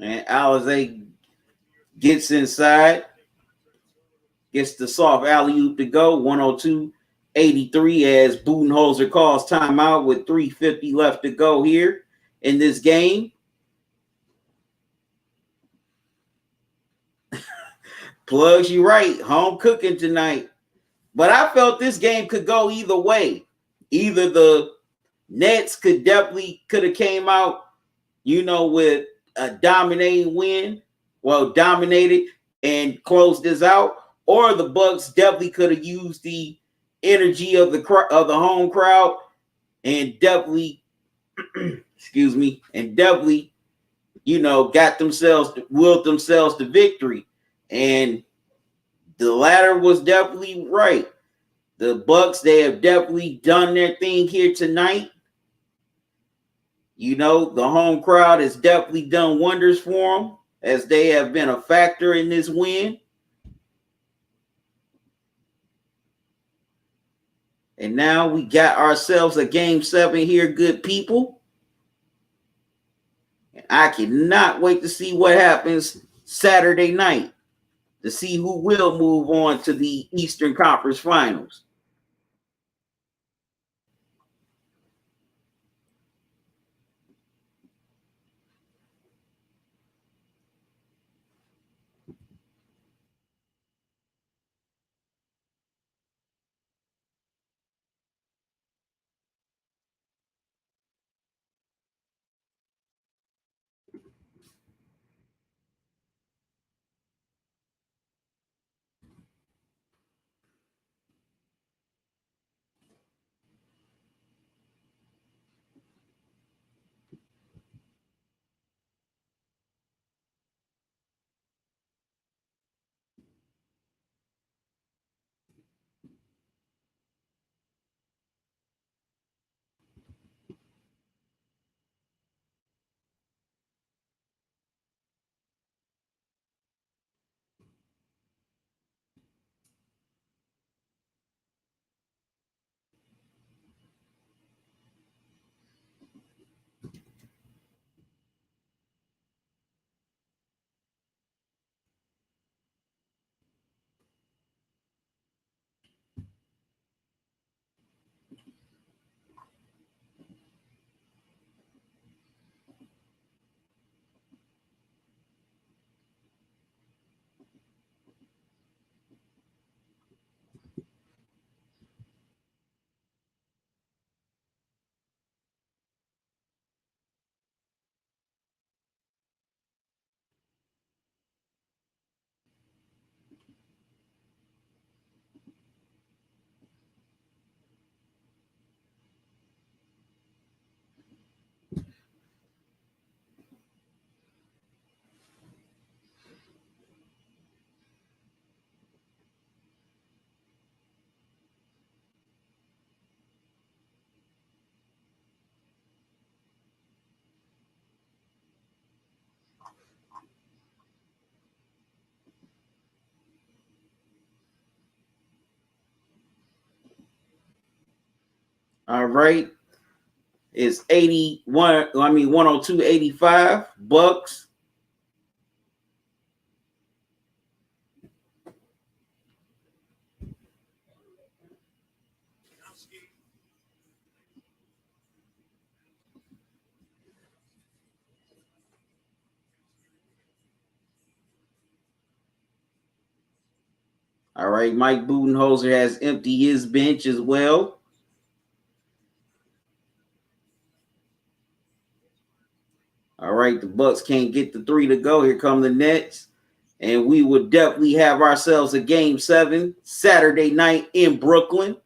And Alizé gets inside. Gets the soft alley-oop to go. 102-83 as Budenholzer calls timeout with 3:50 left to go here in this game. Plugs, you right. Home cooking tonight. But I felt this game could go either way. Either the Nets could have came out, with a dominating win. Well, dominated and closed this out. Or the Bucks definitely could have used the energy of the home crowd and definitely, excuse me, and definitely, willed themselves to victory. And the latter was definitely right. The Bucks, they have definitely done their thing here tonight. The home crowd has definitely done wonders for them as they have been a factor in this win. And now we got ourselves a game 7 here, good people. I cannot wait to see what happens Saturday night to see who will move on to the Eastern Conference Finals. All right. It's 102.85 Bucks. All right, Mike Budenholzer has emptied his bench as well. All right, the Bucks can't get the 3 to go. Here come the Nets. And we would definitely have ourselves a game 7 Saturday night in Brooklyn.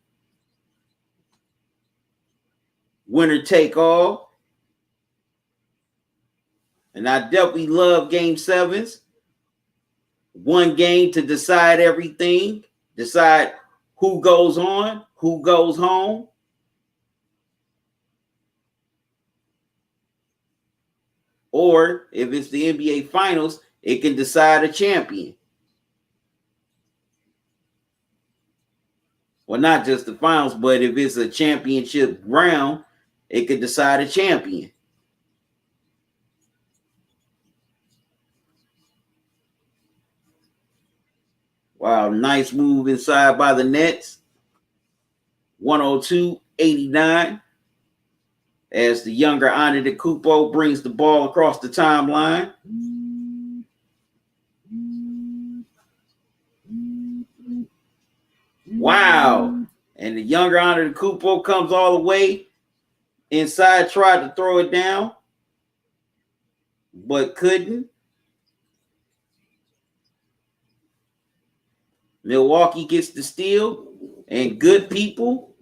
Winner take all. And I definitely love game 7s. One game to decide everything, decide who goes on, who goes home. Or if it's the NBA Finals, it can decide a champion. Well, not just the finals, but if it's a championship round, it could decide a champion. Wow, nice move inside by the Nets. 102.89 as the younger Antetokounmpo brings the ball across the timeline. Wow. And the younger Antetokounmpo comes all the way inside, tried to throw it down, but couldn't. Milwaukee gets the steal. And good people,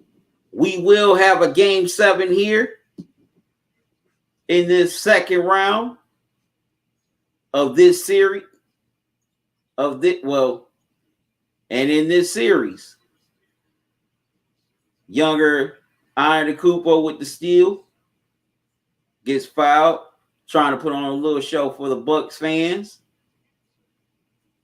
we will have a game 7 here in this second round of this series. And in this series, younger Antetokounmpo with the steal gets fouled, trying to put on a little show for the Bucks fans.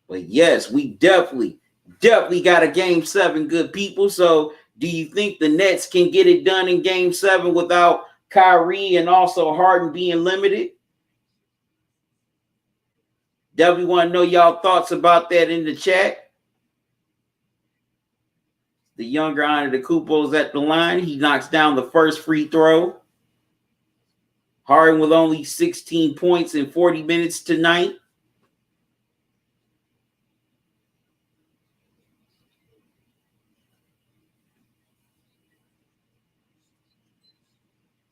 But yes, we definitely got a game 7, good people. So do you think the Nets can get it done in game 7 without Kyrie and also Harden being limited? Definitely want to know y'all thoughts about that in the chat. The younger Antetokounmpo is at the line. He knocks down the first free throw. Harden with only 16 points in 40 minutes tonight.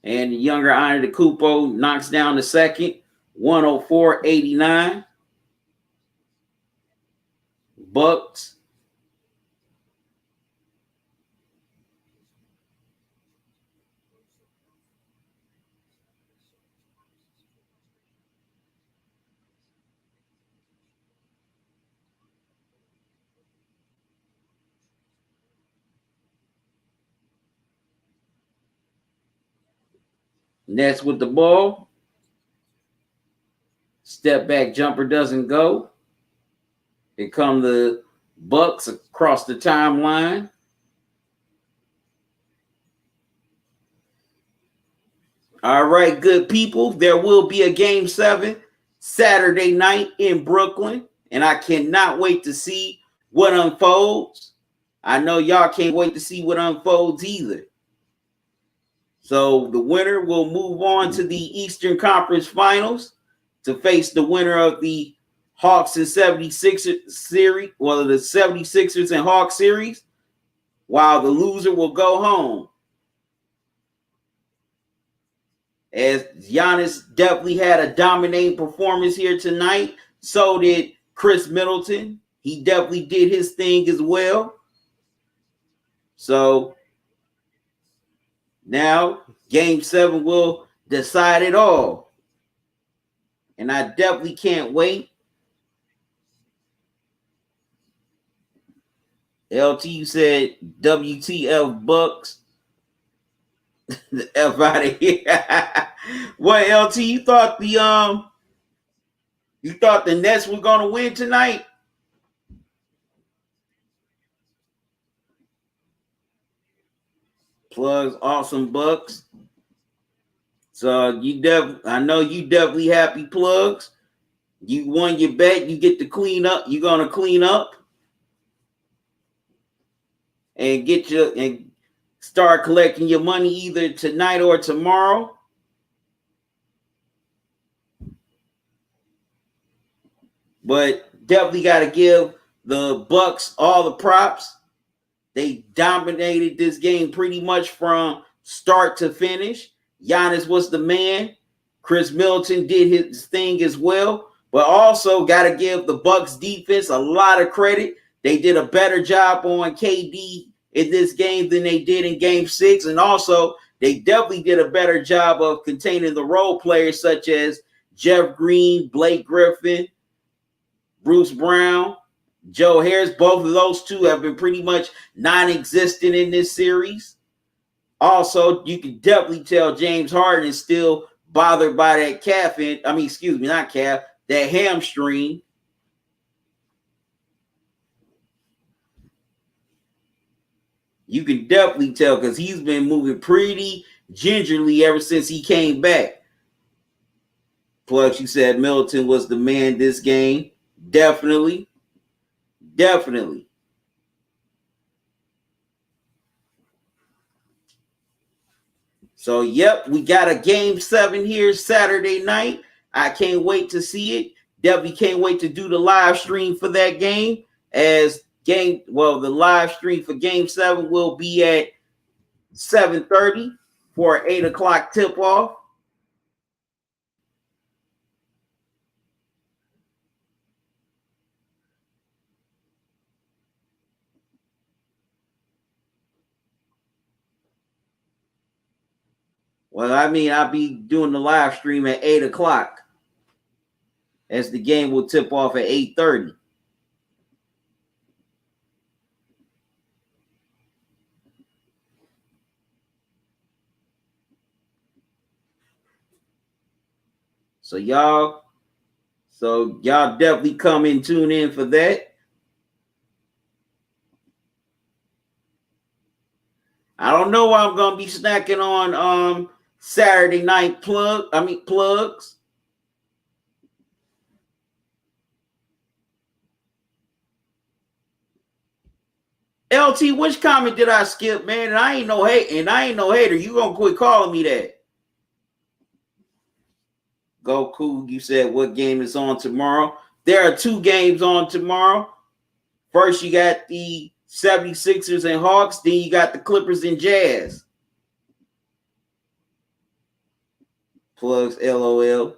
And the younger Antetokounmpo knocks down the second. 104.89. Bucks. Nets with the ball. Step back jumper doesn't go. Here come the Bucks across the timeline. All right, good people. There will be a game 7 Saturday night in Brooklyn, and I cannot wait to see what unfolds. I know y'all can't wait to see what unfolds either. So the winner will move on to the Eastern Conference Finals to face the winner of the Hawks and 76ers series, well, the 76ers and Hawks series, while the loser will go home. As Giannis definitely had a dominating performance here tonight, so did Chris Middleton. He definitely did his thing as well. So now game 7 will decide it all. And I definitely can't wait. LT, you said WTF Bucks. The F out of here. What, LT, you thought the Nets were gonna win tonight? Plugs, awesome bucks. So I know you definitely happy, Plugs. You won your bet. You get to clean up. You're gonna clean up and start collecting your money either tonight or tomorrow. But definitely got to give the Bucks all the props. They dominated this game pretty much from start to finish. Giannis was the man. Chris Middleton did his thing as well. But also got to give the Bucks defense a lot of credit. They did a better job on KD in this game than they did in Game 6. And also, they definitely did a better job of containing the role players such as Jeff Green, Blake Griffin, Bruce Brown, Joe Harris. Both of those two have been pretty much non-existent in this series. Also, you can definitely tell James Harden is still bothered by that that hamstring. You can definitely tell because he's been moving pretty gingerly ever since he came back. Plus, you said Middleton was the man this game. Definitely. So, yep, we got a Game 7 here Saturday night. I can't wait to see it. Definitely can't wait to do the live stream for that game. The live stream for Game 7 will be at 7:30 for an 8 o'clock tip-off. Well, I'll be doing the live stream at 8 o'clock as the game will tip off at 8:30. So y'all definitely come and tune in for that. I don't know what I'm gonna be snacking on Saturday night plugs. LT, which comment did I skip, man? And I ain't no hater. You gonna quit calling me that. Goku, you said what game is on tomorrow? There are 2 games on tomorrow. First, you got the 76ers and Hawks. Then you got the Clippers and Jazz. Plugs, LOL.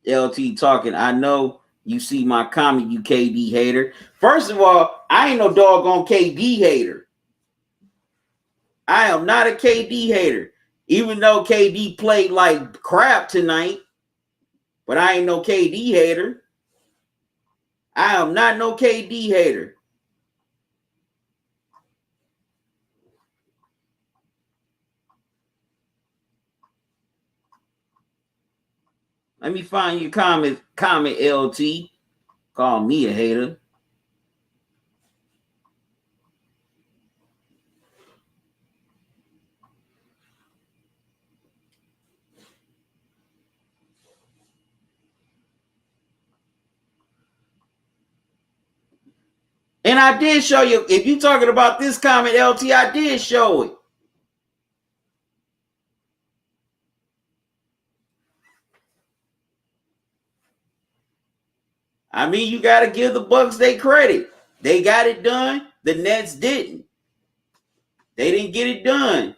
LT talking. I know you see my comment, you KD hater. First of all, I ain't no doggone KD hater. I am not a KD hater. Even though KD played like crap tonight, but I ain't no KD hater. I am not no KD hater. Let me find your comment, LT. Call me a hater. And I did show you, if you're talking about this comment, LT, I did show it. I mean, you got to give the Bucks their credit. They got it done. The Nets didn't. They didn't get it done.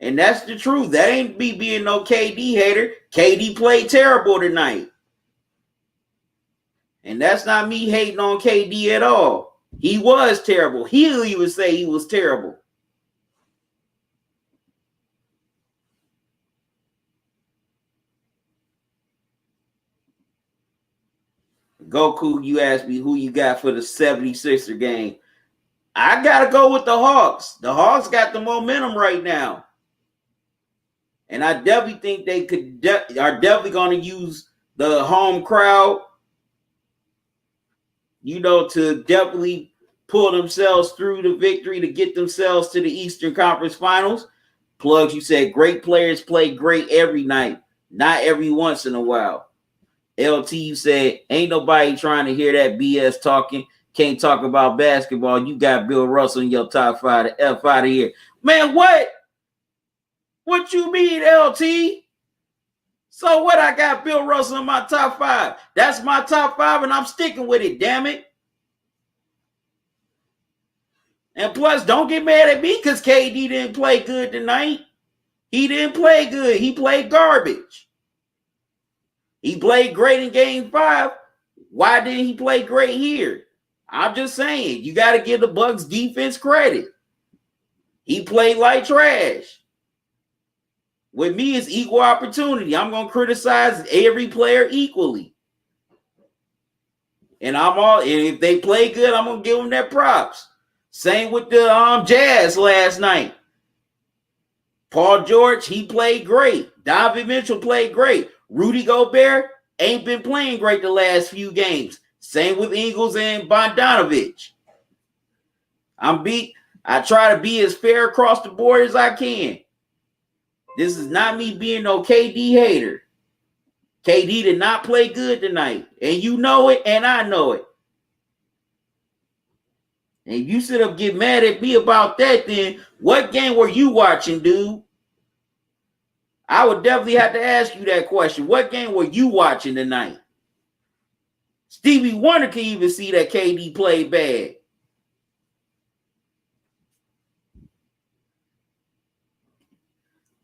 And that's the truth. That ain't me being no KD hater. KD played terrible tonight. And that's not me hating on KD at all. He was terrible. He'll even say he was terrible. Goku, you asked me who you got for the 76er game. I gotta go with the Hawks. The Hawks got the momentum right now, and I definitely think they are definitely going to use the home crowd, to definitely pull themselves through the victory to get themselves to the Eastern Conference Finals. Plugs, you said great players play great every night, not every once in a while. LT, you said ain't nobody trying to hear that BS talking. Can't talk about basketball. You got Bill Russell in your top 5. The F out of here. Man, what? What you mean, LT? So what? I got Bill Russell in my top 5. That's my top 5, and I'm sticking with it, damn it. And plus, don't get mad at me because KD didn't play good tonight. He didn't play good. He played garbage. He played great in game 5. Why didn't he play great here? I'm just saying, you got to give the Bucks defense credit. He played like trash. With me, it's equal opportunity. I'm going to criticize every player equally. And if they play good, I'm going to give them their props. Same with the Jazz last night. Paul George, he played great. Donovan Mitchell played great. Rudy Gobert ain't been playing great the last few games. Same with Ingles and Bogdanovic. I try to be as fair across the board as I can. This is not me being no KD hater. KD did not play good tonight. And you know it, and I know it. And you sit up get mad at me about that, then what game were you watching, dude? I would definitely have to ask you that question. What game were you watching tonight? Stevie Wonder can even see that KD played bad.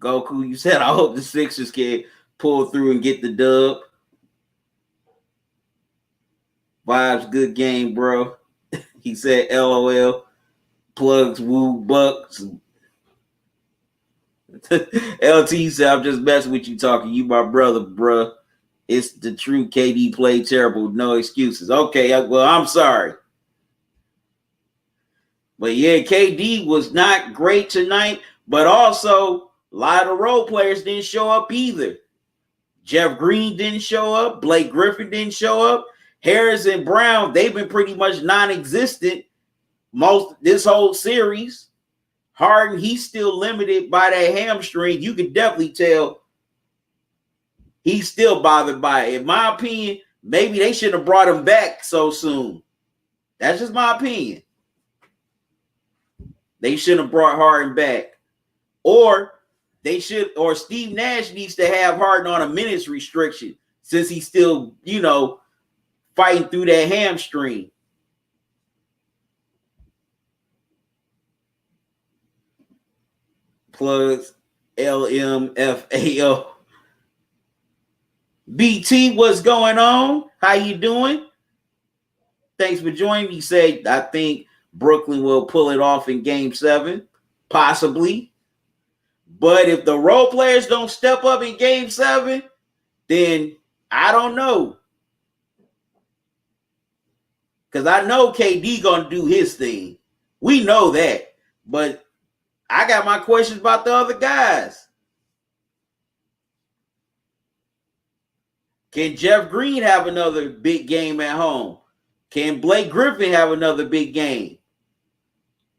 Goku, you said, I hope the Sixers can pull through and get the dub. Vibes, good game, bro. He said, LOL. Plugs, woo, Bucks. LT said, I'm just messing with you talking. You my brother, bro. It's the truth. KD played terrible. No excuses. Okay, well, I'm sorry. But yeah, KD was not great tonight. But also, a lot of the role players didn't show up either. Jeff Green didn't show up. Blake Griffin didn't show up. Harris and Brown, they've been pretty much non-existent this whole series. Harden, he's still limited by that hamstring. You can definitely tell he's still bothered by it. In my opinion, maybe they shouldn't have brought him back so soon. That's just my opinion. They shouldn't have brought Harden back. Or Steve Nash needs to have Harden on a minutes restriction since he's still, fighting through that hamstring. Plugs, LMFAO. BT, what's going on? How you doing? Thanks for joining me. Say, I think Brooklyn will pull it off in game 7, possibly. But if the role players don't step up in game 7, then I don't know. Because I know KD going to do his thing. We know that. But I got my questions about the other guys. Can Jeff Green have another big game at home? Can Blake Griffin have another big game?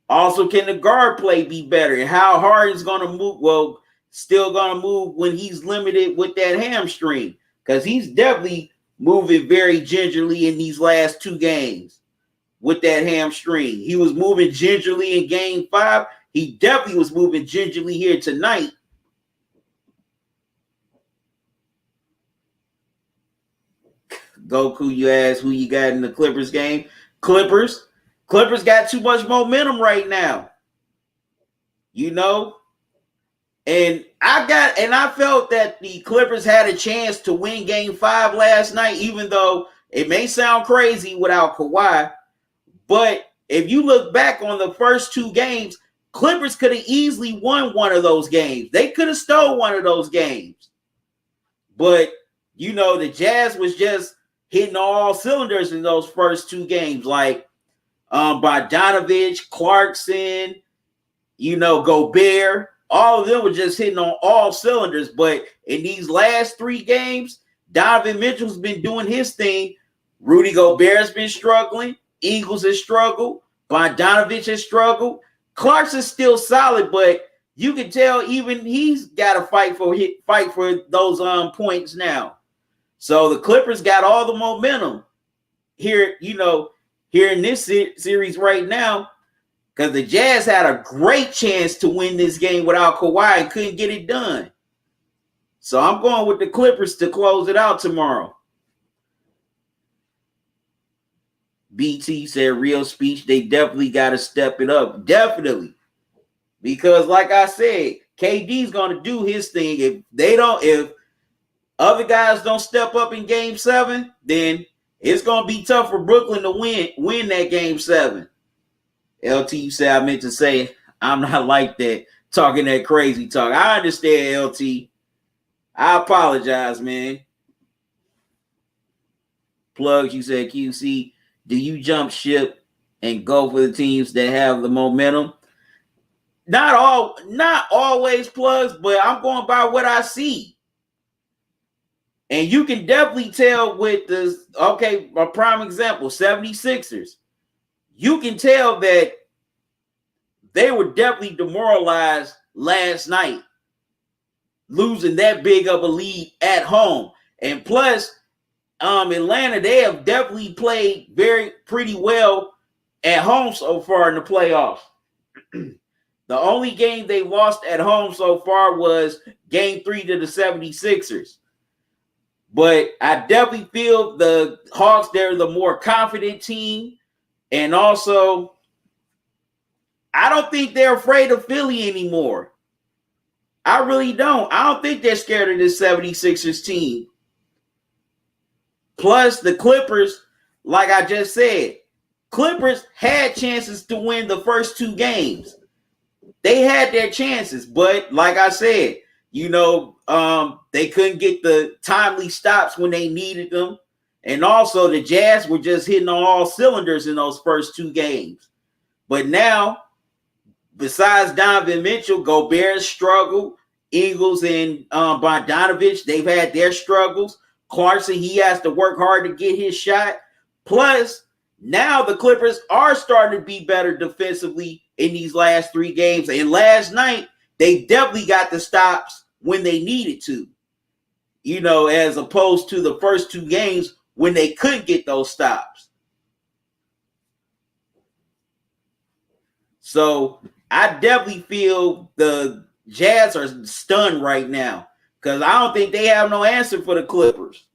Also, can the guard play be better? And how Harden's going to move? Well, still going to move when he's limited with that hamstring. Because he's definitely moving very gingerly in these last 2 games with that hamstring. He was moving gingerly in game 5. He definitely was moving gingerly here tonight. Goku, you asked who you got in the Clippers game. Clippers got too much momentum right now. And I felt that the Clippers had a chance to win game 5 last night, even though it may sound crazy without Kawhi. But if you look back on the first 2 games, Clippers could have easily won one of those games. They could have stole one of those games. But, the Jazz was just hitting all cylinders in those first 2 games. Like, Bogdanovich, Clarkson, Gobert. All of them were just hitting on all cylinders. But in these last 3 games, Donovan Mitchell's been doing his thing. Rudy Gobert's been struggling. Ingles has struggled. Bogdanovich has struggled. Clarkson's still solid, but you can tell even he's got to fight for those points now. So the Clippers got all the momentum here in this series right now, because the Jazz had a great chance to win this game without Kawhi and couldn't get it done. So I'm going with the Clippers to close it out tomorrow. BT said real speech. They definitely got to step it up. Definitely. Because like I said, KD's going to do his thing. If other guys don't step up in game 7, then it's going to be tough for Brooklyn to win that game 7. LT, you said I meant to say I'm not like that, talking that crazy talk. I understand, LT. I apologize, man. Plugs, you said QC, do you jump ship and go for the teams that have the momentum? Not always, Plugs, but I'm going by what I see. And you can definitely tell with a prime example, 76ers. You can tell that they were definitely demoralized last night, losing that big of a lead at home. And plus, Atlanta, they have definitely played pretty well at home so far in the playoffs. The only game they lost at home so far was game 3 to the 76ers. But I definitely feel the Hawks, they're the more confident team. And also, I don't think they're afraid of Philly anymore. I really don't. I don't think they're scared of this 76ers team. Plus, the Clippers, like I just said, Clippers had chances to win the first 2 games. They had their chances, but like I said, they couldn't get the timely stops when they needed them. And also the Jazz were just hitting on all cylinders in those first 2 games. But now, besides Donovan Mitchell, Gobert struggled. Ingles and Bogdanovich, they've had their struggles. Clarkson, he has to work hard to get his shot. Plus, now the Clippers are starting to be better defensively in these last 3 games. And last night, they definitely got the stops when they needed to. As opposed to the first 2 games when they couldn't get those stops. So I definitely feel the Jazz are stunned right now, because I don't think they have no answer for the Clippers.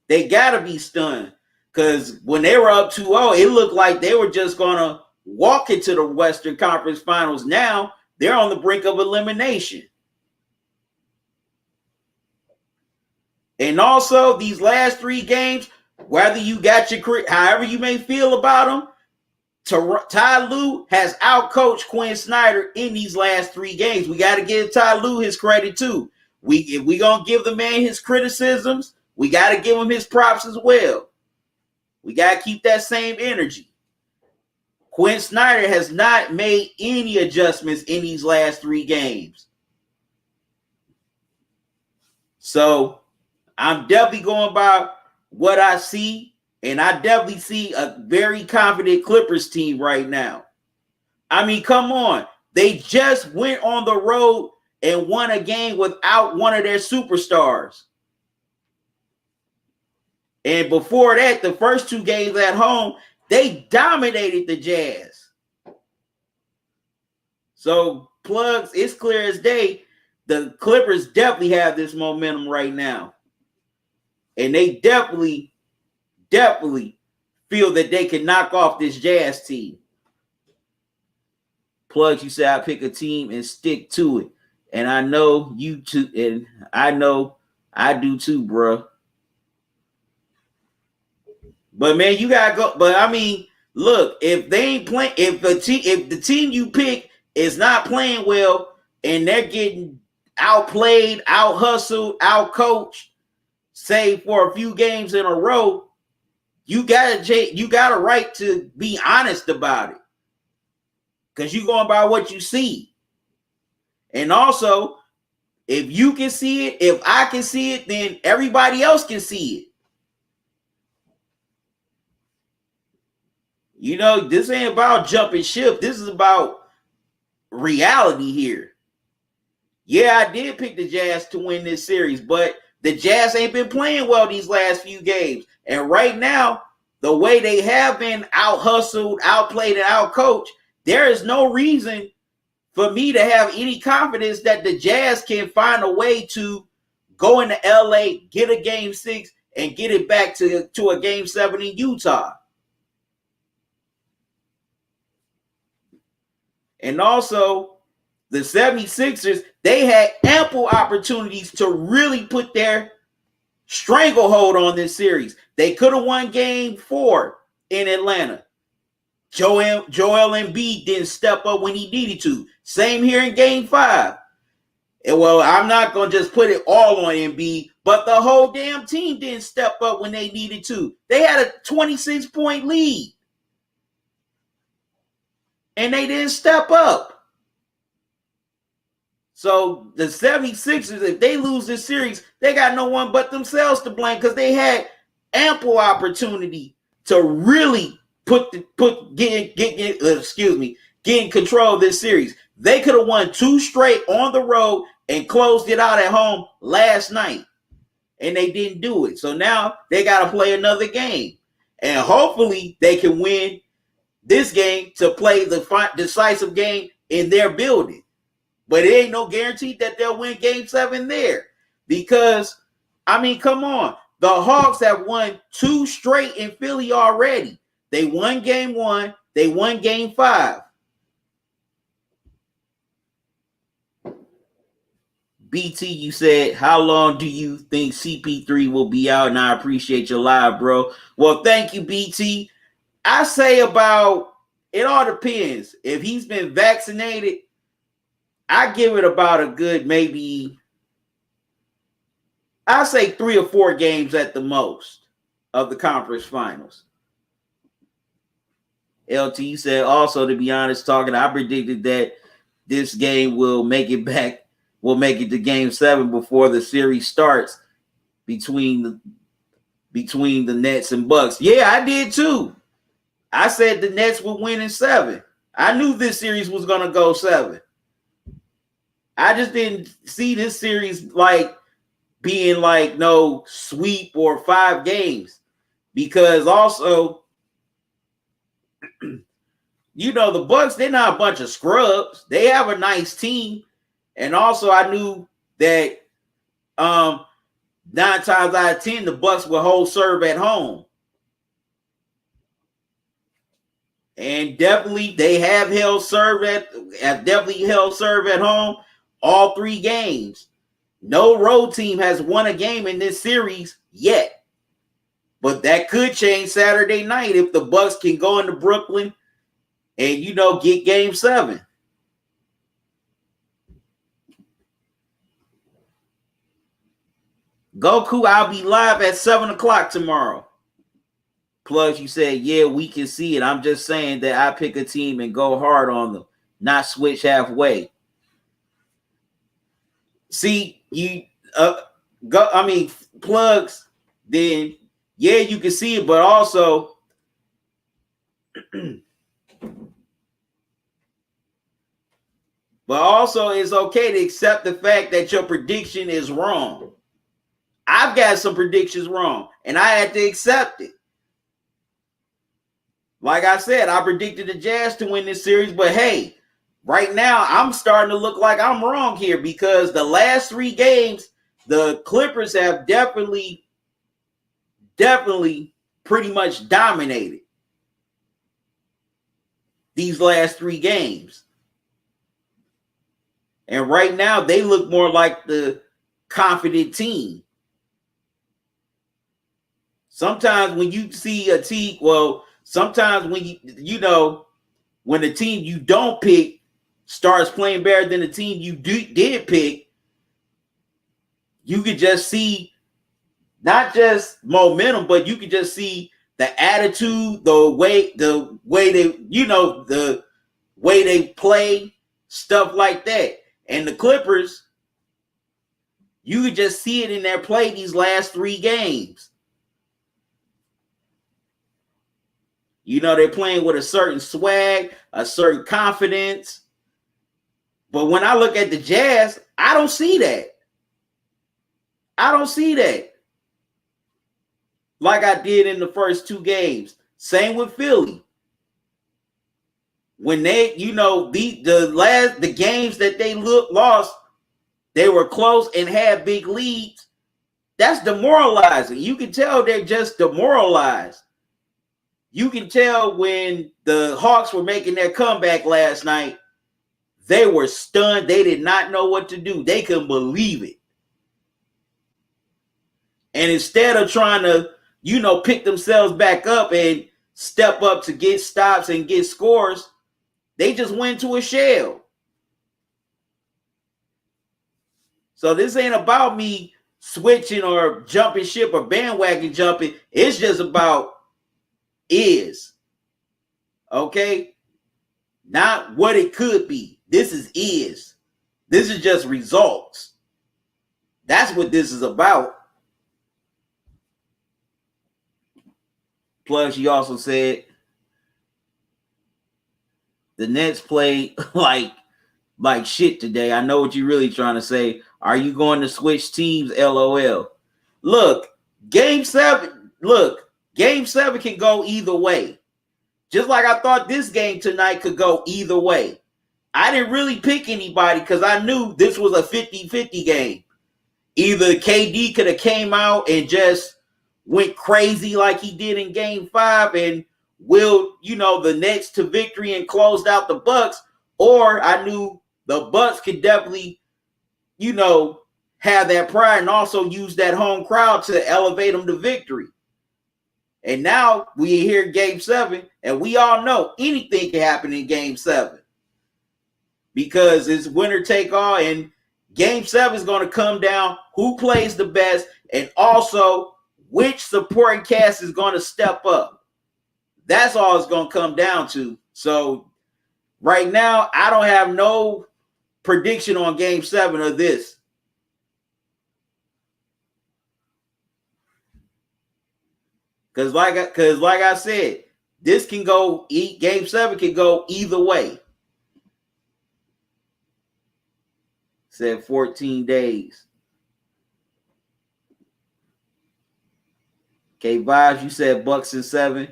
They got to be stunned, because when they were up 2-0, it looked like they were just going to walk into the Western Conference Finals. Now they're on the brink of elimination. And also, these last 3 games, whether you got however you may feel about them, Ty Lue has outcoached Quinn Snyder in these last 3 games. We got to give Ty Lue his credit too. If we gonna give the man his criticisms, we got to give him his props as well. We got to keep that same energy. Quinn Snyder has not made any adjustments in these last 3 games. So I'm definitely going by what I see, and I definitely see a very confident Clippers team right now. I mean, come on. They just went on the road and won a game without one of their superstars. And before that, the first 2 games at home, they dominated the Jazz. So, Plugs, it's clear as day, the Clippers definitely have this momentum right now. And they definitely feel that they can knock off this Jazz team. Plugs, you say I pick a team and stick to it. And I know you too, and I know I do too, bro. But man, you gotta go. But I mean, look, if they ain't playing, if the team you pick is not playing well and they're getting outplayed, out hustled, out coached, say for a few games in a row, you got a right to be honest about it, because you're going by what you see. And also, if you can see it, if I can see it, then everybody else can see it. You know, this ain't about jumping ship. This is about reality here. Yeah, I did pick the Jazz to win this series, but the Jazz ain't been playing well these last few games. And right now, the way they have been out-hustled, outplayed, and out-coached, there is no reason for me to have any confidence that the Jazz can find a way to go into LA, get a game 6, and get it back to a game 7 in Utah. And also, the 76ers, they had ample opportunities to really put their stranglehold on this series. They could have won game 4 in Atlanta. Joel Embiid didn't step up when he needed to. Same here in game 5. And well, I'm not going to just put it all on Embiid, but the whole damn team didn't step up when they needed to. They had a 26-point lead. And they didn't step up. So the 76ers, if they lose this series, they got no one but themselves to blame, because they had ample opportunity to really get in control of this series. They could have won 2 straight on the road and closed it out at home last night, and they didn't do it. So now they got to play another game, and hopefully they can win this game to play the decisive game in their building. But it ain't no guarantee that they'll win game 7 there, because, I mean, come on. The Hawks have won 2 straight in Philly already. They won game 1. They won game 5. BT, you said, how long do you think CP3 will be out? And I appreciate your live, bro. Well, thank you, BT. I say about, it all depends. If he's been vaccinated, I give it about a good, maybe, I say 3 or 4 games at the most of the conference finals. LT said, also, to be honest, I predicted that this game will make it to game 7 before the series starts between the Nets and Bucks. Yeah, I did too. I said the Nets would win in 7. I knew this series was going to go 7. I just didn't see this series like being like no sweep or 5 games, because also, you know, the Bucks, they're not a bunch of scrubs. They have a nice team. And also, I knew that 9 times out of 10, the Bucks will hold serve at home. And definitely, they have held serve at home all 3 games. No road team has won a game in this series yet. But that could change Saturday night if the Bucks can go into Brooklyn and, you know, get game 7. Goku, I'll be live at 7 o'clock tomorrow. Plus, you said, yeah, we can see it. I'm just saying that I pick a team and go hard on them, not switch halfway. See, plugs, then, yeah, you can see it, but also, it's okay to accept the fact that your prediction is wrong. I've got some predictions wrong, and I had to accept it. Like I said, I predicted the Jazz to win this series, but hey, right now I'm starting to look like I'm wrong here, because the last 3 games, the Clippers have definitely pretty much dominated these last 3 games. And right now they look more like the confident team. Sometimes when you see a team, sometimes when when the team you don't pick starts playing better than the team you did pick, you could just see not just momentum, but you could just see the the attitude, the way they, the way they play, stuff like that. And the Clippers, you could just see it in their play these last 3 games. They're playing with a certain swag, a certain confidence. But when I look at the Jazz, I don't see that. Like I did in the first 2 games. Same with Philly. When they, the games that they lost, they were close and had big leads. That's demoralizing. You can tell they're just demoralized. You can tell when the Hawks were making their comeback last night, they were stunned. They did not know what to do. They couldn't believe it. And instead of trying to, pick themselves back up and step up to get stops and get scores, they just went to a shell. So this ain't about me switching or jumping ship or bandwagon jumping. It's just about is. Okay? Not what it could be. This is. This is just results. That's what this is about. Plus, she also said the Nets played like shit today. I know what you're really trying to say. Are you going to switch teams? LOL. Look, game 7 can go either way. Just like I thought this game tonight could go either way. I didn't really pick anybody because I knew this was a 50-50 game. Either KD could have came out and just went crazy like he did in game 5 and willed, the Nets to victory and closed out the Bucks, or I knew the Bucks could definitely, have that pride and also use that home crowd to elevate them to victory. And now we here in game 7, and we all know anything can happen in game 7 because it's winner take all, and game 7 is going to come down who plays the best and also which supporting cast is going to step up. That's all it's going to come down to. So right now, I don't have no prediction on game 7 of this. Because like I said, this can go, game 7 can go either way. Said 14 days. Okay, Vibes, you said Bucks in 7.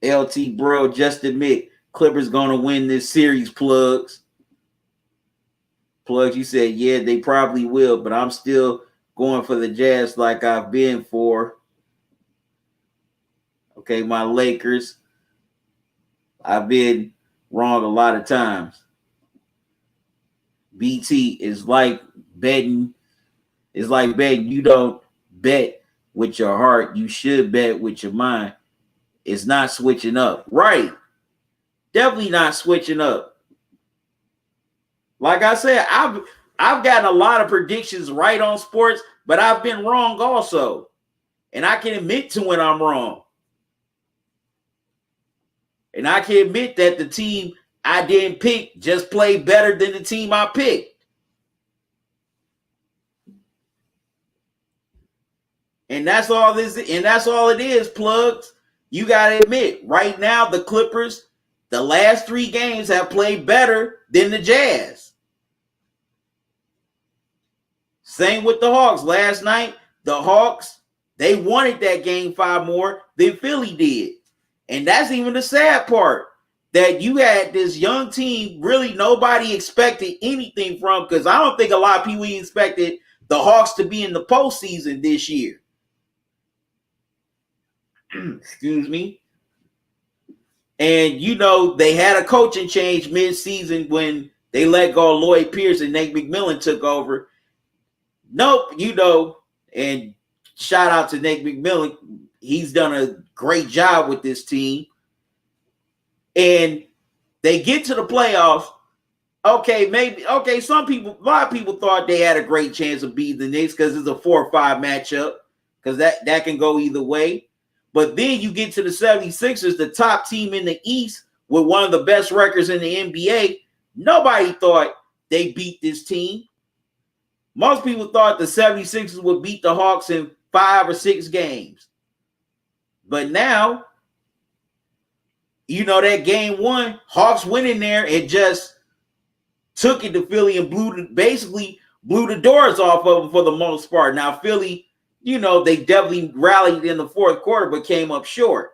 LT bro, just admit Clippers gonna win this series. Plugs, you said yeah, they probably will, but I'm still going for the Jazz like I've been for. Okay, my Lakers. I've been wrong a lot of times. BT is like betting. It's like betting. You don't bet with your heart. You should bet with your mind. It's not switching up. Right. Definitely not switching up. Like I said, I've gotten a lot of predictions right on sports, but I've been wrong also. And I can admit to when I'm wrong. And I can admit that the team I didn't pick just played better than the team I picked. And that's all this, and that's all it is, Plugs. You gotta admit, right now the Clippers, the last 3 games have played better than the Jazz. Same with the Hawks. Last night, the Hawks, they wanted that game 5 more than Philly did. And that's even the sad part, that you had this young team really nobody expected anything from, because I don't think a lot of people expected the Hawks to be in the postseason this year. Excuse me. And, they had a coaching change mid-season when they let go of Lloyd Pierce and Nate McMillan took over. Nope, and shout out to Nate McMillan. He's done a great job with this team. And they get to the playoffs. A lot of people thought they had a great chance of beating the Knicks because it's a 4-5 matchup, because that can go either way. But then you get to the 76ers, the top team in the East with one of the best records in the NBA. Nobody thought they beat this team. Most people thought the 76ers would beat the Hawks in 5 or 6 games. But now, that game 1, Hawks went in there and just took it to Philly and basically blew the doors off of them for the most part. Now, Philly, they definitely rallied in the fourth quarter, but came up short.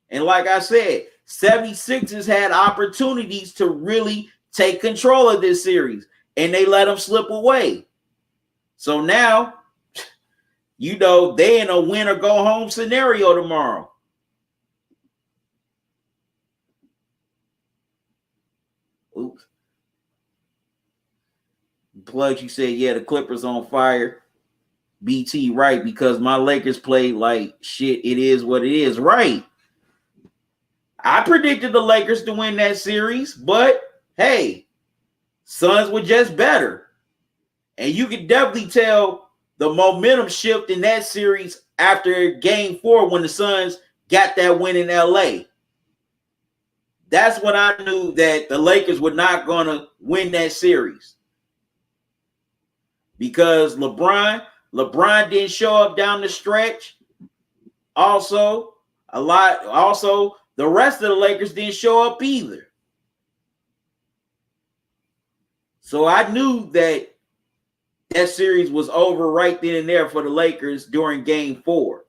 And like I said, 76ers had opportunities to really take control of this series, and they let them slip away. So now, they in a win or go home scenario tomorrow. Oops. Plugs, you said, yeah, the Clippers on fire. BT, right, because my Lakers played like shit. It is what it is, right? I predicted the Lakers to win that series, but hey, Suns were just better. And you can definitely tell the momentum shift in that series after game 4 when the Suns got that win in LA. That's when I knew that the Lakers were not going to win that series. Because LeBron didn't show up down the stretch. Also, the rest of the Lakers didn't show up either. So I knew that series was over right then and there for the Lakers during game 4.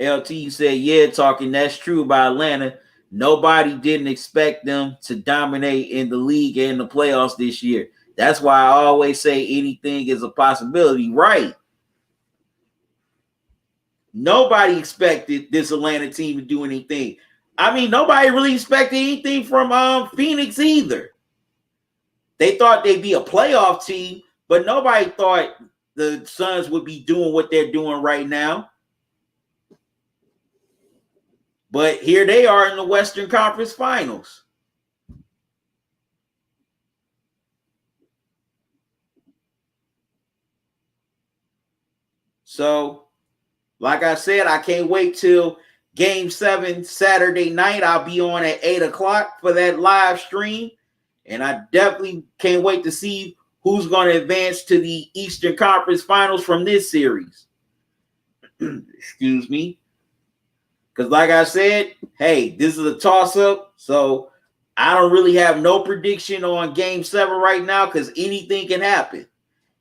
LT said, yeah, Talkin, that's true about Atlanta. Nobody didn't expect them to dominate in the league and the playoffs this year. That's why I always say anything is a possibility, right? Nobody expected this Atlanta team to do anything. I mean, nobody really expected anything from Phoenix either. They thought they'd be a playoff team, but nobody thought the Suns would be doing what they're doing right now. But here they are in the Western Conference Finals. So, like I said, I can't wait till Game 7 Saturday night. I'll be on at 8 o'clock for that live stream. And I definitely can't wait to see who's going to advance to the Eastern Conference Finals from this series. Excuse me. Because like I said, hey, this is a toss-up. So I don't really have no prediction on Game 7 right now because anything can happen.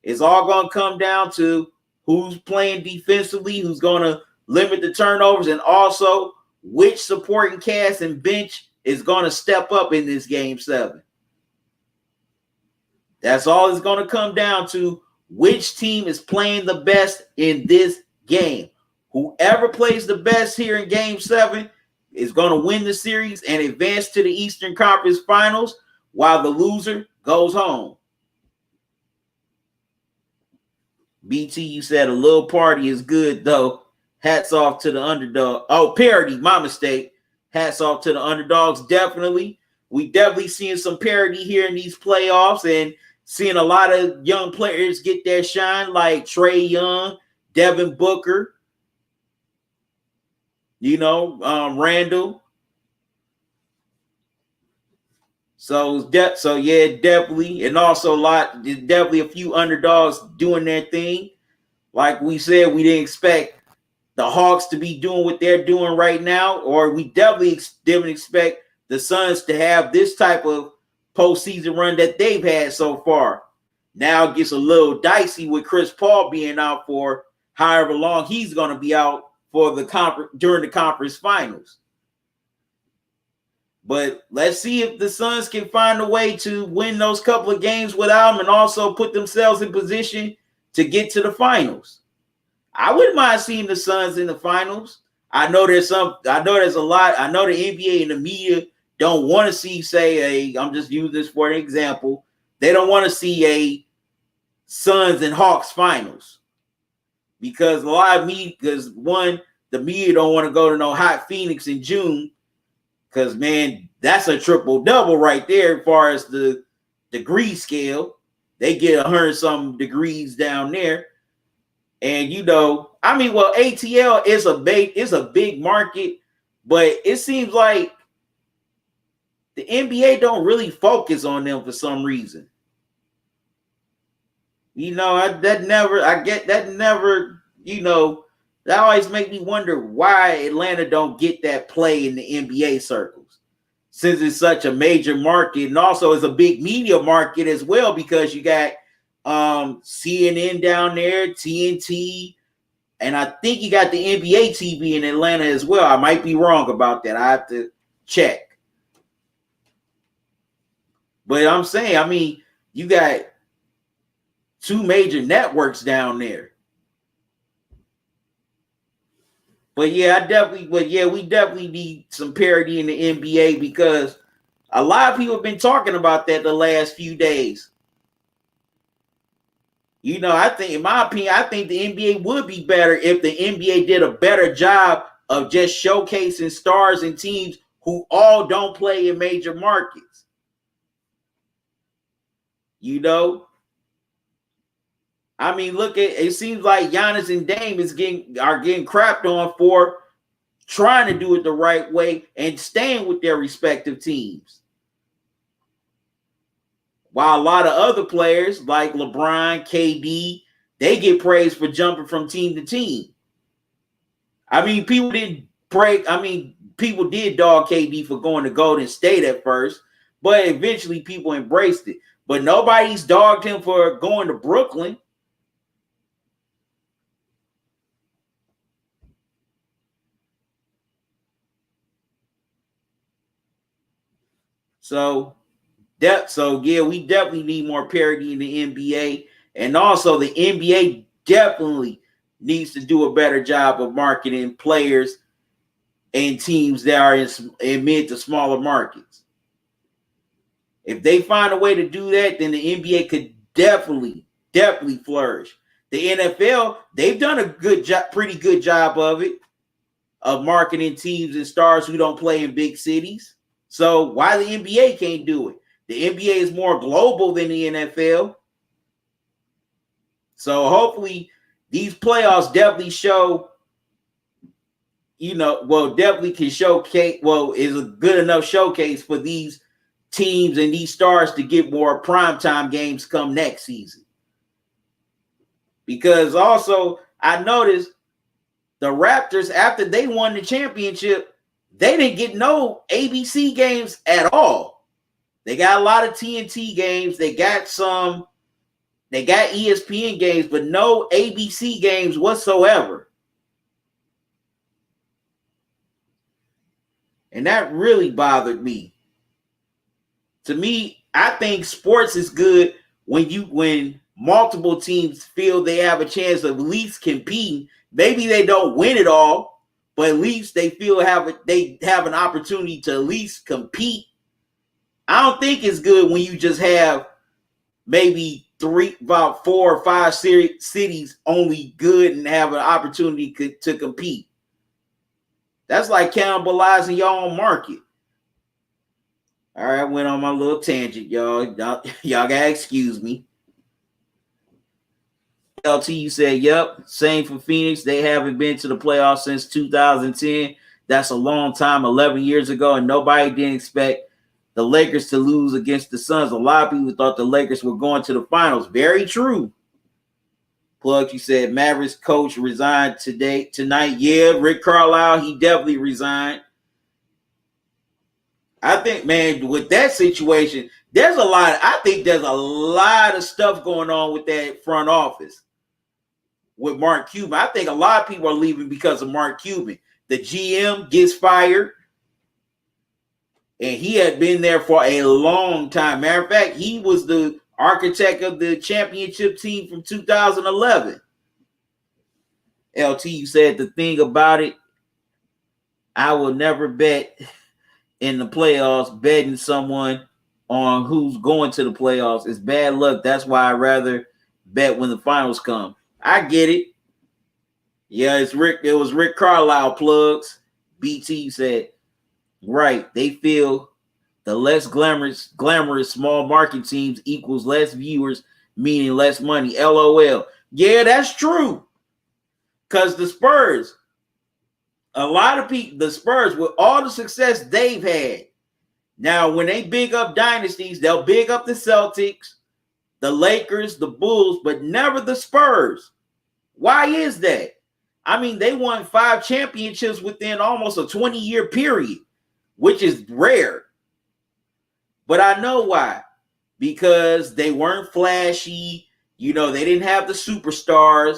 It's all going to come down to who's playing defensively, who's going to limit the turnovers, and also which supporting cast and bench is going to step up in this Game 7. That's all it's going to come down to, which team is playing the best in this game. Whoever plays the best here in Game 7 is going to win the series and advance to the Eastern Conference Finals, while the loser goes home. BT, you said a little party is good, though. Hats off to the underdog. Oh, parody, my mistake. Hats off to the underdogs, definitely. We definitely seeing some parity here in these playoffs and seeing a lot of young players get their shine, like Trae Young, Devin Booker, Randall. So yeah, definitely. And also definitely a few underdogs doing their thing. Like we said, we didn't expect the Hawks to be doing what they're doing right now, or we definitely didn't expect the Suns to have this type of postseason run that they've had so far. Now it gets a little dicey with Chris Paul being out for however long he's going to be out for during the conference finals. But let's see if the Suns can find a way to win those couple of games without them and also put themselves in position to get to the finals. I wouldn't mind seeing the Suns in the finals. I know there's a lot. I know the NBA and the media don't want to see, I'm just using this for an example. They don't want to see a Suns and Hawks finals because the media don't want to go to no hot Phoenix in June because, man, that's a triple-double right there as far as the degree scale. They get 100-something degrees down there. And well, ATL is a big market, but it seems like the NBA don't really focus on them for some reason. That always make me wonder why Atlanta don't get that play in the NBA circles, since it's such a major market, and also it's a big media market as well, because you got CNN down there, TNT, and I think you got the NBA TV in Atlanta as well. I might be wrong about that. I have to check. But I'm saying, you got two major networks down there. But yeah, we definitely need some parity in the NBA, because a lot of people have been talking about that the last few days. I think, in my opinion, I think the NBA would be better if the NBA did a better job of just showcasing stars and teams who all don't play in major markets. Look at it. Seems like Giannis and Dame are getting crapped on for trying to do it the right way and staying with their respective teams, while a lot of other players like LeBron, KD, they get praised for jumping from team to team. People did dog KD for going to Golden State at first, but eventually people embraced it. But nobody's dogged him for going to Brooklyn. So yeah, we definitely need more parity in the NBA. And also the NBA definitely needs to do a better job of marketing players and teams that are in mid to smaller markets. If they find a way to do that, then the NBA could definitely flourish. The NFL, they've done a pretty good job of it, of marketing teams and stars who don't play in big cities. So why the NBA can't do it? The NBA is more global than the NFL. So hopefully these playoffs definitely show, definitely can showcase, is a good enough showcase for these teams and these stars to get more primetime games come next season. Because also, I noticed the Raptors, after they won the championship, they didn't get no ABC games at all. They got a lot of TNT games. They got ESPN games, but no ABC games whatsoever. And that really bothered me. To me, I think sports is good when multiple teams feel they have a chance of at least competing. Maybe they don't win it all, but at least they feel they have an opportunity to at least compete. I don't think it's good when you just have maybe about 4 or 5 cities only good and have an opportunity to compete. That's like cannibalizing your own market. All right, I went on my little tangent, y'all. Y'all gotta excuse me. LT, you said, yep, same for Phoenix. They haven't been to the playoffs since 2010. That's a long time, 11 years ago, and nobody didn't expect the Lakers to lose against the Suns. A lot of people thought the Lakers were going to the finals. Very true. Plug, you said Mavericks coach resigned tonight. Yeah, Rick Carlisle, he definitely resigned. I think, man, with that situation, I think there's a lot of stuff going on with that front office with Mark Cuban. I think a lot of people are leaving because of Mark Cuban. The GM gets fired, and he had been there for a long time. Matter of fact, he was the architect of the championship team from 2011. LT, you said the thing about it, I will never bet in the playoffs. Betting someone on who's going to the playoffs is bad luck. That's why I'd rather bet when the finals come. I get it. Yeah, it was Rick Carlisle. Plugs. BT said, right. They feel the less glamorous small market teams equals less viewers, meaning less money. LOL. Yeah, that's true. Because the Spurs, a lot of people, the Spurs, with all the success they've had, now when they big up dynasties, they'll big up the Celtics, the Lakers, the Bulls, but never the Spurs. Why is that? I mean, they won 5 championships within almost a 20-year period, which is rare. But I know why. Because they weren't flashy. You know, they didn't have the superstars.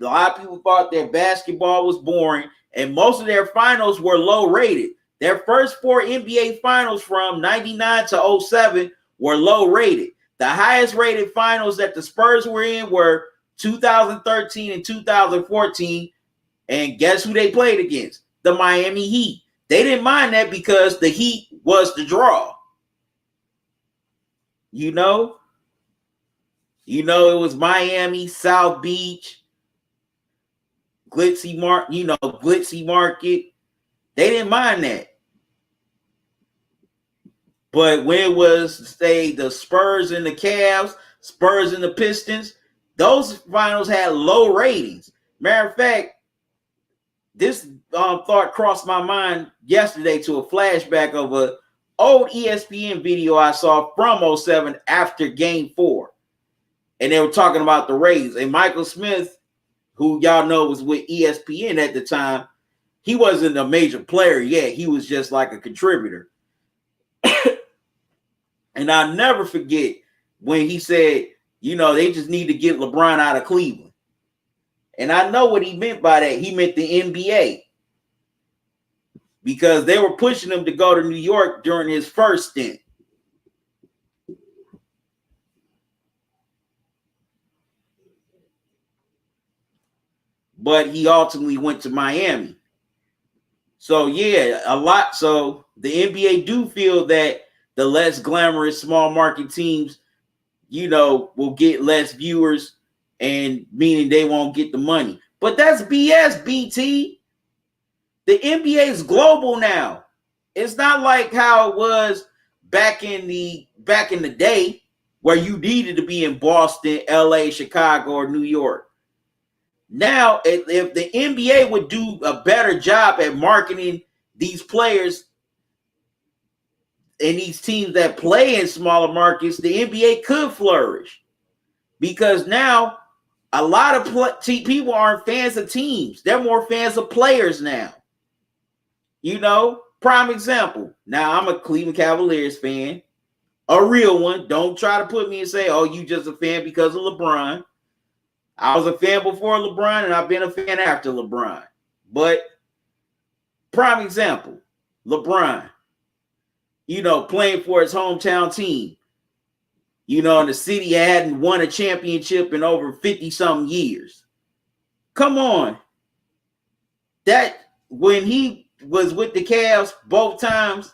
A lot of people thought their basketball was boring. And most of their finals were low rated. Their first 4 NBA finals from 99 to 07 were low rated. The highest rated finals that the Spurs were in were 2013 and 2014. And guess who they played against? The Miami Heat. They didn't mind that because the Heat was the draw. You know, it was Miami, South Beach, glitzy market. They didn't mind that. But when it was, say, the Spurs and the Cavs, Spurs and the Pistons, those finals had low ratings. Matter of fact, this thought crossed my mind yesterday to a flashback of a old ESPN video I saw from 07 after Game 4. And they were talking about the Rays. And Michael Smith, who y'all know was with ESPN at the time, he wasn't a major player yet. He was just like a contributor. And I'll never forget when he said, you know, they just need to get LeBron out of Cleveland. And I know what he meant by that. He meant the NBA. Because they were pushing him to go to New York during his first stint. But he ultimately went to Miami. So, yeah, a lot. So, the NBA do feel that the less glamorous small market teams, you know, will get less viewers, and meaning they won't get the money. But that's BS, BT. The NBA is global now. It's not like how it was back in the day where you needed to be in Boston, LA, Chicago, or New York. Now, if the NBA would do a better job at marketing these players and these teams that play in smaller markets, the NBA could flourish. Because now a lot of people aren't fans of teams. They're more fans of players now. You know, prime example. Now, I'm a Cleveland Cavaliers fan, a real one. Don't try to put me and say, oh, you just a fan because of LeBron. I was a fan before LeBron, and I've been a fan after LeBron. But prime example, LeBron, you know, playing for his hometown team. You know, and the city hadn't won a championship in over 50-something years. Come on. That, when he was with the Cavs both times,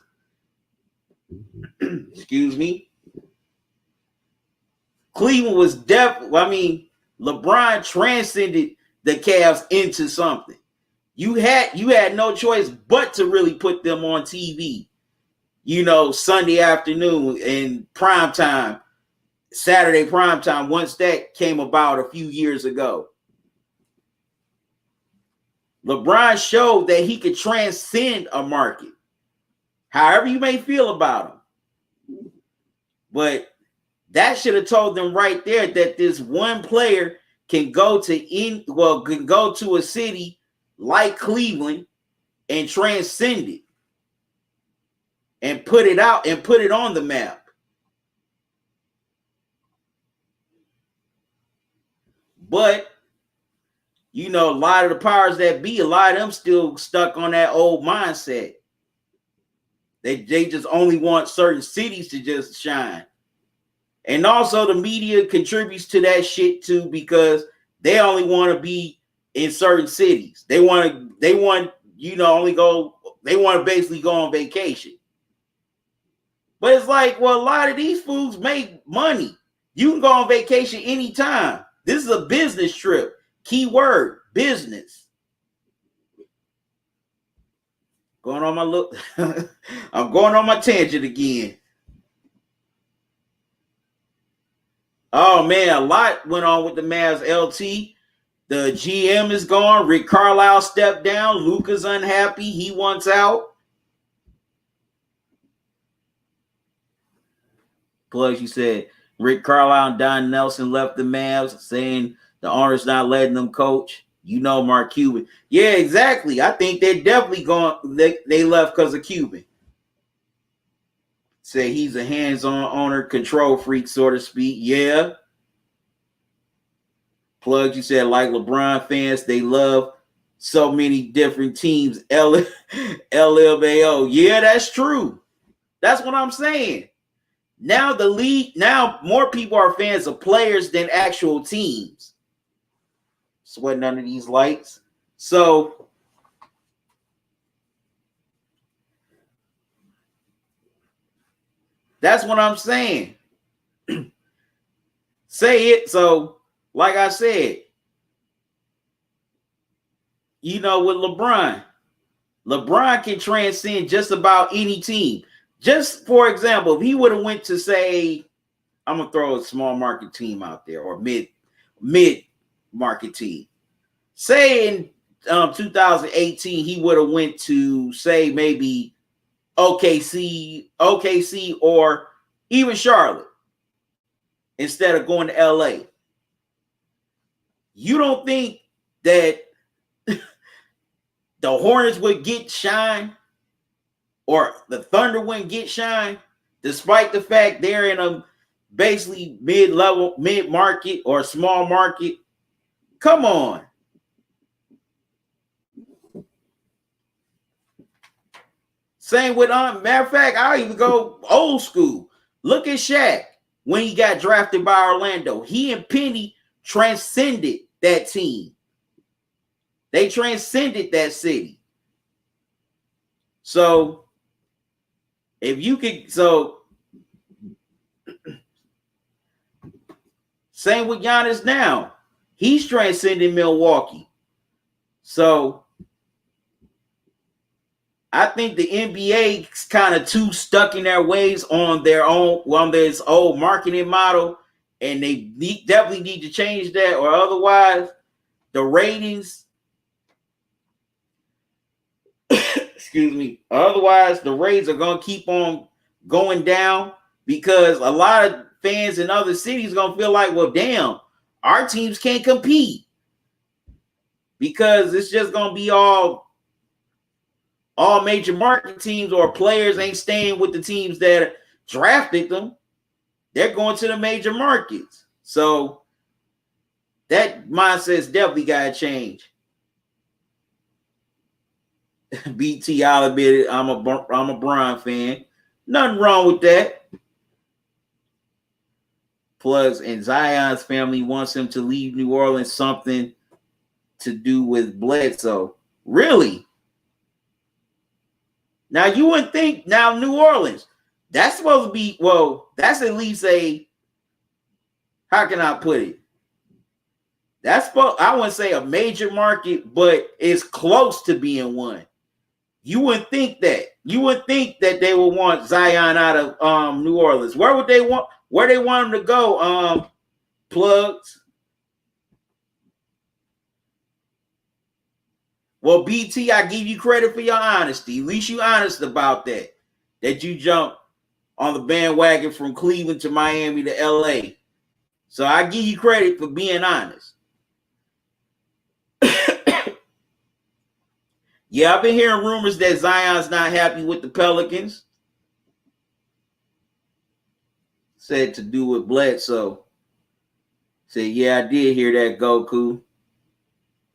excuse me, Cleveland was definitely, LeBron transcended the Cavs into something. You had no choice but to really put them on TV. You know, Sunday afternoon in primetime, Saturday primetime, once that came about a few years ago. LeBron showed that he could transcend a market, however you may feel about him. But that should have told them right there that this one player can go to a city like Cleveland and transcend it and put it out and put it on the map. But, you know, a lot of the powers that be, a lot of them still stuck on that old mindset. They just only want certain cities to just shine. And also the media contributes to that shit too, because they only want to be in certain cities. They want, you know, they want to basically go on vacation. But it's like, well, a lot of these fools make money. You can go on vacation anytime. This is a business trip. Keyword, business. Going on my look. I'm going on my tangent again. Oh man, a lot went on with the Mavs. LT. The GM is gone. Rick Carlisle stepped down. Luka's unhappy. He wants out. Plus, you said Rick Carlisle and Don Nelson left the Mavs, saying the owner's not letting them coach. You know, Mark Cuban. Yeah, exactly. I think they're definitely going. They left because of Cuban. Say he's a hands-on owner, control freak, so to speak. Yeah. Plug, you said like LeBron fans, they love so many different teams. LMAO. Yeah, that's true. That's what I'm saying. Now the league, now more people are fans of players than actual teams. Sweating under these lights. So that's what I'm saying. Say it. So, like I said, you know, with LeBron can transcend just about any team. Just for example, if he would have went to, say, I'm gonna throw a small market team out there or mid market team. Say in 2018, he would have went to, say, maybe OKC, or even Charlotte instead of going to LA. You don't think that the Hornets would get shine or the Thunder wouldn't get shine, despite the fact they're in a basically mid-level, mid-market or small market? Come on. Same with, matter of fact, I'll even go old school. Look at Shaq when he got drafted by Orlando. He and Penny transcended that team. They transcended that city. So, if you could, so same with Giannis now. He's transcending Milwaukee. So, I think the NBA's kind of too stuck in their ways on their own, on this old marketing model, and they definitely need to change that, or otherwise the ratings, excuse me, otherwise the ratings are going to keep on going down, because a lot of fans in other cities are going to feel like, well, damn, our teams can't compete, because it's just going to be all major market teams, or players ain't staying with the teams that drafted them. They're going to the major markets. So that mindset's definitely got to change. BT, I'll admit it, I'm a Bron fan. Nothing wrong with that. Plus, and Zion's family wants him to leave New Orleans, something to do with Bledsoe. Really? Now, you wouldn't think, now New Orleans, that's supposed to be, well, that's at least a, how can I put it? That's, I wouldn't say a major market, but it's close to being one. You wouldn't think that. You wouldn't think that they would want Zion out of New Orleans. Where would they want, where they want him to go, Plugs? Well, BT, I give you credit for your honesty. At least you honest about that. That you jumped on the bandwagon from Cleveland to Miami to LA. So I give you credit for being honest. Yeah, I've been hearing rumors that Zion's not happy with the Pelicans. Said to do with Bledsoe. Said, yeah, I did hear that, Goku.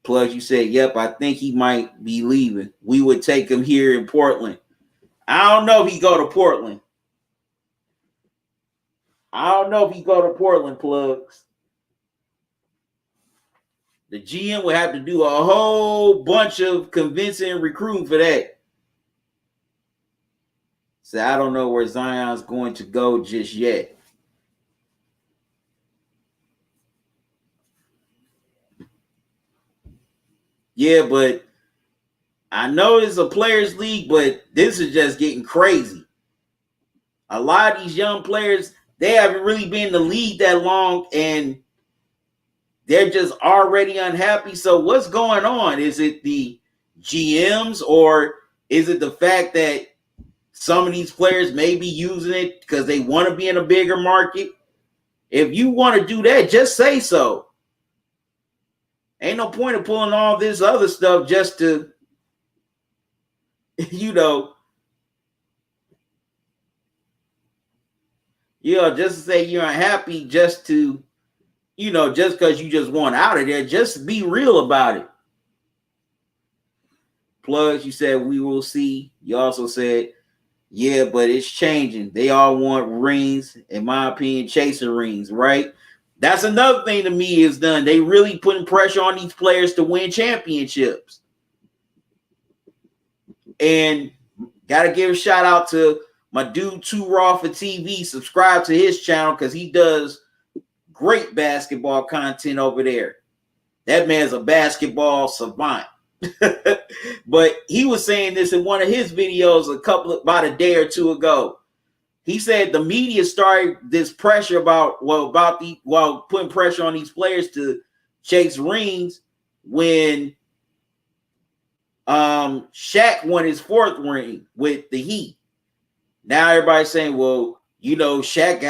Plus, you said, yep, I think he might be leaving. We would take him here in Portland. I don't know if he go to Portland. I don't know if he go to Portland, Plugs. The GM would have to do a whole bunch of convincing and recruiting for that. So I don't know where Zion's going to go just yet. Yeah, but I know it's a players' league, but this is just getting crazy. A lot of these young players, they haven't really been in the league that long, and they're just already unhappy. So what's going on? Is it the GMs, or is it the fact that some of these players may be using it because they want to be in a bigger market? If you want to do that, just say so. Ain't no point of pulling all this other stuff just to, you know, just to say you're unhappy just to, just because you just want out of there. Just be real about it. Plugs, you said we will see. You also said, yeah, but it's changing. They all want rings, in my opinion, chasing rings, right? That's another thing the media has done. They really putting pressure on these players to win championships. And got to give a shout out to my dude, Too Raw for TV. Subscribe to his channel because he does great basketball content over there. That man's a basketball savant. But he was saying this in one of his videos about a day or two ago. He said the media started this pressure putting pressure on these players to chase rings when Shaq won his 4th ring with the Heat. Now everybody's saying, well, Shaq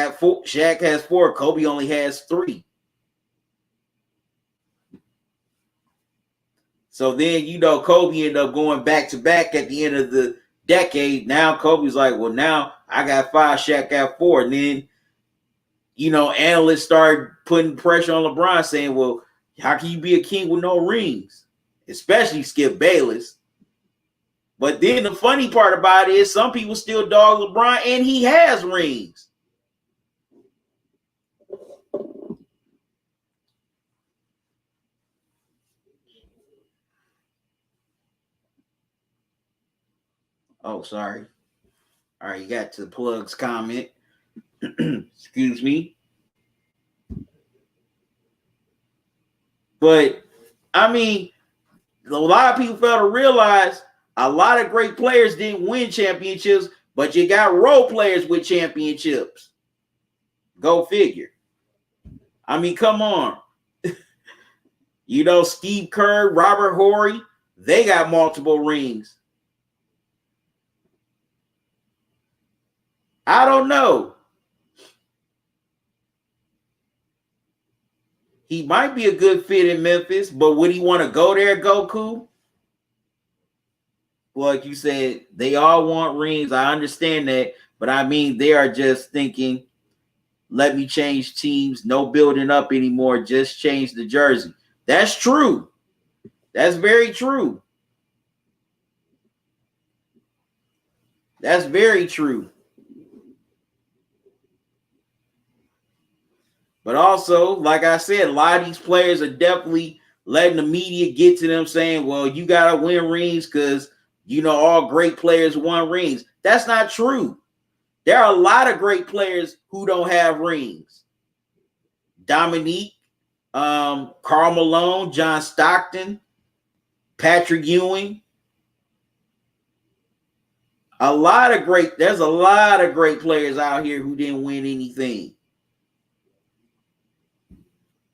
has 4, Kobe only has 3. So then, Kobe ended up going back to back at the end of the decade. Now Kobe's like, well, now I got 5, Shaq got 4. And then, analysts started putting pressure on LeBron saying, well, how can you be a king with no rings? Especially Skip Bayless. But then the funny part about it is some people still dog LeBron, and he has rings. Oh, sorry. All right, you got to the Plugs comment. Excuse me. But, I mean, a lot of people fail to realize a lot of great players didn't win championships, but you got role players with championships. Go figure. I mean, come on. Steve Kerr, Robert Horry, they got multiple rings. I don't know. He might be a good fit in Memphis, but would he want to go there, Goku? Like you said, they all want rings. I understand that, but I mean, they are just thinking, let me change teams. No building up anymore. Just change the jersey. That's true. That's very true. That's very true. But also, like I said, a lot of these players are definitely letting the media get to them saying, well, you got to win rings because, all great players won rings. That's not true. There are a lot of great players who don't have rings. Dominique, Karl Malone, John Stockton, Patrick Ewing. There's a lot of great players out here who didn't win anything.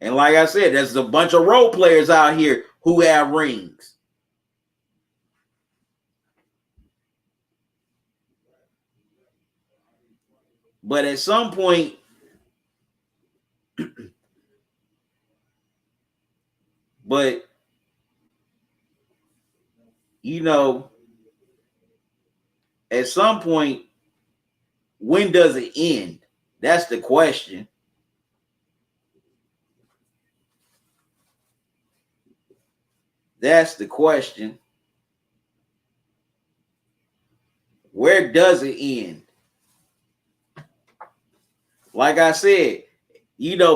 And like I said, there's a bunch of role players out here who have rings. But at some point, at some point, when does it end? That's the question. That's the question. Where does it end? Like I said,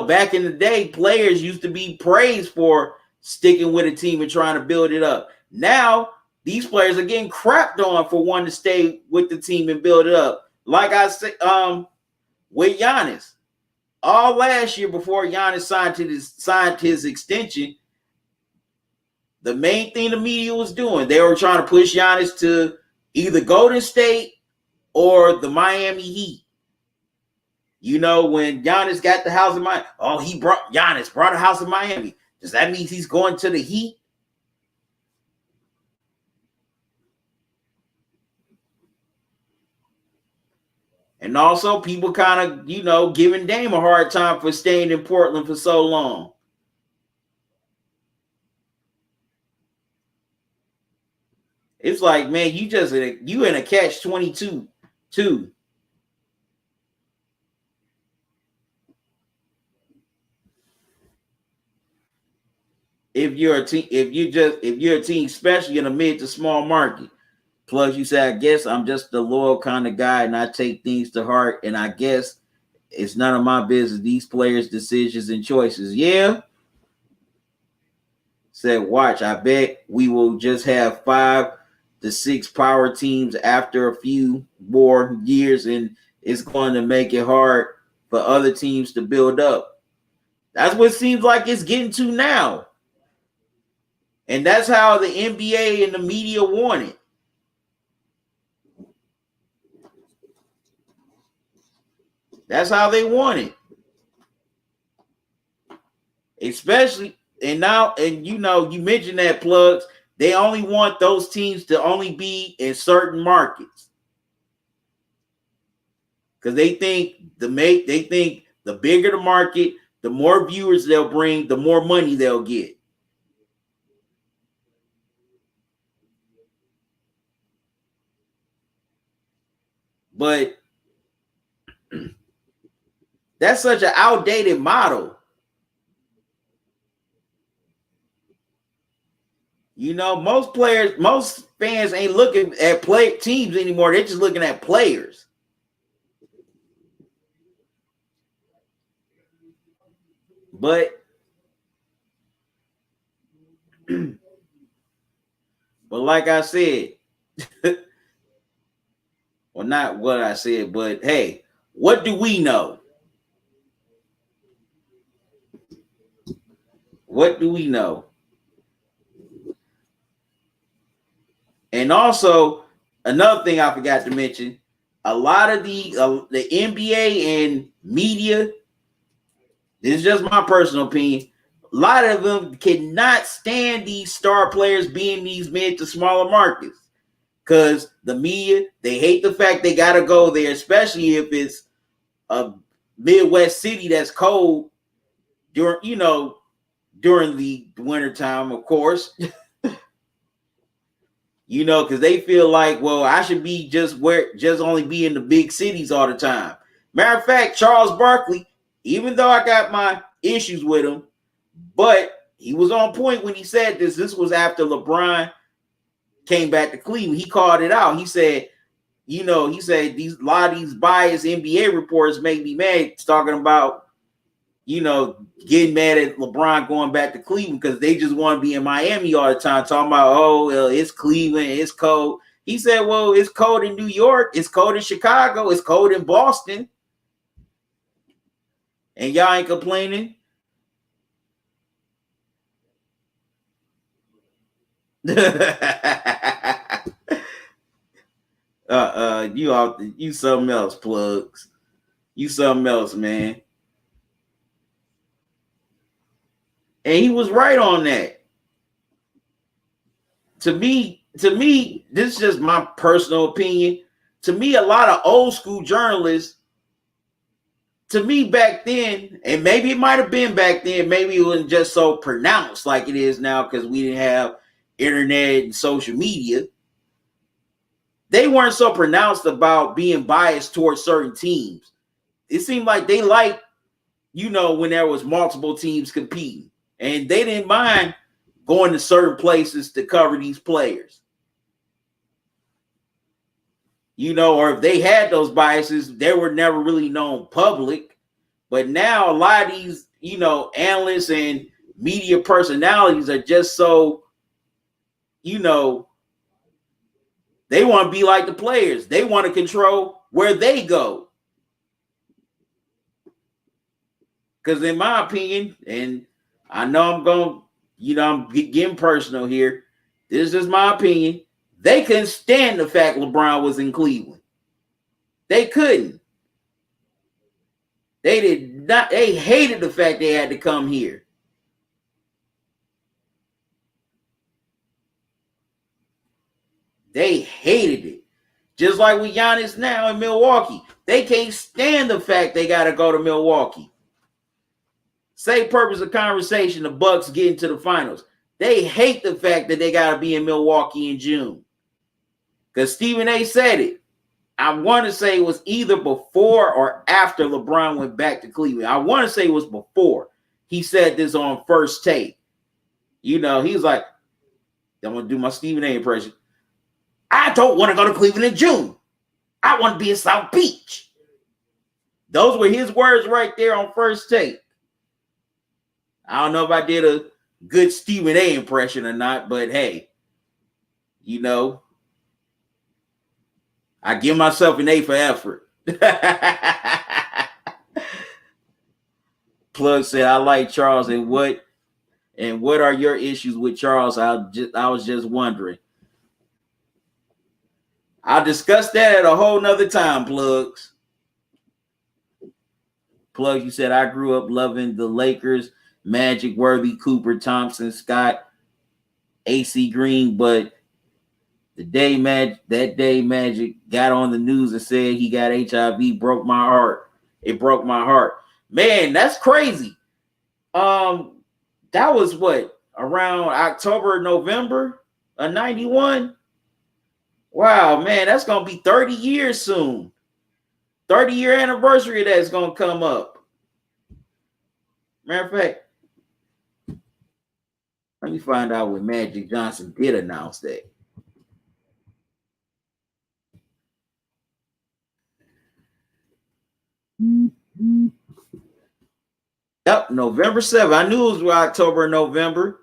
back in the day, players used to be praised for sticking with a team and trying to build it up. Now, these players are getting crapped on for wanting to stay with the team and build it up. Like I said, with Giannis, all last year before Giannis signed his extension, the main thing the media was doing, they were trying to push Giannis to either Golden State or the Miami Heat. You know, when Giannis got the house in Miami, Giannis brought a house in Miami. Does that mean he's going to the Heat? And also, people kind of, giving Dame a hard time for staying in Portland for so long. It's like, man, you in a catch-22 too. If you're a team, especially in a mid to small market. Plus, you say, I guess I'm just the loyal kind of guy, and I take things to heart, and I guess it's none of my business. These players' decisions and choices. Yeah. Said, watch, I bet we will just have 5 to 6 power teams after a few more years, and it's going to make it hard for other teams to build up. That's what it seems like it's getting to now. And that's how the NBA and the media want it. That's how they want it. Especially, and you mentioned that, Plugs, they only want those teams to only be in certain markets. Because they think the bigger the market, the more viewers they'll bring, the more money they'll get. But that's such an outdated model. Most fans ain't looking at teams anymore. They're just looking at players. But like I said, well, not what I said, but hey, what do we know? What do we know? And also, another thing I forgot to mention, a lot of the NBA and media, this is just my personal opinion, a lot of them cannot stand these star players being these mid to smaller markets. Because the media, they hate the fact they got to go there, especially if it's a Midwest city that's cold during the wintertime, of course. Because they feel like, well, I should be just only be in the big cities all the time. Matter of fact, Charles Barkley, even though I got my issues with him, but he was on point when he said this. This was after LeBron came back to Cleveland. He called it out. He said, a lot of these biased NBA reports make me mad. It's talking about, getting mad at LeBron going back to Cleveland because they just want to be in Miami all the time, talking about, oh, well, it's Cleveland, it's cold. He said, well, it's cold in New York, it's cold in Chicago, it's cold in Boston. And y'all ain't complaining. You something else, Plugs. You something else, man. And he was right on that. To me, this is just my personal opinion. To me, a lot of old school journalists, to me back then, and maybe it might have been back then, maybe it wasn't just so pronounced like it is now because we didn't have internet and social media. They weren't so pronounced about being biased towards certain teams. It seemed like they liked, when there was multiple teams competing. And they didn't mind going to certain places to cover these players. Or if they had those biases, they were never really known public. But now a lot of these, analysts and media personalities are just so, they want to be like the players. They want to control where they go. Because in my opinion, and I know I'm going, I'm getting personal here. This is my opinion. They couldn't stand the fact LeBron was in Cleveland. They couldn't. They did not. They hated the fact they had to come here. They hated it. Just like with Giannis now in Milwaukee. They can't stand the fact they got to go to Milwaukee. Same purpose of conversation, the Bucks getting to the finals. They hate the fact that they got to be in Milwaukee in June. Because Stephen A. said it. I want to say it was either before or after LeBron went back to Cleveland. I want to say it was before. He said this on First Take. You know, he was like, I'm going to do my Stephen A. impression. I don't want to go to Cleveland in June. I want to be in South Beach. Those were his words right there on First Take. I don't know if I did a good Stephen A. impression or not, but hey, you know, I give myself an A for effort. Plug said, I like Charles, and what are your issues with Charles? I was just wondering. I'll discuss that at a whole nother time, Plugs. Plugs, you said, I grew up loving the Lakers, Magic, Worthy, Cooper, Thompson, Scott, AC Green, but that day Magic got on the news and said he got HIV, broke my heart. It broke my heart. Man, that's crazy. That was what, around October, November of 91? Wow, man, that's going to be 30 years soon. 30-year anniversary of that's going to come up. Matter of fact, let me find out when Magic Johnson did announce that. Yep, November 7th. I knew it was October and November.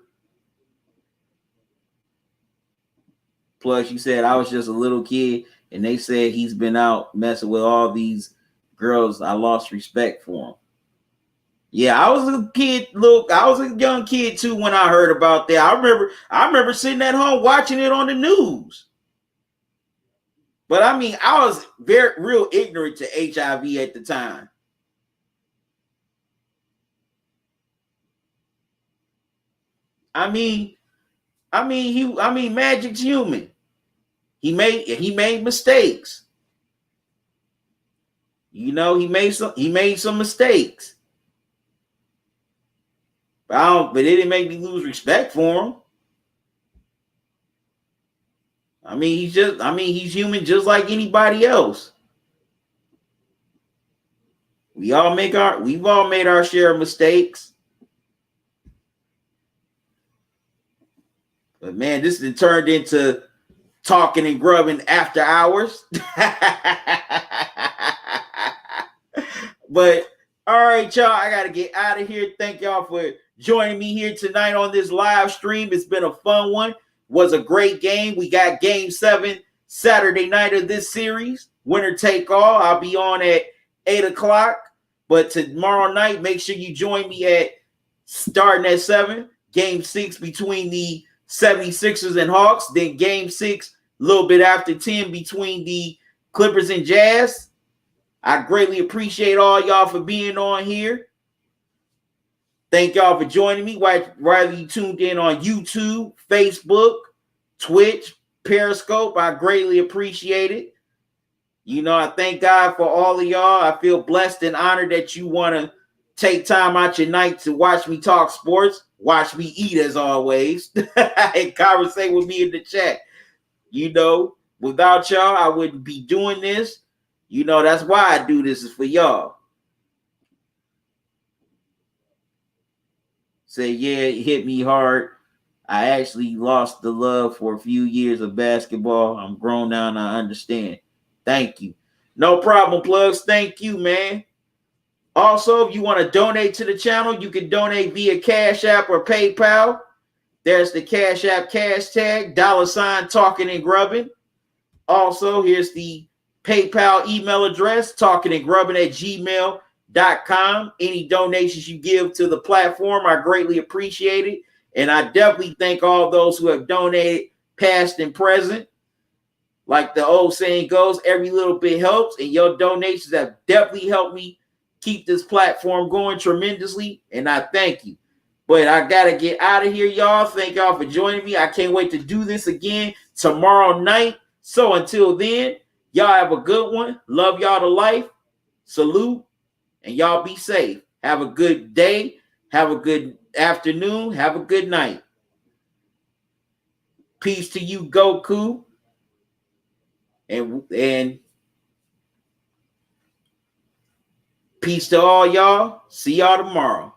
Plus, you said I was just a little kid, and they said he's been out messing with all these girls. I lost respect for him. Yeah, I was a kid. Look, I was a young kid too when I heard about that. I remember sitting at home watching it on the news. But I mean, I was real ignorant to HIV at the time. I mean, Magic's human. He made mistakes. You know, he made some mistakes. But it didn't make me lose respect for him. He's human just like anybody else. We've all made our share of mistakes. But man, this has turned into Talking and Grubbin after hours. But all right, y'all, I gotta get out of here. Thank y'all for joining me here tonight on this live stream. It's been a fun one. Was a great game. We got game 7 Saturday night of this series. Winner take all. I'll be on at 8 o'clock. But tomorrow night, make sure you join me at starting at 7. Game 6 between the 76ers and Hawks. Then game 6, a little bit after 10, between the Clippers and Jazz. I greatly appreciate all y'all for being on here. Thank y'all for joining me. Whether you tuned in on YouTube, Facebook, Twitch, Periscope, I greatly appreciate it. You know, I thank God for all of y'all. I feel blessed and honored that you want to take time out your night to watch me talk sports, watch me eat as always, and conversate with me in the chat. You know, without y'all, I wouldn't be doing this. You know, that's why I do this, is for y'all. Say, yeah, it hit me hard. I actually lost the love for a few years of basketball. I'm grown now and I understand. Thank you. No problem, Plugs. Thank you, man. Also, if you want to donate to the channel, you can donate via Cash App or PayPal. There's the Cash App cash tag, $ Talking and Grubbin. Also, here's the PayPal email address, talkingandgrubbin@gmail.com. Any donations you give to the platform, I greatly appreciate it. And I definitely thank all those who have donated, past and present. Like the old saying goes, every little bit helps. And your donations have definitely helped me keep this platform going tremendously, and I thank you. But I got to get out of here, y'all. Thank y'all for joining me. I can't wait to do this again tomorrow night. So until then, y'all have a good one. Love y'all to life. Salute. And y'all be safe. Have a good day. Have a good afternoon. Have a good night. Peace to you, Goku. And peace to all y'all. See y'all tomorrow.